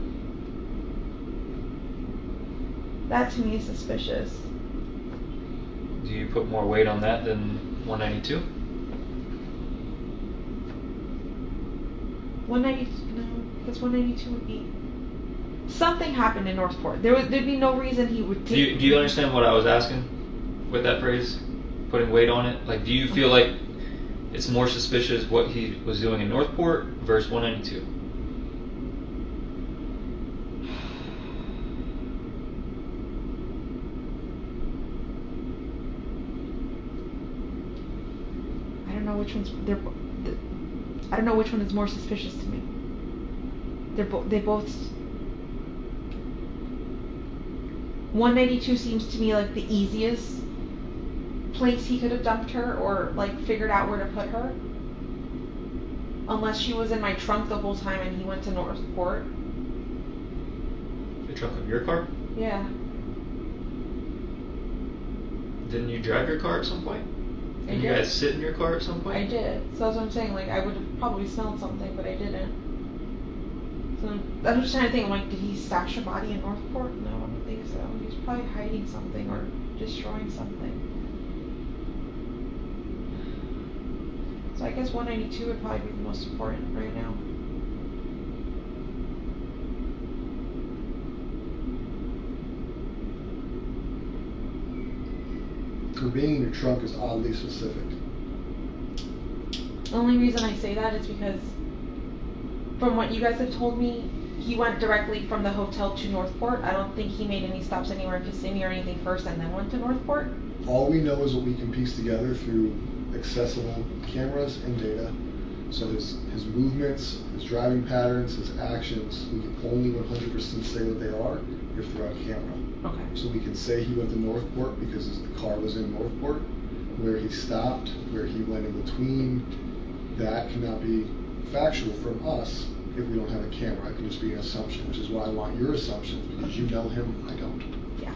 That to me is suspicious. Do you put more weight on that than 192? 192, no, because 192 would be something happened in Northport. There'd be no reason he would take. Do you understand what I was asking with that phrase? Putting weight on it? Like, do you feel like it's more suspicious what he was doing in Northport versus 192? I don't know which one's I don't know which one is more suspicious to me. They both. 192 seems to me like the easiest place he could have dumped her or like figured out where to put her. Unless she was in my trunk the whole time and he went to Northport. The trunk of your car? Yeah. Didn't you drive your car at some point? Did you guys sit in your car at some point? I did. So that's what I'm saying. Like, I would have probably smelled something, but I didn't. So I'm just trying to think. I'm like, did he stash a body in Northport? No, I don't think so. He was probably hiding something or destroying something. So So I guess 192 would probably be the most important right now. Her being in your trunk is oddly specific. The only reason I say that is because from what you guys have told me, he went directly from the hotel to Northport. I don't think he made any stops anywhere in Kissimmee or anything first and then went to Northport. All we know is what we can piece together through accessible cameras and data. So his movements, his driving patterns, his actions, we can only 100% say what they are if they're on camera. Okay. So we can say he went to Northport because his car was in Northport. Where he stopped, where he went in between, that cannot be factual from us if we don't have a camera. It can just be an assumption, which is why I want your assumptions, because you know him, I don't. Yeah.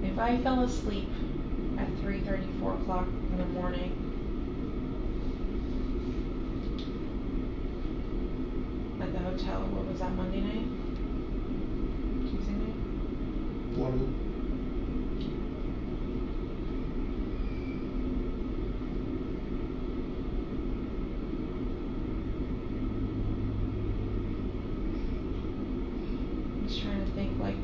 If I fell asleep at 3:30, 4 o'clock in the morning, at the hotel, what was that, Monday night? Tuesday night? One of them. I'm just trying to think, like,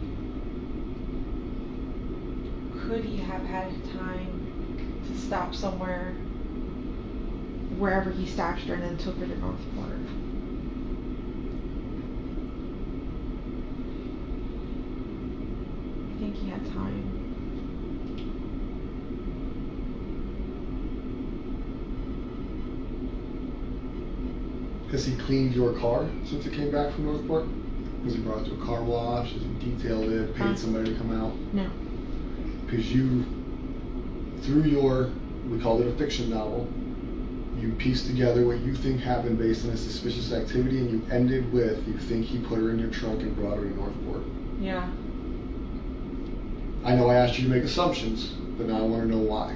could he have had time to stop somewhere, wherever he stashed her, and then took her to Northport? I think he had time. Has he cleaned your car since he came back from Northport? Has he brought it to a car wash? Has he detailed it? Paid somebody to come out? No. Because you, through your, we call it a fiction novel, you pieced together what you think happened based on a suspicious activity, and you ended with, you think he put her in your trunk and brought her to Northport. Yeah. I know I asked you to make assumptions, but now I want to know why.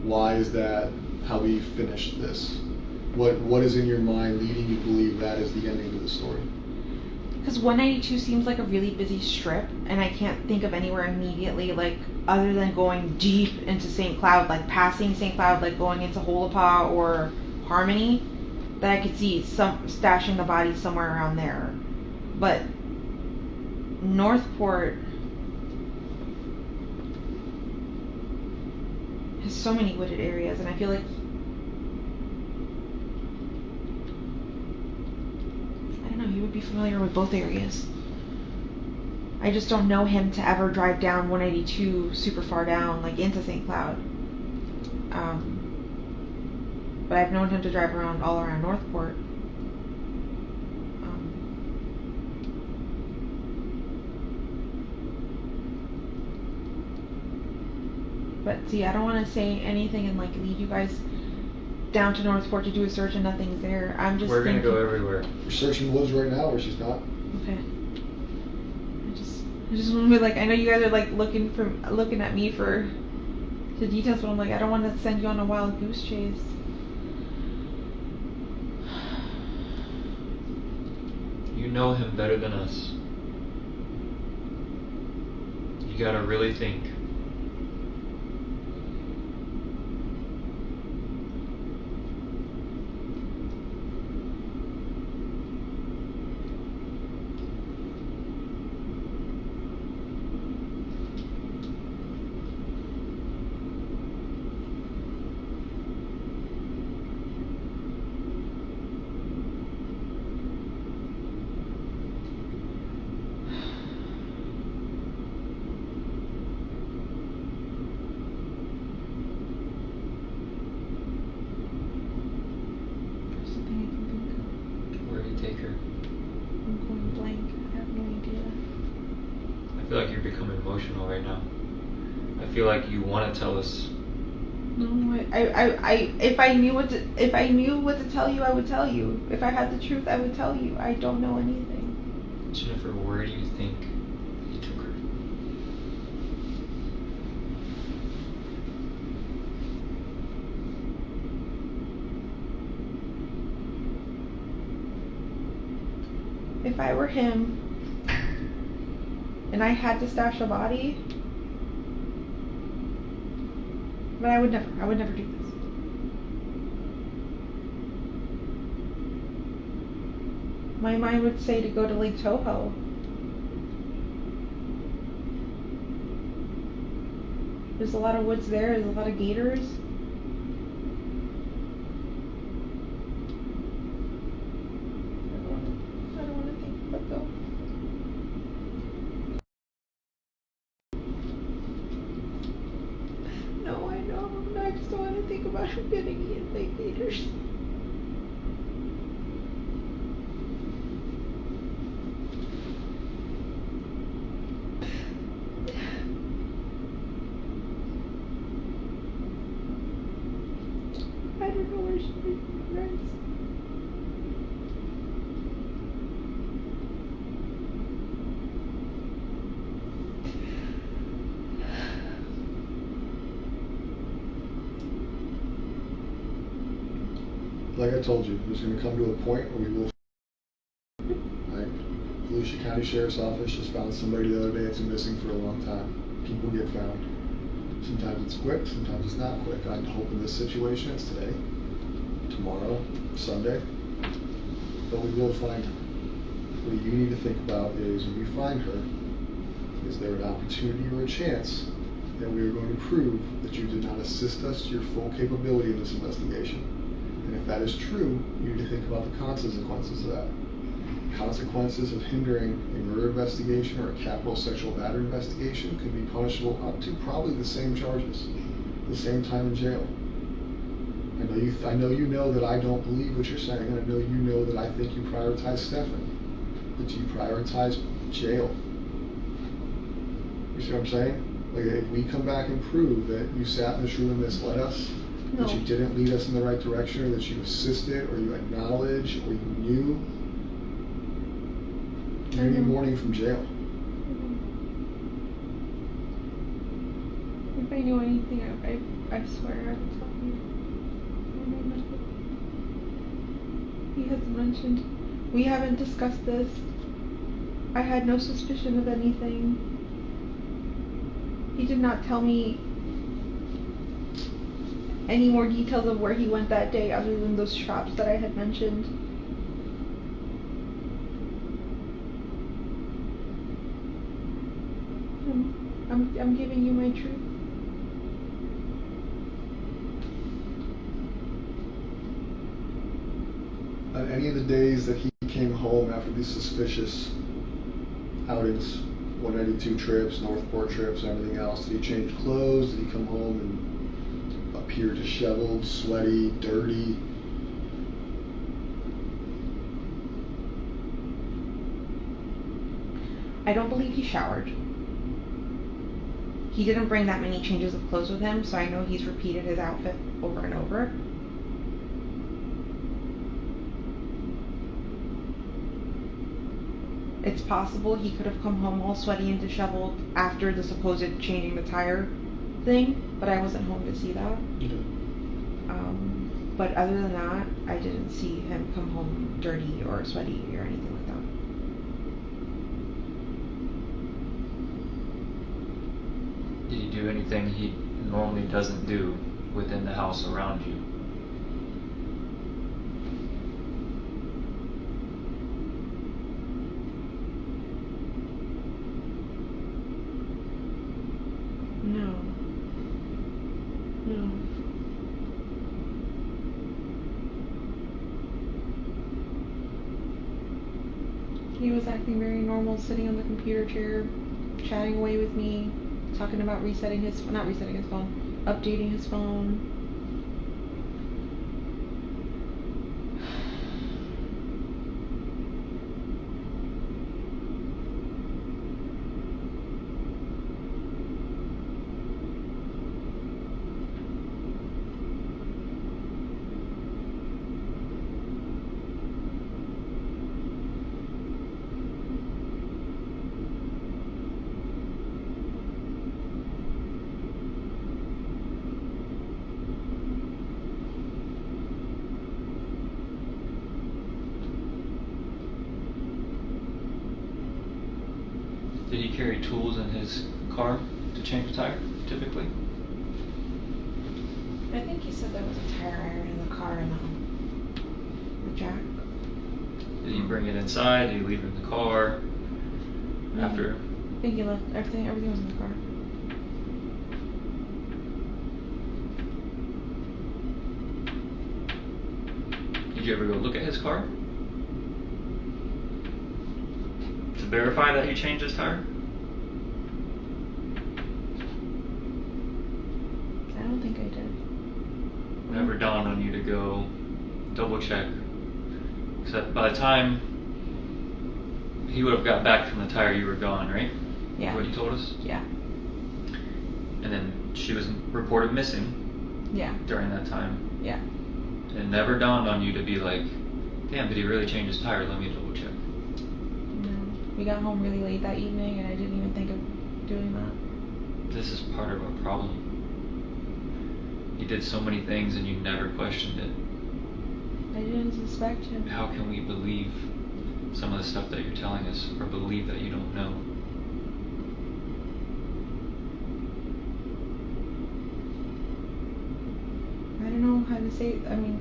Why is that how we finished this? What is in your mind leading you to believe that is the ending of the story? Because 192 seems like a really busy strip, and I can't think of anywhere immediately, like, other than going deep into St. Cloud, like passing St. Cloud, like going into Holapa or Harmony, that I could see some stashing the body somewhere around there. But Northport has so many wooded areas, and I feel like he would be familiar with both areas. I just don't know him to ever drive down 182 super far down, like into St. Cloud. But I've known him to drive around all around Northport. But see, I don't want to say anything and like lead you guys down to Northport to do a search and nothing's there. I'm just We're gonna go everywhere. We're searching woods right now where she's not. Okay. I just want to be like, I know you guys are like looking at me for the details, but I'm like, I don't want to send you on a wild goose chase. You know him better than us. You gotta really think. Take her. I'm going blank. I have no idea. I feel like you're becoming emotional right now. I feel like you want to tell us. No, if I knew what to tell you, I would tell you. If I had the truth, I would tell you. I don't know anything. Jennifer, where do you think he took her? If I were him and I had to stash a body, but I would never do this. My mind would say to go to Lake Toho. There's a lot of woods there, there's a lot of gators. I don't want to think about though. No, I know. I just don't want to think about him getting eaten by gators. I don't know where she runs. Like I told you, there's going to come to a point where we will. Right? Volusia County Sheriff's Office just found somebody the other day that's been missing for a long time. People get found. Sometimes it's quick, sometimes it's not quick. I hope in this situation it's today, tomorrow, Sunday, but we will find her. What you need to think about is when you find her, is there an opportunity or a chance that we are going to prove that you did not assist us to your full capability in this investigation? And if that is true, you need to think about the consequences of that. Consequences of hindering a murder investigation or a capital sexual battery investigation could be punishable up to probably the same charges, the same time in jail. I know you know that I don't believe what you're saying, and I know you know that I think you prioritize Stefan, but you prioritize jail. You see what I'm saying? Like, if we come back and prove that you sat in this room and misled us, No. that you didn't lead us in the right direction, or that you assisted, or you acknowledged, or you knew, you're going to need warning from jail. If I knew anything, I swear I would tell you. I know nothing. He hasn't mentioned. We haven't discussed this. I had no suspicion of anything. He did not tell me any more details of where he went that day other than those shops that I had mentioned. I'm giving you my truth. On any of the days that he came home after these suspicious outings, 192 trips, Northport trips, and everything else, did he change clothes? Did he come home and appear disheveled, sweaty, dirty? I don't believe he showered. He didn't bring that many changes of clothes with him, so I know he's repeated his outfit over and over. It's possible he could have come home all sweaty and disheveled after the supposed changing the tire thing, but I wasn't home to see that. Okay. But other than that, I didn't see him come home dirty or sweaty or anything like that. Did he do anything he normally doesn't do within the house around you? No. No. He was acting very normal, sitting on the computer chair, chatting away with me, talking about not resetting his phone, updating his phone. Did he carry tools in his car to change a tire, typically? I think he said there was a tire iron in the car and the jack. Did he bring it inside? Did he leave it in the car? After? I think he left everything was in the car. Did you ever go look at his car? To verify that he changed his tire? I don't think I did. Never dawned on you to go double check. Except by the time he would have got back from the tire, you were gone, right? Yeah. What you told us? Yeah. And then she was reported missing. Yeah. During that time. Yeah. It never dawned on you to be like, damn, did he really change his tire? Let me double check. No. We got home really late that evening and I didn't even think of doing that. This is part of our problem. He did so many things and you never questioned it. I didn't suspect him. How can we believe some of the stuff that you're telling us or believe that you don't know? I don't know how to say it. I mean,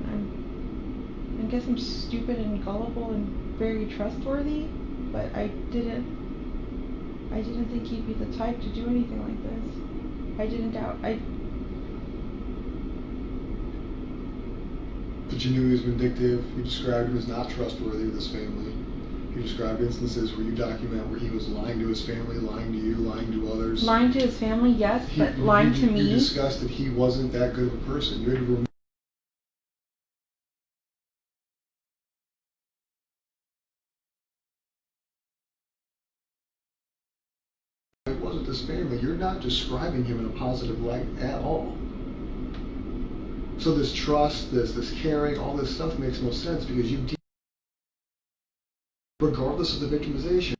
I guess I'm stupid and gullible and very trustworthy, but I didn't think he'd be the type to do anything like this. I didn't doubt. But you knew he was vindictive. You described him as not trustworthy with his family. You described instances where you document where he was lying to his family, lying to you, lying to others. Lying to his family, yes, but lying to me. You discussed that he wasn't that good of a person. You had to it wasn't this family. You're not describing him in a positive light at all. So this trust, this caring, all this stuff makes no sense because you, regardless of the victimization,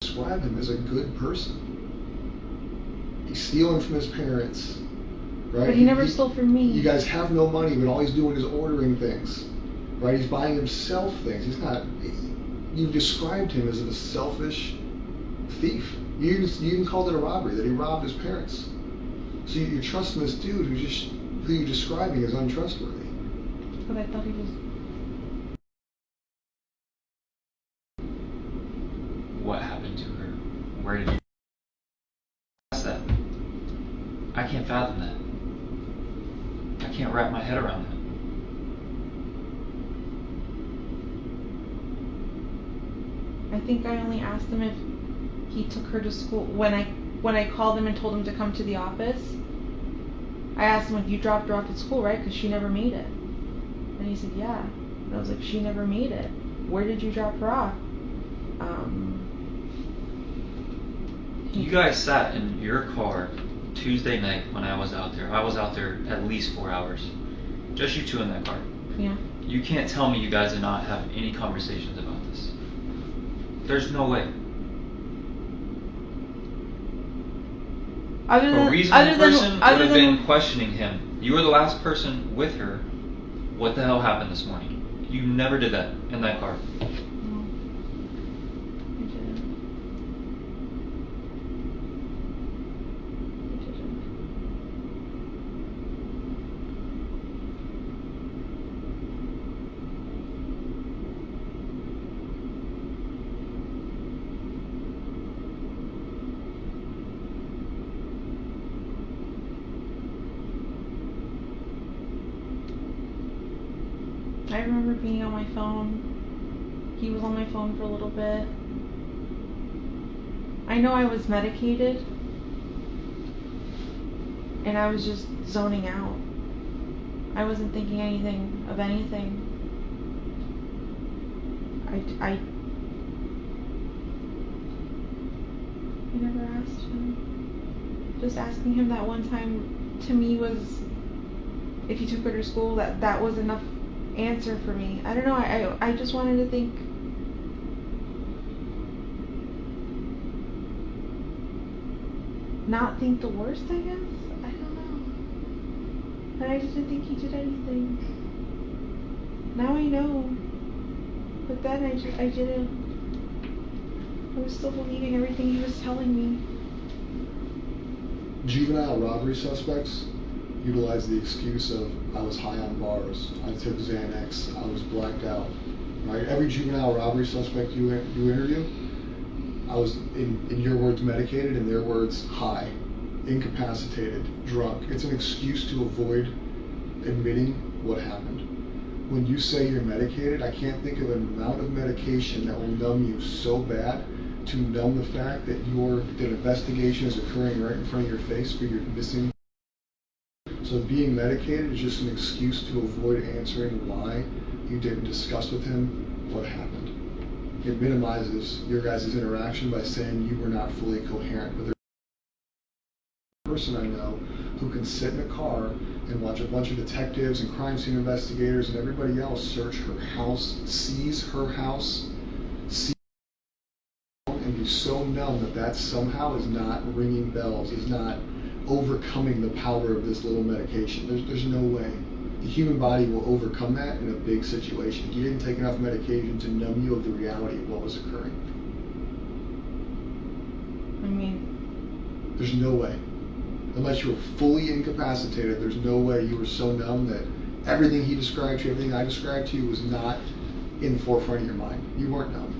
describe him as a good person. He's stealing from his parents, right? But he never stole from me. You guys have no money, but all he's doing is ordering things, right? He's buying himself things. He's not. You described him as a selfish thief. You even called it a robbery, that he robbed his parents. So you're trusting this dude who you're describing as untrustworthy. But I thought he was. What happened to her? Where did you ask that? I can't fathom that. I can't wrap my head around that. I think I only asked him if he took her to school. When I called him and told him to come to the office, I asked him, like, you dropped her off at school, right? Because she never made it. And he said, yeah. And I was like, she never made it. Where did you drop her off? You guys sat in your car Tuesday night when I was out there. I was out there at least 4 hours. Just you two in that car. Yeah. You can't tell me you guys did not have any conversations about this. There's no way. A reasonable person would have been questioning him. You were the last person with her. What the hell happened this morning? You never did that in that car. No, I didn't. I remember being on my phone. He was on my phone for a little bit. I know I was medicated, and I was just zoning out. I wasn't thinking anything of anything. I never asked him. Just asking him that one time to me was, if he took her to school, that was enough answer for me. I don't know, I just wanted to think. Not think the worst, I guess? I don't know. But I just didn't think he did anything. Now I know. But then I didn't. I was still believing everything he was telling me. Juvenile robbery suspects utilize the excuse of, I was high on bars, I took Xanax, I was blacked out. Right? Every juvenile robbery suspect you interview, I was, in your words, medicated, in their words, high, incapacitated, drunk. It's an excuse to avoid admitting what happened. When you say you're medicated, I can't think of an amount of medication that will numb you so bad to numb the fact that that investigation is occurring right in front of your face for your missing. So being medicated is just an excuse to avoid answering why you didn't discuss with him what happened. It minimizes your guys' interaction by saying you were not fully coherent. But there's a person I know who can sit in a car and watch a bunch of detectives and crime scene investigators and everybody else search her house, seize her house, and be so numb that somehow is not ringing bells, is not overcoming the power of this little medication. There's no way. The human body will overcome that in a big situation. You didn't take enough medication to numb you of the reality of what was occurring. I mean, there's no way. Unless you were fully incapacitated, there's no way you were so numb that everything he described to you, everything I described to you was not in the forefront of your mind. You weren't numb.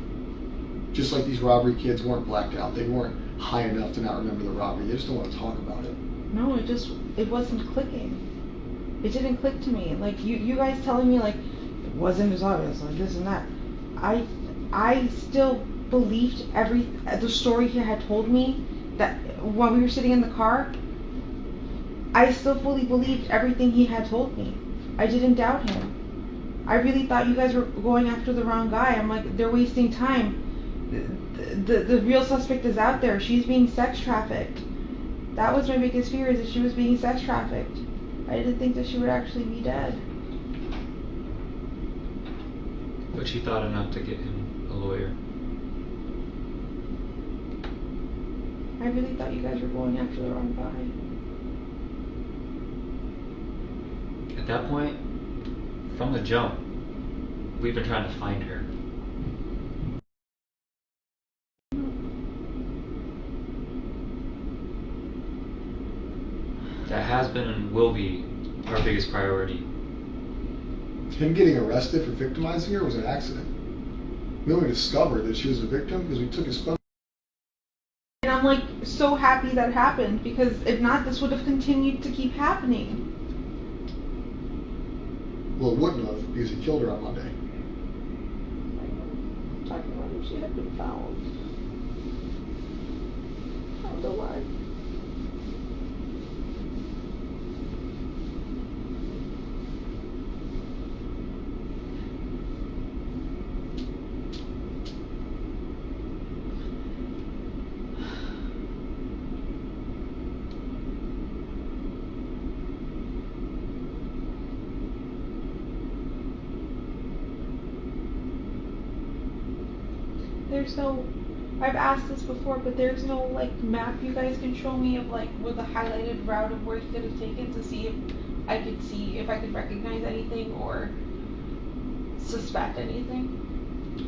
Just like these robbery kids weren't blacked out. They weren't high enough to not remember the robbery. They just don't want to talk about it. No, it wasn't clicking. It didn't click to me. Like you guys telling me like it wasn't as obvious, like this and that. I still believed the story he had told me, that while we were sitting in the car, I still fully believed everything he had told me. I didn't doubt him. I really thought you guys were going after the wrong guy. I'm like, they're wasting time. The real suspect is out there. She's being sex trafficked. That was my biggest fear, is that she was being sex trafficked. I didn't think that she would actually be dead. But she thought enough to get him a lawyer. I really thought you guys were going after the wrong guy. At that point, from the jump, we've been trying to find her. That has been and will be our biggest priority. Him getting arrested for victimizing her was an accident. We only discovered that she was a victim because we took his phone. And I'm like so happy that happened, because if not, this would have continued to keep happening. Well, it wouldn't have, because he killed her on Monday. Talking about if she had been found. Found alive. There's no, I've asked this before, but there's no like map you guys can show me of like with a highlighted route of where he could have taken, to see if I could recognize anything or suspect anything.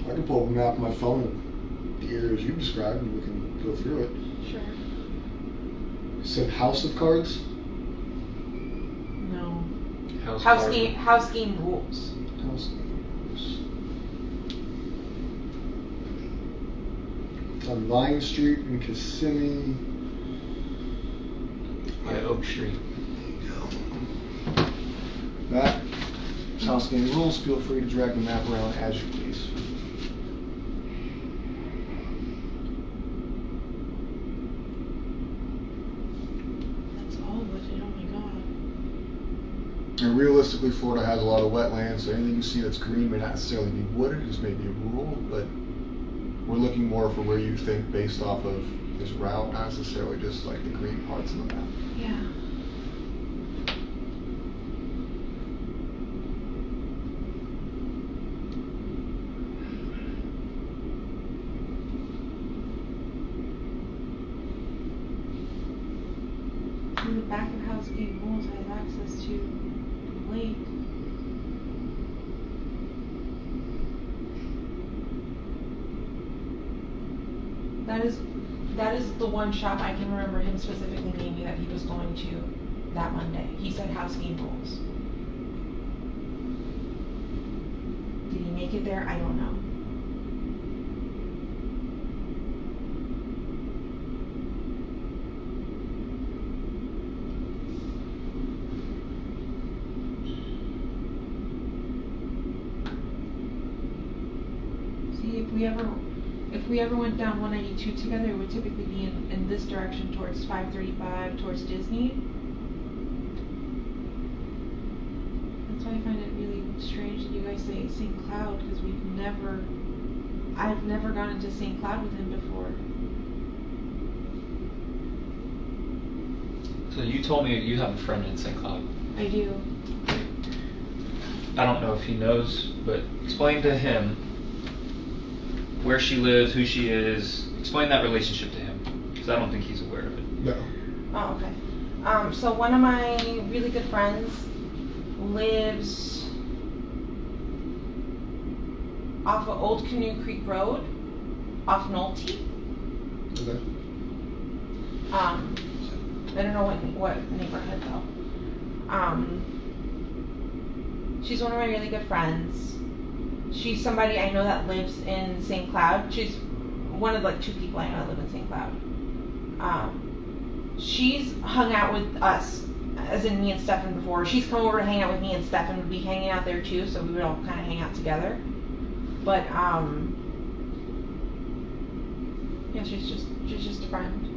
I can pull up a map on my phone of the areas you described and we can go through it. Sure. You said House of Cards? No. House game rules. House of Cards. On Vine Street in Kissimmee. by Oak Street. There you go. That house game rules. Feel free to drag the map around as you please. That's all wooded. Oh my god. And realistically, Florida has a lot of wetlands, so anything you see that's green may not necessarily be wooded. This may be a rule, but we're looking more for where you think based off of this route, not necessarily just like the green parts of the map. Yeah. In the back of House Game Rules, I have access to the lake. That is the one shop I can remember him specifically naming that he was going to that Monday. He said house game rules. Did he make it there? I don't know. See, if we ever went down 192 together, it would typically be in this direction towards 535, towards Disney. That's why I find it really strange that you guys say St. Cloud, because I've never gone into St. Cloud with him before. So you told me you have a friend in St. Cloud. I do. I don't know if he knows, but explain to him where she lives, who she is. Explain that relationship to him, because I don't think he's aware of it. No. Oh, okay. So one of my really good friends lives off of Old Canoe Creek Road, off Nolte. Okay. I don't know what neighborhood though. She's one of my really good friends. She's somebody I know that lives in St. Cloud. She's one of like 2 people I know that live in St. Cloud. She's hung out with us, as in me and Stefan before. She's come over to hang out with me, and Stefan would be hanging out there too, so we would all kind of hang out together. But yeah, she's just a friend.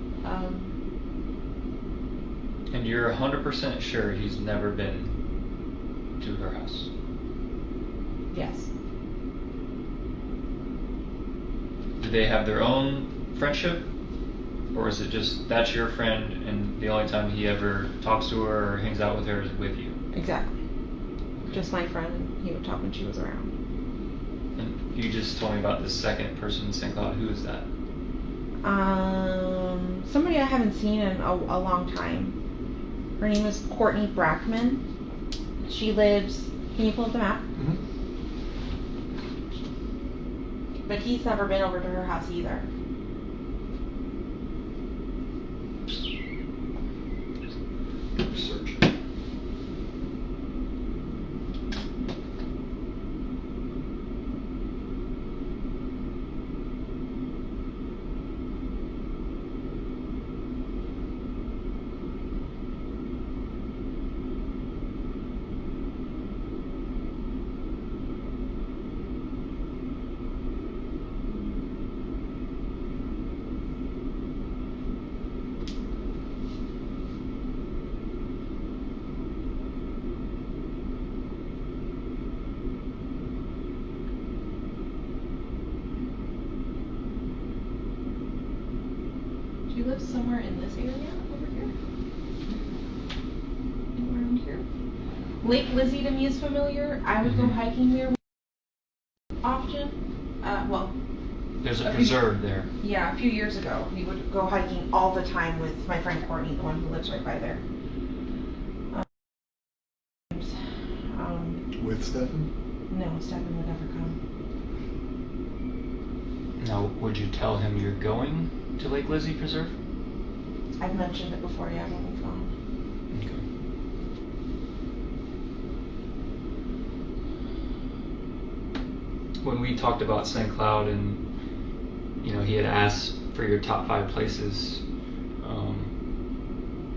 And you're 100% sure he's never been to her house? Yes. Do they have their own friendship? Or is it just that's your friend and the only time he ever talks to her or hangs out with her is with you? Exactly. Just my friend. He would talk when she was around. And you just told me about the second person in St. Cloud. Who is that? Somebody I haven't seen in a long time. Her name is Courtney Brackman. She lives. Can you pull up the map? Mm-hmm. But he's never been over to her house either. Search. She lives somewhere in this area over here. Around here. Lake Lizzie to me is familiar. I would go hiking there often. There's a preserve there. Yeah, a few years ago, we would go hiking all the time with my friend Courtney, the one who lives right by there. With Stefan? No, Stefan would never come. Now, would you tell him you're going to Lake Lizzie Preserve? I've mentioned it before, yeah, on the phone. Okay. When we talked about St. Cloud and he had asked for your top 5 places,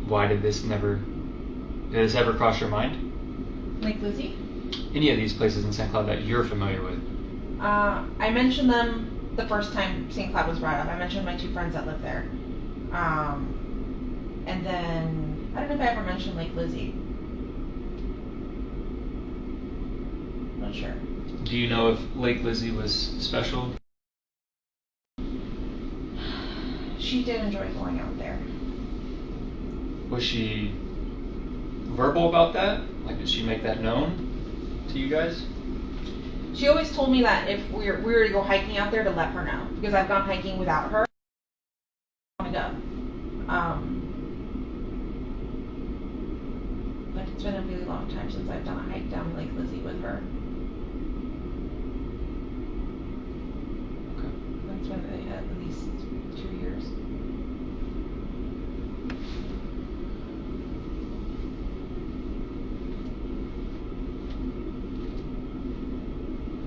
why did this ever cross your mind? Lake Lizzie? Any of these places in St. Cloud that you're familiar with? I mentioned them the first time St. Cloud was brought up. I mentioned my 2 friends that live there. And then, I don't know if I ever mentioned Lake Lizzie. Not sure. Do you know if Lake Lizzie was special? She did enjoy going out there. Was she verbal about that? Like, did she make that known to you guys? She always told me that if we were to go hiking out there, to let her know, because I've gone hiking without her. I want to go. But it's been a really long time since I've done a hike down Lake Lizzie with her. Okay. That's been at least 2 years.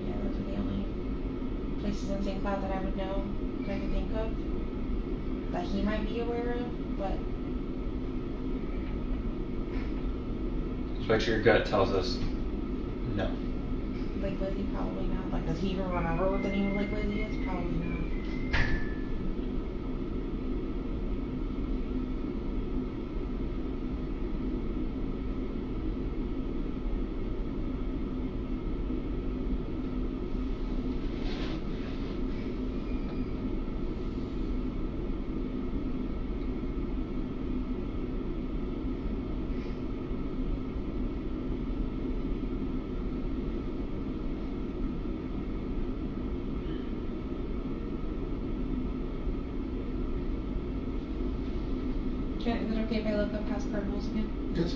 Yeah, those are the only places in St. Cloud that I would know, that I could think of, that he might be aware of, but But your gut tells us no. Lake Lizzie, probably not. Like, does he even remember what the name of Lake Lizzie is? Probably not. Okay, is it okay if I look up past card rules again? Yes.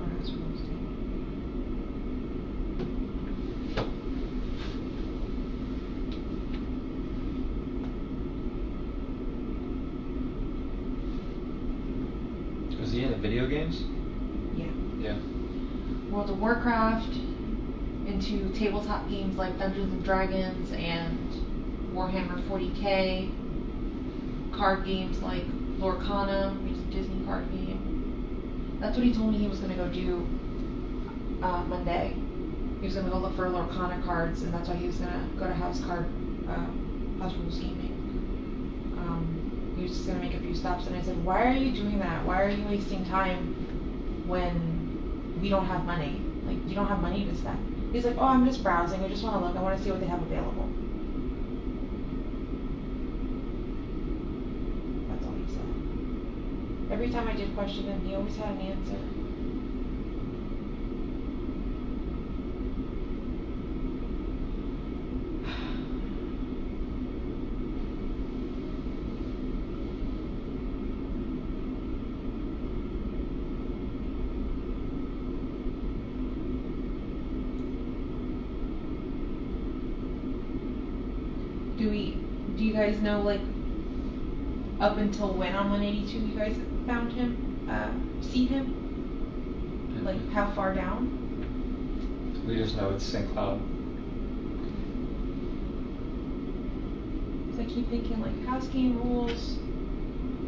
Or house rules, too. Was he into video games? Yeah. Yeah. World of Warcraft, into tabletop games like Dungeons and Dragons and Warhammer 40k, card games like Lorcana, which is a Disney card game. That's what he told me he was going to go do Monday. He was going to go look for Lorcana cards, and that's why he was going to go to House Rules Gaming. He was just going to make a few stops, and I said, why are you doing that? Why are you wasting time when we don't have money? Like, you don't have money to spend. He's like, oh, I'm just browsing. I just want to look. I want to see what they have available. That's all he said. Every time I did question him, he always had an answer. Do you guys know, like, up until when on 182 you guys found him, see him? Like, how far down? We just know it's St. Cloud. So I keep thinking, like, house game rules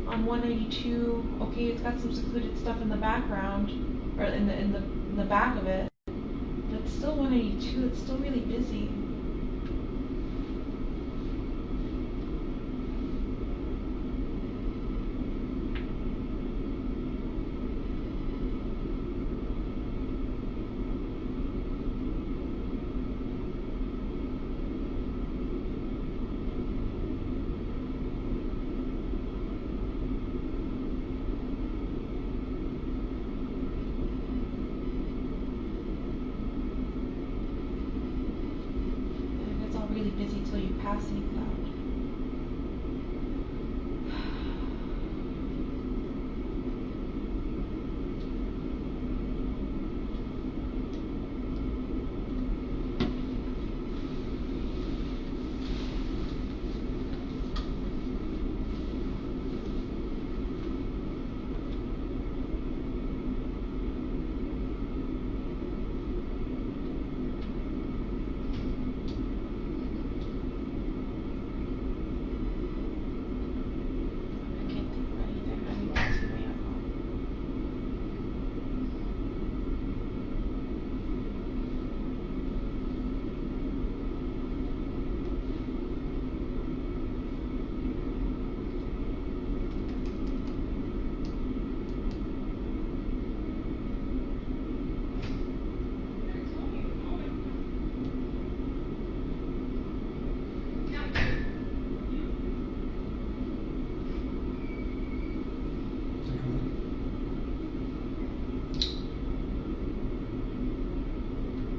on 182. Okay, it's got some secluded stuff in the background, or in the back of it, but it's still 182. It's still really busy. Really busy till you pass St. Cloud.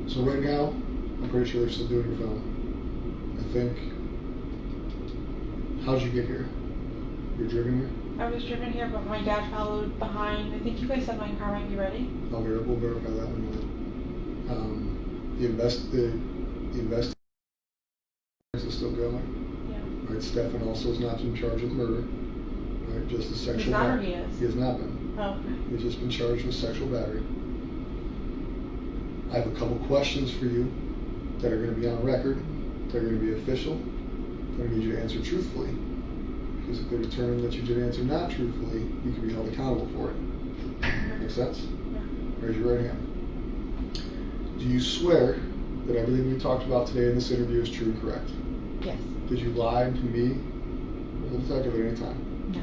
So right now, I'm pretty sure they're still doing your film. I think. How'd you get here? You're driven here? I was driven here, but my dad followed behind. I think you guys said my car might be ready. We'll verify that in a minute. The investigation is still going. Yeah. Right, Stefan also is not in charge of murder. Right, just a sexual He's not, or battery. he is? He has not been. Oh, okay. He's just been charged with sexual battery. I have a couple questions for you that are going to be on record, that are going to be official, that I need you to answer truthfully. Because if they determine that you did answer not truthfully, you can be held accountable for it. Make sense? Yeah. Raise your right hand. Do you swear that everything we talked about today in this interview is true and correct? Yes. Did you lie to me or the detective at any time? No.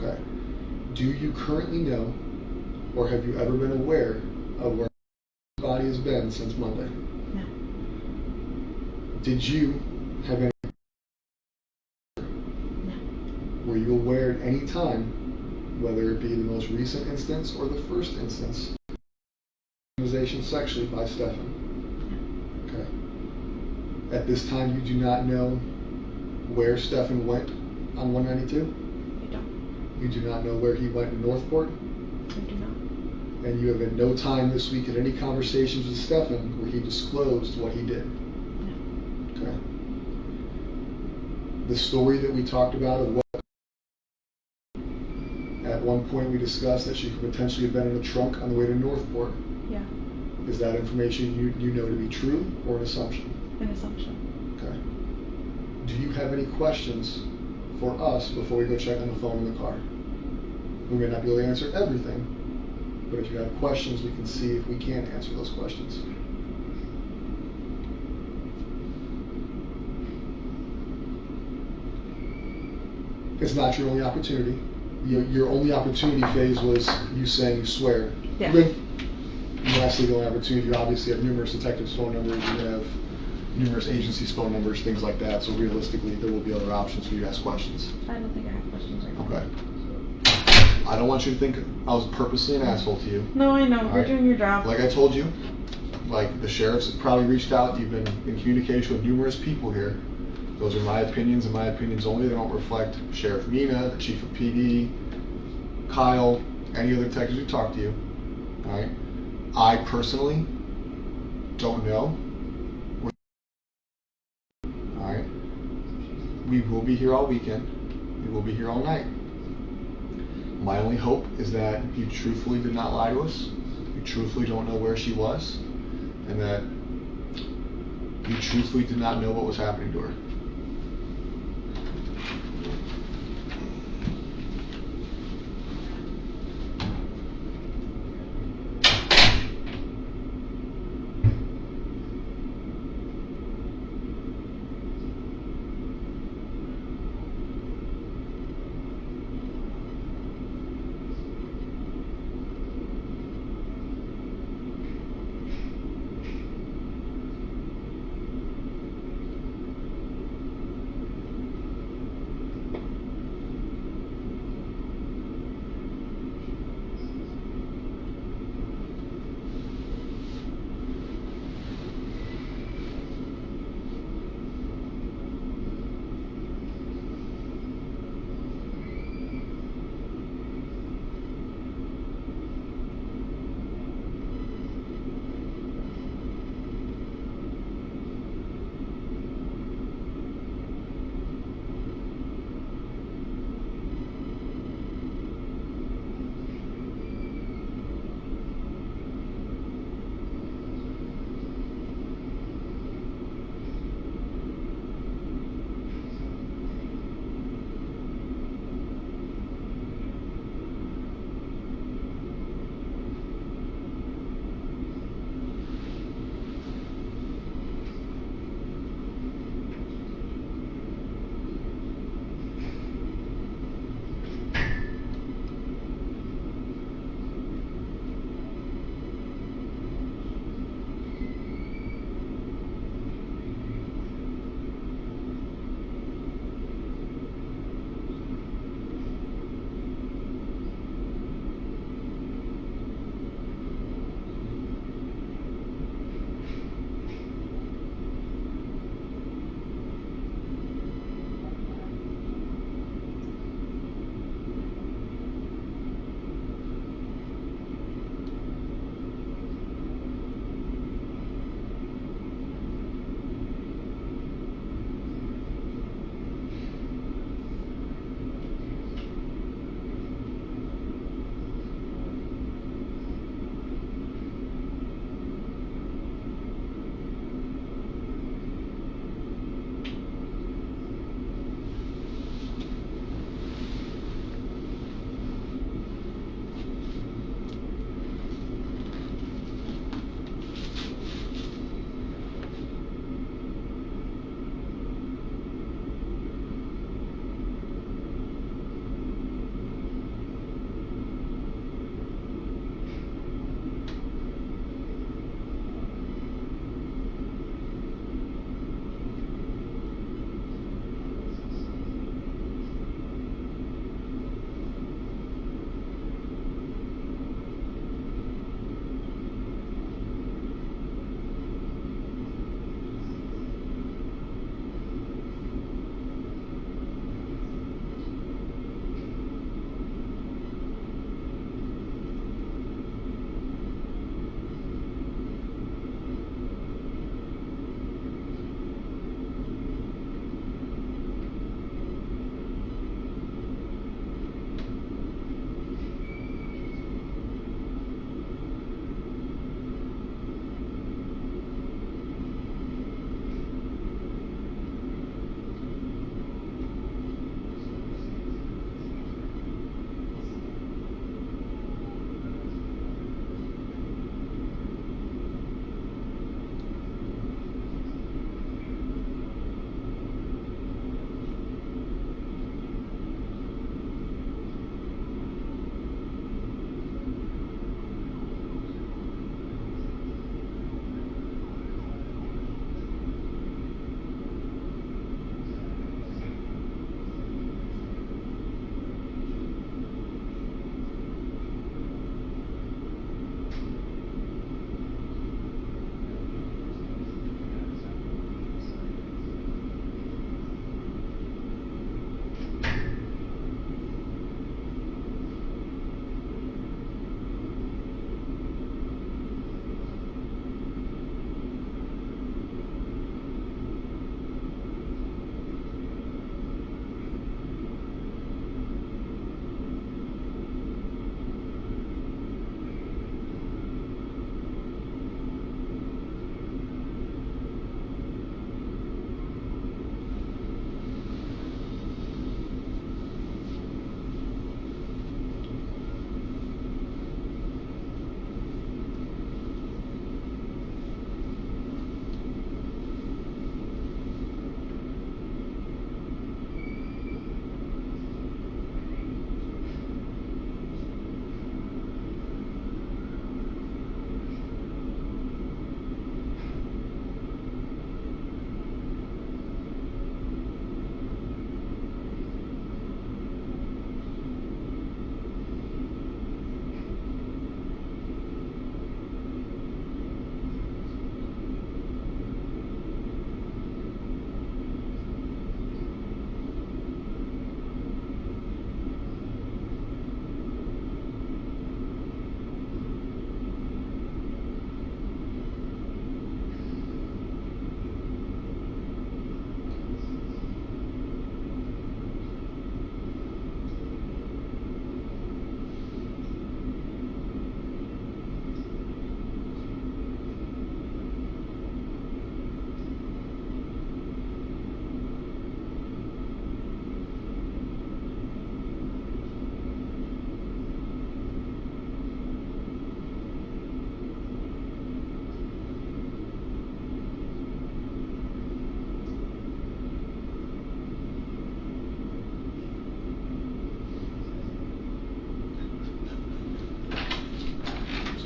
Okay. Do you currently know, or have you ever been aware of where his body has been since Monday? No. Did you have any? No. Were you aware at any time, whether it be the most recent instance or the first instance, victimization sexually by Stefan? No. Okay. At this time, you do not know where Stefan went on 192? I don't. You do not know where he went in Northport? I do not. And you have at no time this week had any conversations with Stefan where he disclosed what he did? No. Okay. The story that we talked about of what at one point we discussed that she could potentially have been in a trunk on the way to Northport. Yeah. Is that information you know to be true or an assumption? An assumption. Okay. Do you have any questions for us before we go check on the phone in the car? We may not be able to answer everything, but if you have questions, we can see if we can answer those questions. It's not your only opportunity. Your only opportunity phase was you saying you swear. Yeah. Okay. And lastly, the only opportunity, you obviously have numerous detectives' phone numbers, you have numerous agencies' phone numbers, things like that, so realistically, there will be other options for you to ask questions. I don't think I have questions right now. Okay. I don't want you to think I was purposely an asshole to you. No, I know. All You're right. doing your job. Like I told you, like the sheriffs have probably reached out, you've been in communication with numerous people here. Those are my opinions and my opinions only. They don't reflect Sheriff Mina, the chief of PD, Kyle, any other detectives who talked to you. All right. I personally don't know. All right. We will be here all weekend. We will be here all night. My only hope is that you truthfully did not lie to us. You truthfully don't know where she was, and that you truthfully did not know what was happening to her.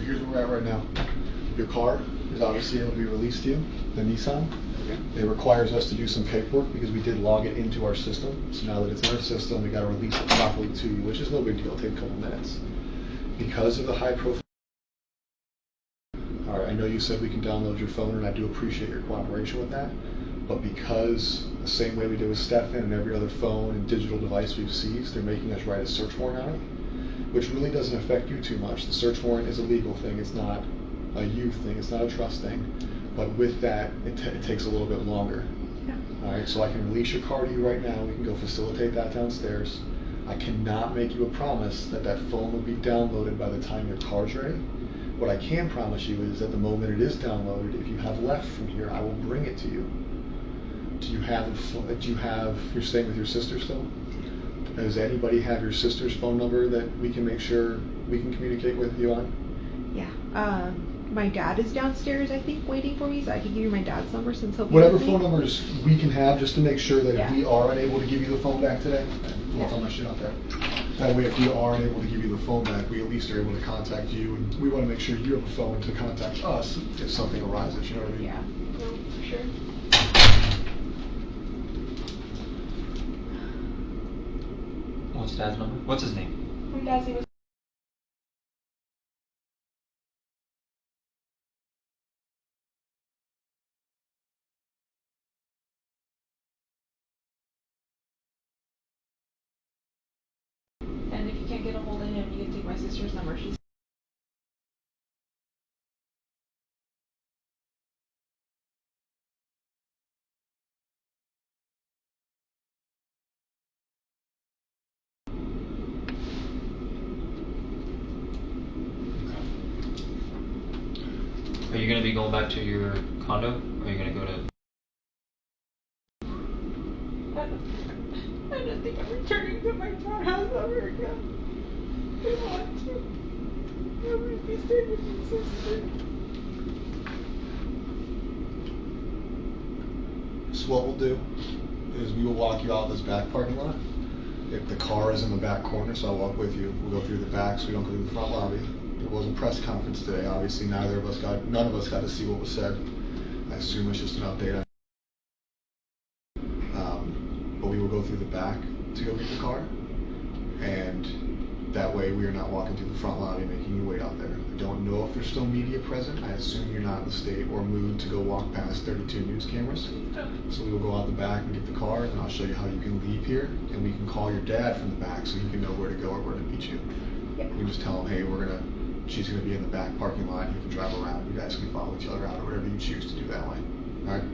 here's where we're at right now. Your car is obviously able to be released to you, the Nissan. Okay. It requires us to do some paperwork because we did log it into our system. So now that it's in our system, we got to release it properly to you, which is no big deal. It'll take a couple minutes. Because of the high profile. All right, I know you said we can download your phone, and I do appreciate your cooperation with that. But because the same way we did with Stefan and every other phone and digital device we've seized, they're making us write a search warrant on it, which really doesn't affect you too much. The search warrant is a legal thing. It's not a you thing. It's not a trust thing. But with that, it takes a little bit longer. Yeah. All right, so I can release your car to you right now. We can go facilitate that downstairs. I cannot make you a promise that that phone will be downloaded by the time your car's ready. What I can promise you is that the moment it is downloaded, if you have left from here, I will bring it to you. Do you have, you're staying with your sister still? Does anybody have your sister's phone number that we can make sure we can communicate with you on? Yeah. My dad is downstairs, I think, waiting for me, so I can give you my dad's number since he'll be Whatever with me. phone numbers we can have, just to make sure that Yeah. if we are unable to give you the phone back today, Yeah. I'll throw my shit out there. That way, if we are unable to give you the phone back, we at least are able to contact you, and we want to make sure you have a phone to contact us if something arises. You know what I mean? Yeah. No, for sure. What's Dad's number? What's his name? My dad's name is. And if you can't get a hold of him, you can take my sister's number. She's. Are you gonna be going back to your condo, or are you gonna go to? I don't think I'm returning to my townhouse ever again. I want to. I want to be staying with my sister. So what we'll do is we will walk you out this back parking lot. If the car is in the back corner, so I'll walk with you. We'll go through the back, so we don't go through the front lobby. There was a press conference today. Obviously, none of us got to see what was said. I assume it's just an update. But we will go through the back to go get the car, and that way we are not walking through the front lobby making you wait out there. I don't know if there's still media present. I assume you're not in the state or mood to go walk past 32 news cameras. So we will go out the back and get the car, and I'll show you how you can leave here, and we can call your dad from the back so he can know where to go or where to meet you. Yeah. You just tell him, hey, she's gonna be in the back parking lot. You can drive around. You guys can follow each other out or whatever you choose to do that way. All right.